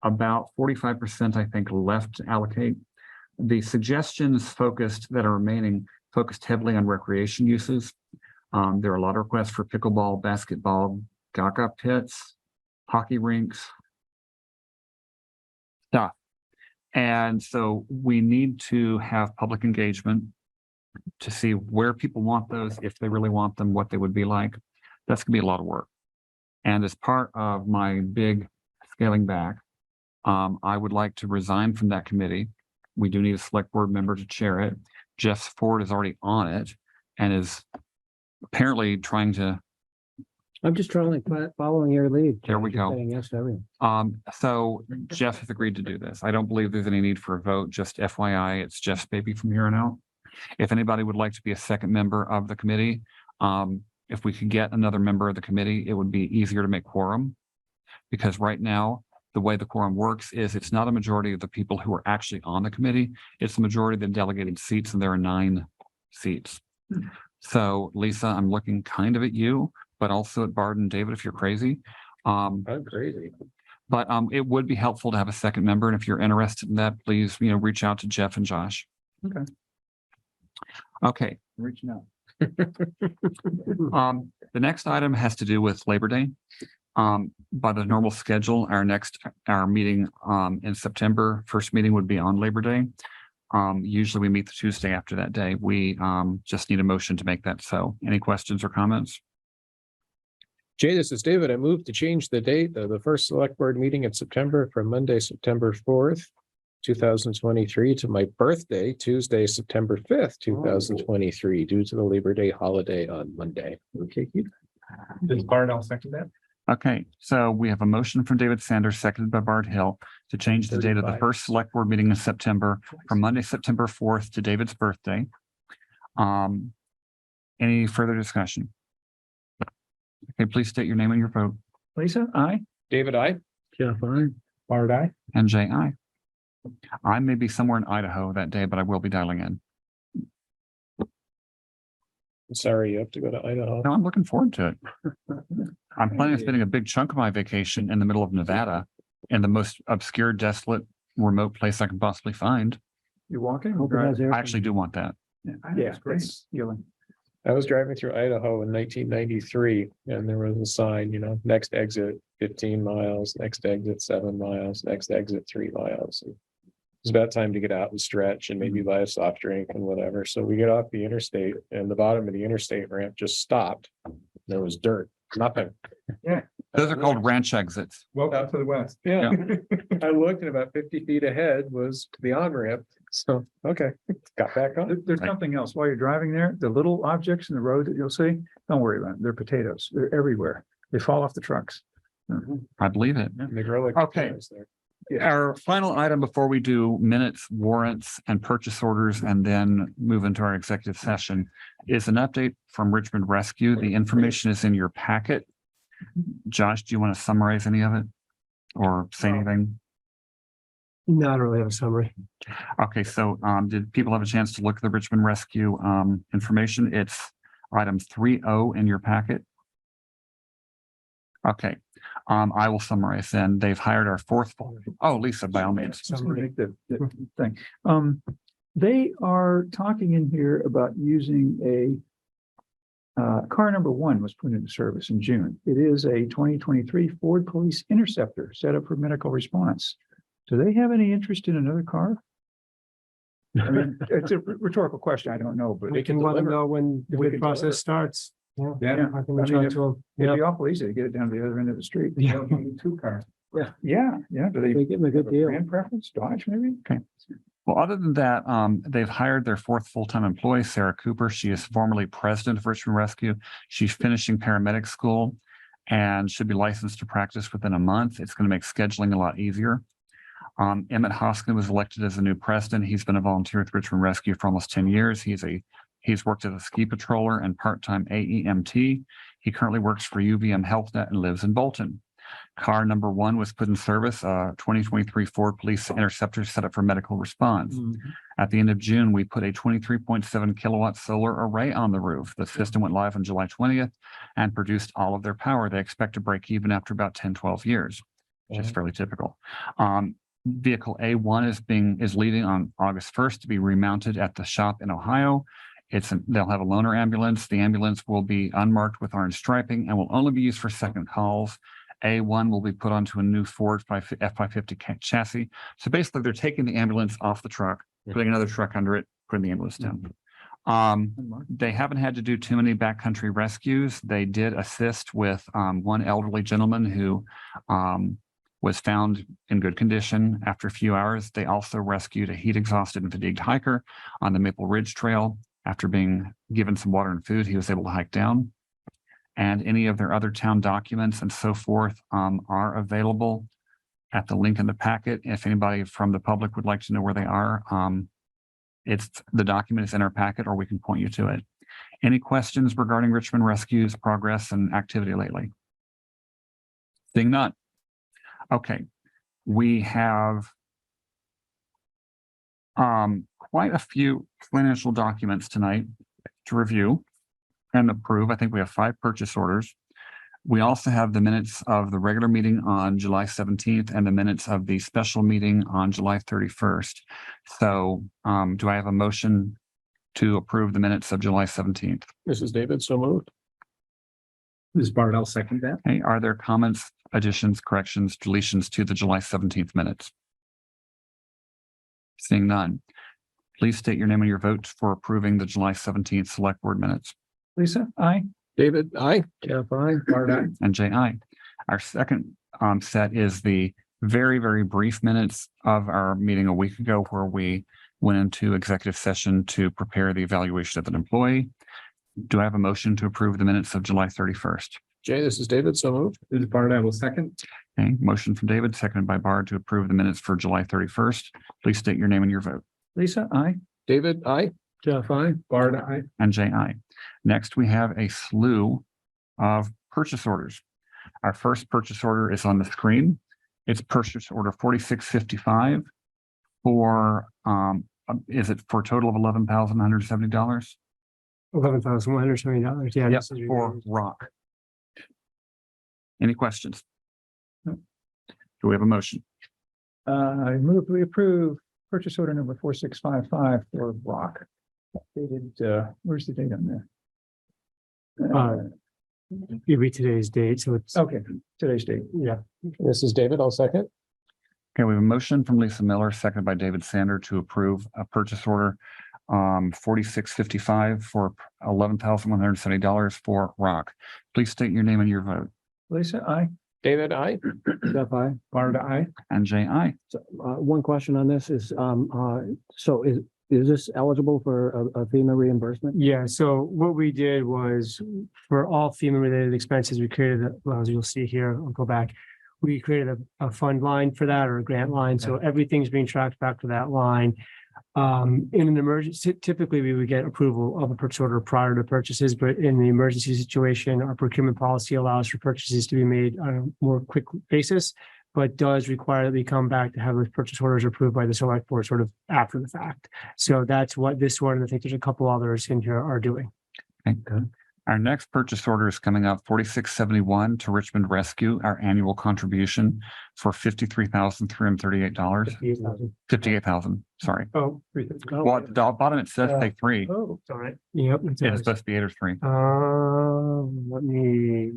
about 45%, I think, left to allocate. The suggestions that are remaining focused heavily on recreation uses. There are a lot of requests for pickleball, basketball, gaga pits, hockey rinks, stuff. And so we need to have public engagement to see where people want those, if they really want them, what they would be like. That's gonna be a lot of work. And as part of my big scaling back, I would like to resign from that committee. We do need a select board member to chair it. Jeff Ford is already on it and is apparently trying to I'm just following your lead. There we Just go. saying yes to everything. So Jeff has agreed to do this. I don't believe there's any need for a vote, just FYI, it's Jeff's baby from here on out. If anybody would like to be a second member of the committee, if we could get another member of the committee, it would be easier to make quorum. Because right now, the way the quorum works is it's not a majority of the people who are actually on the committee. It's the majority of the delegated seats, and there are 9 seats. So Lisa, I'm looking kind of at you, but also at Borden, David, if you're crazy. I'm crazy. But it would be helpful to have a second member. And if you're interested in that, please, reach out to Jeff and Josh. Okay. Okay. Reaching out. The next item has to do with Labor Day. By the normal schedule, our meeting in September, first meeting would be on Labor Day. Usually we meet the Tuesday after that day. We just need a motion to make that so. Any questions or comments? Jay, this is David. I moved to change the date of the first select board meeting in September from Monday, September 4th, 2023 to my birthday, Tuesday, September 5th, 2023, due to the Labor Day holiday on Monday. Okay. Does Bart, I'll second that. Okay, so we have a motion from David Sanders, seconded by Bart Hill, to change the date of the 35. first select board meeting in September from Monday, September 4th to David's birthday. Any further discussion? Okay, please state your name and your vote. Lisa, aye. David, I. Jeff, I. Bart, aye. And Jay, aye. I may be somewhere in Idaho that day, but I will be dialing in. I'm sorry, you have to go to Idaho. No, I'm looking forward to it. I'm planning on spending a big chunk of my vacation in the middle of Nevada in the most obscure, desolate, remote place I can possibly find. You walking? Hope it has air I actually do want that. Yeah, it's great. Healing. I was driving through Idaho in 1993 and there was a sign, next exit 15 miles, next exit 7 miles, next exit 3 miles. And it's about time to get out and stretch and maybe buy a soft drink and whatever. So we get off the interstate and the bottom of the interstate ramp just stopped. There was dirt, nothing. Yeah. Those are called ranch exits. Welcome to the West. Yeah. I looked and about 50 feet ahead was the on-ramp. So, okay, got back on. There's something else while you're driving there. The little objects in the road that you'll see, don't worry about it. They're potatoes. They're everywhere. They fall off the trucks. I believe it. They grow like Okay. potatoes there. Our final item before we do minutes, warrants, and purchase orders, and then move into our executive session is an update from Richmond Rescue. The information is in your packet. Josh, do you want to summarize any of it or say anything? No, I don't really have a summary. Okay, so did people have a chance to look at the Richmond Rescue information? It's item 3.0 in your packet. Okay, I will summarize then. They've hired our fourth. Oh, Lisa, by all means. Just gonna make the thing. They are talking in here about using a car number 1 was put into service in June. It is a 2023 Ford Police Interceptor set up for medical response. Do they have any interest in another car? I mean, it's a rhetorical question. I don't know, but We can let them know when the We bid can process deliver. starts. Yeah. Yeah. I can I reach mean, out if- to them. it'd be awful easy to get it down to the other end of the street. Yeah. 2 cars. Yeah. Do they They give them a good have a deal. brand preference? Dodge, maybe? Okay. Well, other than that, they've hired their 4th full-time employee, Sarah Cooper. She is formerly president of Richmond Rescue. She's finishing paramedic school and should be licensed to practice within a month. It's going to make scheduling a lot easier. Emmett Hoskin was elected as the new president. He's been a volunteer with Richmond Rescue for almost 10 years. He's worked as a ski patroller and part-time AEMT. He currently works for UVM HealthNet and lives in Bolton. Car number 1 was put in service, 2023 Ford Police Interceptor set up for medical response. At the end of June, we put a 23.7 kilowatt solar array on the roof. The system went live on July 20th and produced all of their power. They expect to break even after about 10, 12 years, which is fairly typical. Vehicle A1 is leaving on August 1st to be remounted at the shop in Ohio. They'll have a loaner ambulance. The ambulance will be unmarked with orange striping and will only be used for second calls. A1 will be put onto a new Ford F550 chassis. So basically they're taking the ambulance off the truck, putting another truck under it, putting the ambulance down. They haven't had to do too many backcountry rescues. They did assist with one elderly gentleman who was found in good condition after a few hours. They also rescued a heat exhausted and fatigued hiker on the Maple Ridge Trail. After being given some water and food, he was able to hike down. and any of their other town documents and so forth are available at the link in the packet. If anybody from the public would like to know where they are, the document is in our packet, or we can point you to it. Any questions regarding Richmond Rescue's progress and activity lately? Seeing none. Okay, we have quite a few financial documents tonight to review and approve. I think we have 5 purchase orders. We also have the minutes of the regular meeting on July 17th and the minutes of the special meeting on July 31st. So do I have a motion to approve the minutes of July 17th? This is David, so moved. Ms. Bard, I'll second that. Okay, are there comments, additions, corrections, deletions to the July 17th minutes? Seeing none, please state your name and your vote for approving the July 17th select board minutes. Lisa, aye. David, aye. Jeff, aye. Bard, aye. And Jay, aye. Our second set is the very, very brief minutes of our meeting a week ago, where we went into executive session to prepare the evaluation of an employee. Do I have a motion to approve the minutes of July 31st? Jay, this is David, so moved. Ms. Bard, I will second. Okay, motion from David, seconded by Bard to approve the minutes for July 31st. Please state your name and your vote. Lisa, aye. David, aye. Jeff, aye. Bard, aye. And Jay, aye. Next, we have a slew of purchase orders. Our first purchase order is on the screen. It's purchase order 4655 for, is it for a total of $11,170? $11,170. Yeah. Yep, this is for rock. Any questions? No. Do we have a motion? I move we approve purchase order number 4655 for rock. Dated, where's the date on there? Give me today's date, so it's. Okay, today's date. Yeah. This is David, I'll second. Okay, we have a motion from Lisa Miller, seconded by David Sander, to approve a purchase order 4655 for $11,170 for rock. Please state your name and your vote. Lisa, aye. David, aye. Jeff, aye. Bard, aye. And Jay, aye. So, one question on this is, so is this eligible for a FEMA reimbursement? Yeah, so what we did was for all FEMA related expenses, we created, well, as you'll see here, I'll go back. We created a fund line for that, or a grant line, so everything's being tracked back to that line. In an emergency, typically we would get approval of a purchase order prior to purchases, but in the emergency situation, our procurement policy allows for purchases to be made on a more quick basis, but does require that we come back to have those purchase orders approved by the select board sort of after the fact. So that's what this one, and I think there's a couple others in here, are doing. Okay, good. Our next purchase order is coming up 4671 to Richmond Rescue, our annual contribution for $53,338. 58,000, sorry. Oh. Well, at the bottom it says pay 3. Oh, it's all right. Yep. It's supposed to be 8 or 3. Let me.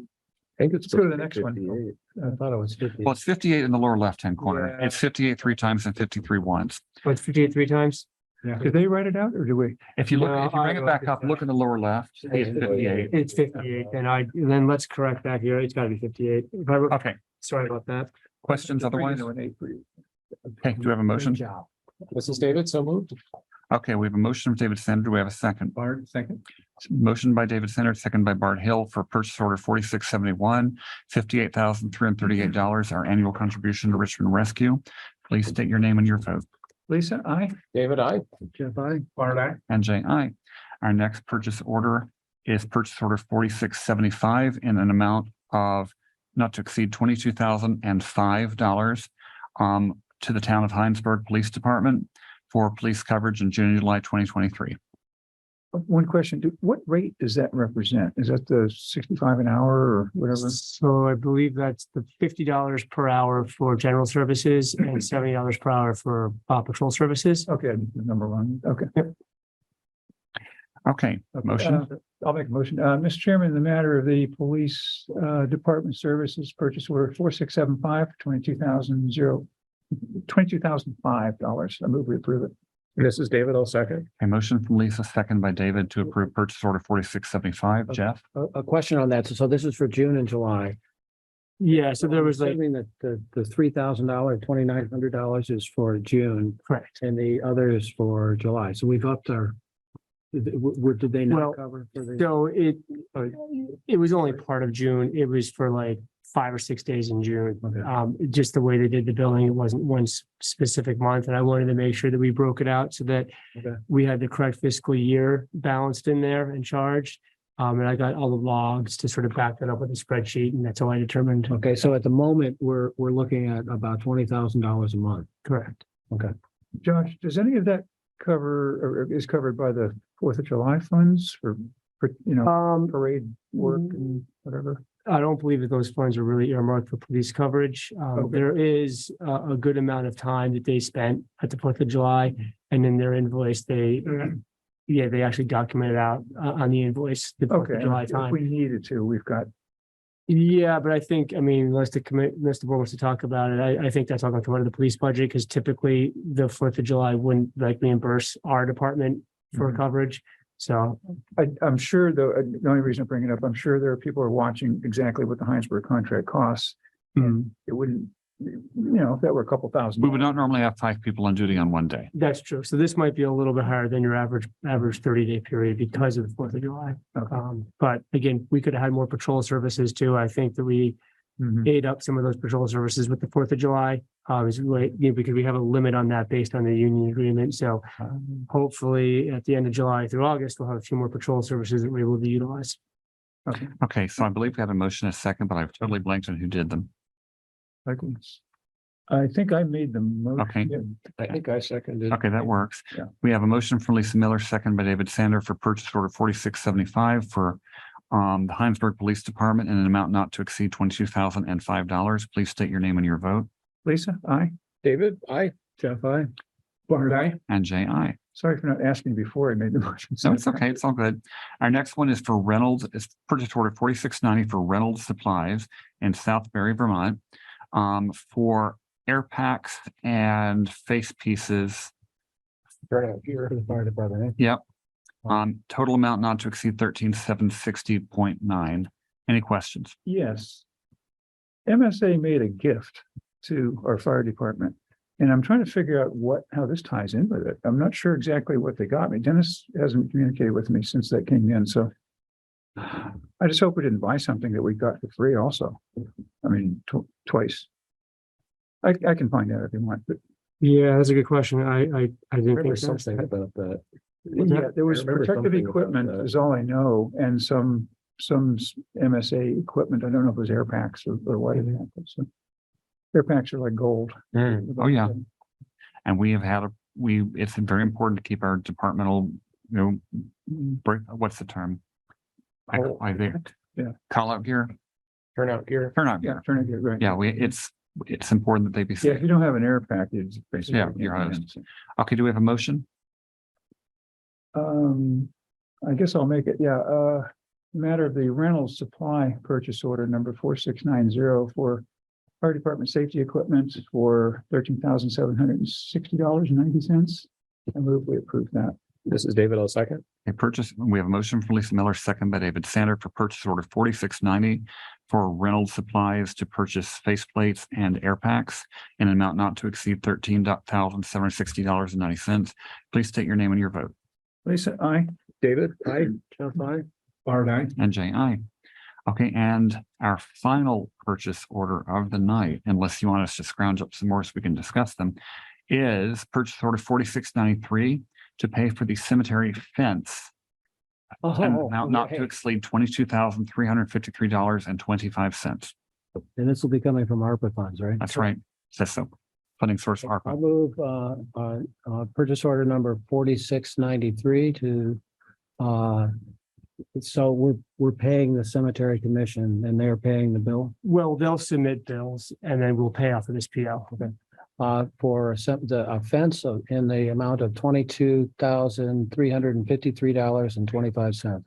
I think it's. Let's go to the next one. I thought it was 50. Well, it's 58 in the lower left-hand corner. Yeah. It's 58 3 times and 53 once. Oh, it's 58 3 times? Yeah. Did they write it out or do we? If you look, No, if you bring I it back looked up, at look in the lower left. It's 58. It's 58, then let's correct that here. It's gotta be 58. If I wrote- Okay, Sorry about that. questions otherwise? Okay, do we have a motion? Good job. This is David, so moved. Okay, we have a motion from David Sander. Do we have a second? Bard, second. Motion by David Sander, second by Bart Hill for purchase order 4671, $58,338, our annual contribution to Richmond Rescue. Please state your name and your vote. Lisa, aye. David, aye. Jeff, aye. Bard, aye. And Jay, aye. Our next purchase order is purchase order 4675 in an amount of not to exceed $22,005 to the town of Hinesburg Police Department for police coverage in June and July 2023. One question, what rate does that represent? Is that the 65 an hour or whatever? So I believe that's the $50 per hour for general services and $70 per hour for patrol services. Okay, number one, okay. Okay, motion. I'll make a motion. Mr. Chairman, in the matter of the police department services purchase order 4675, $22,005. I move we approve it. This is David, I'll second. A motion from Lisa, second by David to approve purchase order 4675. Jeff? A question on that. So this is for June and July. Yeah, so there was like, Assuming that the $3,000, $2,900 is for June. correct. And the other is for July. So we've upped our What did they Well, not cover for the? So it was only part of June. It was for like 5 or 6 days in June. Just the way they did the billing, it wasn't one specific month, and I wanted to make sure that we broke it out so that Okay. we had the correct fiscal year balanced in there and charged. And I got all the logs to sort of back that up with a spreadsheet, and that's how I determined. Okay, so at the moment, we're looking at about $20,000 a month. Correct. Okay. Josh, does any of that cover or is covered by the 4th of July funds for, parade work and whatever? I don't believe that those funds are really earmarked for police coverage. Okay. There is a good amount of time that they spent at the 4th of July, and in their invoice, they actually documented out on the invoice, the 4th Okay, of July if time. we needed to, we've got, Yeah, but I think, unless the board wants to talk about it, I think that's all going to come out of the police budget, because typically the 4th of July wouldn't like reimburse our department for coverage. So, I'm sure the only reason I bring it up, I'm sure there are people who are watching exactly what the Hinesburg contract costs. And it wouldn't, if that were a couple thousand. We would not normally have 5 people on duty on one day. that's true. So this might be a little bit higher than your average 30-day period because of the 4th of July. But again, we could have had more patrol services too. I think that we ate up some of those patrol services with the 4th of July. Because we have a limit on that based on the union agreement. So hopefully at the end of July through August, we'll have a few more patrol services that we're able to utilize. Okay, so I believe we have a motion, a second, but I've totally blanked on who did them. I think I made the motion. Okay. I think I seconded. Okay, that works. Yeah. We have a motion from Lisa Miller, second by David Sander for purchase order 4675 for the Hinesburg Police Department in an amount not to exceed $22,005. Please state your name and your vote. Lisa, aye. David, aye. Jeff, aye. Bart, aye. And Jay, aye. Sorry for not asking before I made the motion. So it's okay. It's all good. Our next one is for Reynolds. It's purchase order 4690 for Reynolds Supplies in Southbury, Vermont, for air packs and face pieces. Turn out here for the fire department. Yep. Total amount not to exceed 13,760.9. Any questions? Yes. MSA made a gift to our fire department. And I'm trying to figure out how this ties in with it. I'm not sure exactly what they got me. Dennis hasn't communicated with me since that came in, so. I just hope we didn't buy something that we got for free also. I mean, twice. I can find out if you want, but. Yeah, that's a good question. I didn't Remember think so. something about that. Yeah, there was I remember protective something about equipment that. is all I know, and some MSA equipment. I don't know if it was air packs or what. So air packs are like gold. Oh, yeah. And we have had it's very important to keep our departmental, what's the term? I think. Yeah. Call out gear. Turnout gear. Turnout Yeah, gear. turn it right. Yeah, it's important that they be Yeah, safe. if you don't have an air pack, it's basically. Yeah, you're honest. Okay, do we have a motion? I guess I'll make it, yeah, matter of the Reynolds supply purchase order number 4690 for fire department safety equipment for $13,760.90. I move we approve that. This is David, I'll second. We have a motion from Lisa Miller, second by David Sander for purchase order 4690 for Reynolds Supplies to purchase faceplates and air packs in an amount not to exceed $13,760.90. Please state your name and your vote. Lisa, aye. David, aye. Jeff, aye. Bart, aye. And Jay, aye. Okay, and our final purchase order of the night, unless you want us to scrounge up some more so we can discuss them, is purchase order 4693 to pay for the cemetery fence. An amount not to exceed $22,353.25. And this will be coming from ARPA funds, right? That's right. Says so. Funding source I'll ARPA. move, purchase order number 4693 to, so we're paying the cemetery commission and they're paying the bill? Well, they'll submit bills and then we'll pay off of this PO. Okay. For a fence in the amount of $22,353.25.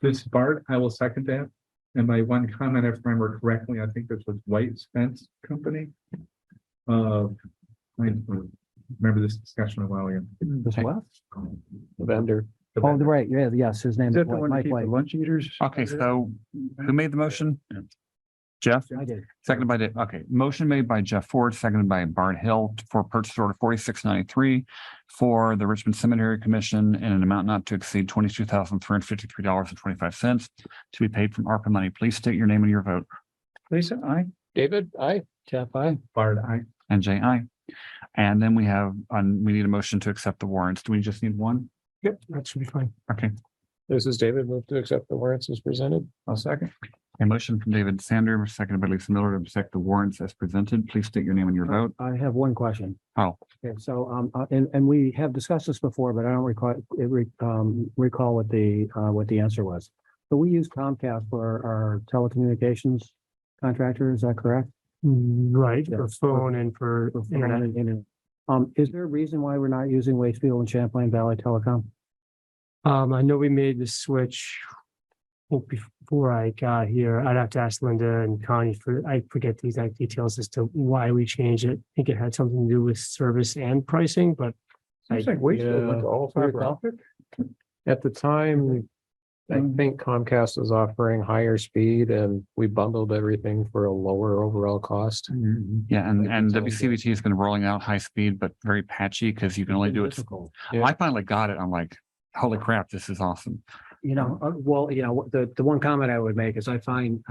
This is Bart, I will second that. And my one comment, if I remember correctly, I think this was White's Fence Company. I remember this discussion a while ago. This what? The vendor. Oh, right, yeah, yes, his name Is is that the one to Mike keep the White. lunch eaters? Okay, so who made the motion? Jeff? I did. Seconded by Dave. Okay, motion made by Jeff Ford, seconded by Bart Hill for purchase order 4693 for the Richmond Cemetery Commission in an amount not to exceed $22,353.25 to be paid from ARPA money. Please state your name and your vote. Lisa, I. David, I. Jeff, I. Bart, I. And Jay, aye. And then we have, we need a motion to accept the warrants. Do we just need one? Yep, that should be fine. Okay, This is David, move to accept the warrants as presented. I'll second. a motion from David Sander, seconded by Lisa Miller to accept the warrants as presented. Please state your name and your vote. I have one question. Oh, Okay, so, and we have discussed this before, but I don't recall what the answer was. So we use Comcast for our telecommunications contractor, is that correct? Right, Yeah. for phone and for internet. Internet. Is there a reason why we're not using Wastefield and Champlain Valley Telecom? I know we made the switch before I got here. I'd have to ask Linda and Connie I forget the exact details as to why we changed it. I think it had something to do with service and pricing, but Seems like Wakefield went to all fiber optic. At the time, I think Comcast was offering higher speed and we bundled everything for a lower overall cost. yeah, and Like it's all WCVT has been rolling out high speed, but very patchy because you can only do it. Difficult. Yeah. I finally got it. I'm like, holy crap, this is awesome. The one comment I would make is I find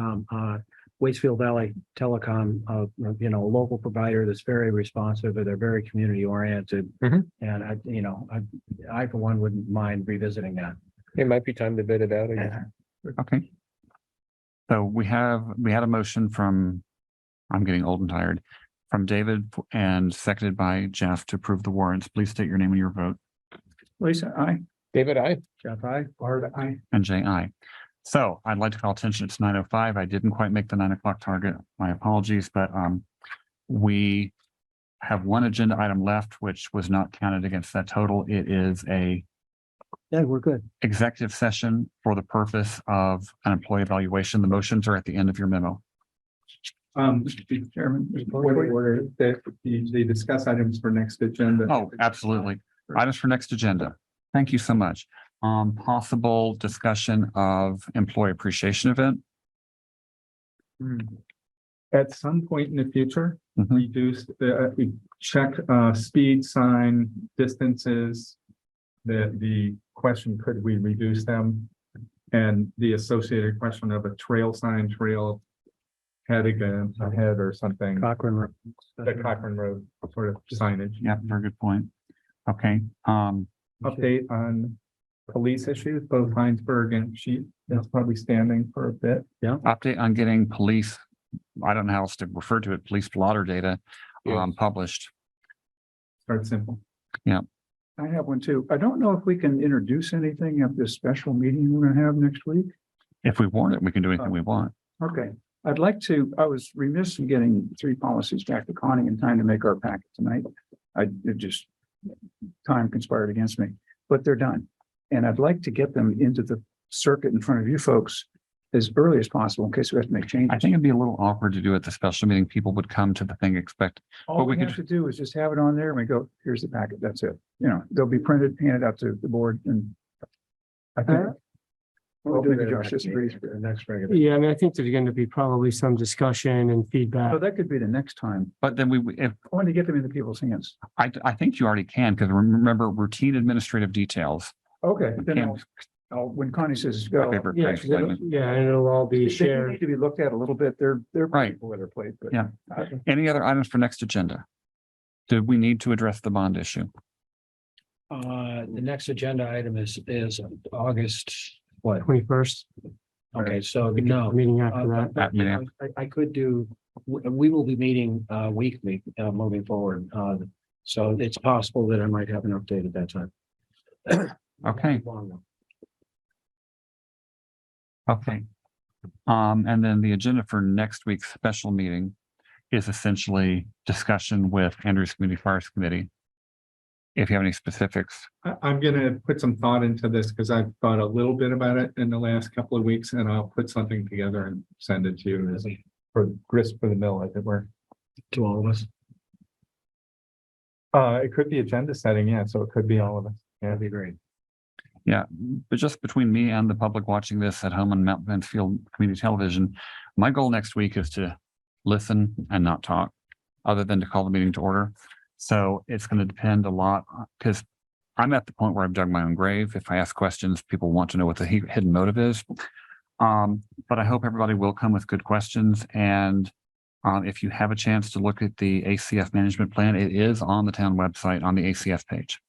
Wastefield Valley Telecom, a local provider that's very responsive, and they're very community oriented. Mhm. And I for one wouldn't mind revisiting that. It might be time to bid it out again. Okay. So we had a motion from, I'm getting old and tired, from David and seconded by Jeff to approve the warrants. Please state your name and your vote. Lisa, I. David, I. Jeff, I. Bart, I. And Jay, aye. So I'd like to call attention, it's 9:05. I didn't quite make the 9 o'clock target. My apologies, but we have one agenda item left, which was not counted against that total. It is a Yeah, we're good. executive session for the purpose of an employee evaluation. The motions are at the end of your memo. Mr. Chairman, point of order that they discuss items for next agenda. Oh, absolutely. Items for next agenda. Thank you so much. Possible discussion of employee appreciation event. At some point in the future, Mhm. reduce we check speed sign distances. The question, could we reduce them? And the associated question of a trail sign, trail head again, ahead or something, Cochran. the Cochran Road sort of signage. Yeah, very good point. Okay, Update on police issues, both Hinesburg and Sheep. That's probably standing for a bit. update on getting police, I don't know how else to refer to it, police blotter data Yeah. published. Start simple. I have one too. I don't know if we can introduce anything at this special meeting we're gonna have next week. If we warn it, we can do anything we want. Okay, I was remiss in getting 3 policies back to Connie in time to make our packet tonight. Time conspired against me, but they're done. And I'd like to get them into the circuit in front of you folks as early as possible in case we have to make changes. I think it'd be a little awkward to do at the special meeting. People would come to the thing expect. All but we we have to do is just have it on there and we go, here's the packet, that's it. They'll be printed, handed out to the board and I think. Well, maybe Josh disagrees. Next regular. Yeah, I mean, I think there's going to be probably some discussion and feedback. So that could be the next time. But then if, I want to get them into people's hands. I think you already can, because remember routine administrative details. Okay, then Can- when Connie says go. Paper Yeah, trace statement. yeah, and it'll all be They shared. need to be looked at a little bit. They're Right. people with their plate, but. Yeah. Any other items for next agenda? Do we need to address the bond issue? The next agenda item is August, what? 21st. Okay, so no. Meeting after that. That meeting. I could do, we will be meeting weekly moving forward. So it's possible that I might have an update at that time. Okay, okay. And then the agenda for next week's special meeting is essentially discussion with Andrews Community Forest Committee. If you have any specifics, I'm gonna put some thought into this because I've thought a little bit about it in the last couple of weeks, and I'll put something together and send it to you as for grist for the mill, as it were. To all of us. It could be agenda setting, yeah, so it could be all of us. Yeah, That'd be great. yeah, but just between me and the public watching this at home on Mount Mansfield Community Television, My goal next week is to listen and not talk, other than to call the meeting to order. So it's going to depend a lot, because I'm at the point where I've dug my own grave. If I ask questions, people want to know what the hidden motive is. But I hope everybody will come with good questions. And if you have a chance to look at the ACF management plan, it is on the town website on the ACF page.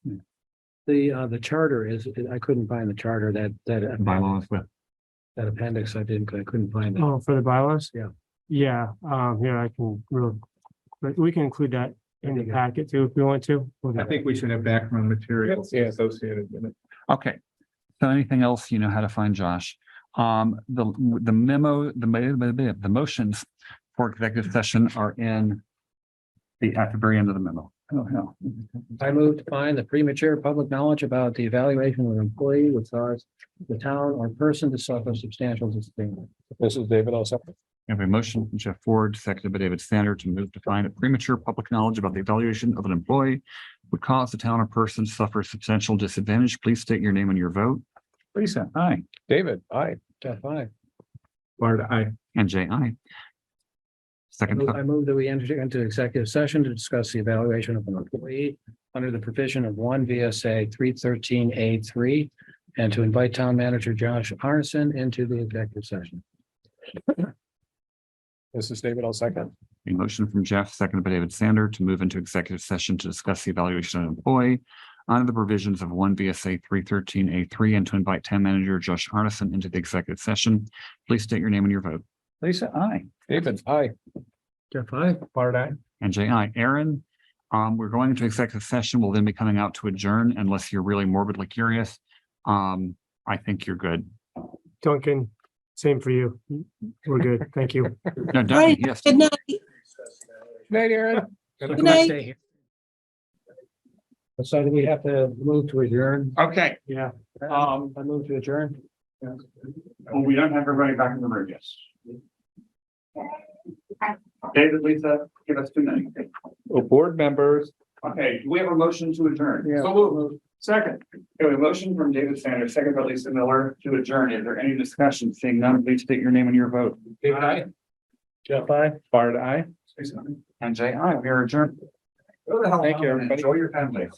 The charter is, I couldn't find the charter that Bylaws with. that appendix. I couldn't find it. Oh, for the bylaws? Yeah. Yeah, here I can but we can include that in the packet too, if we want to. I think we should have background materials associated with it. Okay. So anything else, you know how to find Josh. The memo, the motions for executive session are at the very end of the memo. Oh, hell. I move to find the premature public knowledge about the evaluation of an employee which caused the town or person to suffer substantial disagreement. This is David also. We have a motion from Jeff Ford, seconded by David Sander, to move to find a premature public knowledge about the evaluation of an employee would cause the town or person to suffer substantial disadvantage. Please state your name and your vote. Lisa, aye. David, aye. Jeff, aye. Bard, aye. And Jay, aye. Second, I move that we enter into executive session to discuss the evaluation of an employee under the provision of one VSA 313A3 and to invite town manager Josh Arneson into the executive session. This is David, I'll second. a motion from Jeff, seconded by David Sander, to move into executive session to discuss the evaluation of an employee under the provisions of one VSA 313A3 and to invite town manager Josh Arneson into the executive session. Please state your name and your vote. Lisa, aye. David, aye. Jeff, aye. Bard, aye. And Jay, aye. Aaron, we're going into executive session. We'll then be coming out to adjourn unless you're really morbidly curious. I think you're good. Duncan, same for you. We're good. Thank you. No, Duncan, yes. Good night. Good night, Aaron. Good night. So do we have to move to adjourn? Okay. Yeah. I move to adjourn. Well, we don't have everybody back in the room yet. David, Lisa, give us 2 minutes. Well, board members, Okay, do we have a motion to adjourn? Yeah. So moved. Second. Okay, we have a motion from David Sanders, second by Lisa Miller to adjourn. Is there any discussion? Seeing none, please state your name and your vote. David, aye. Jeff, aye. Bard, aye. And Jay, aye. We are adjourned. Thank you, everybody. Enjoy your family.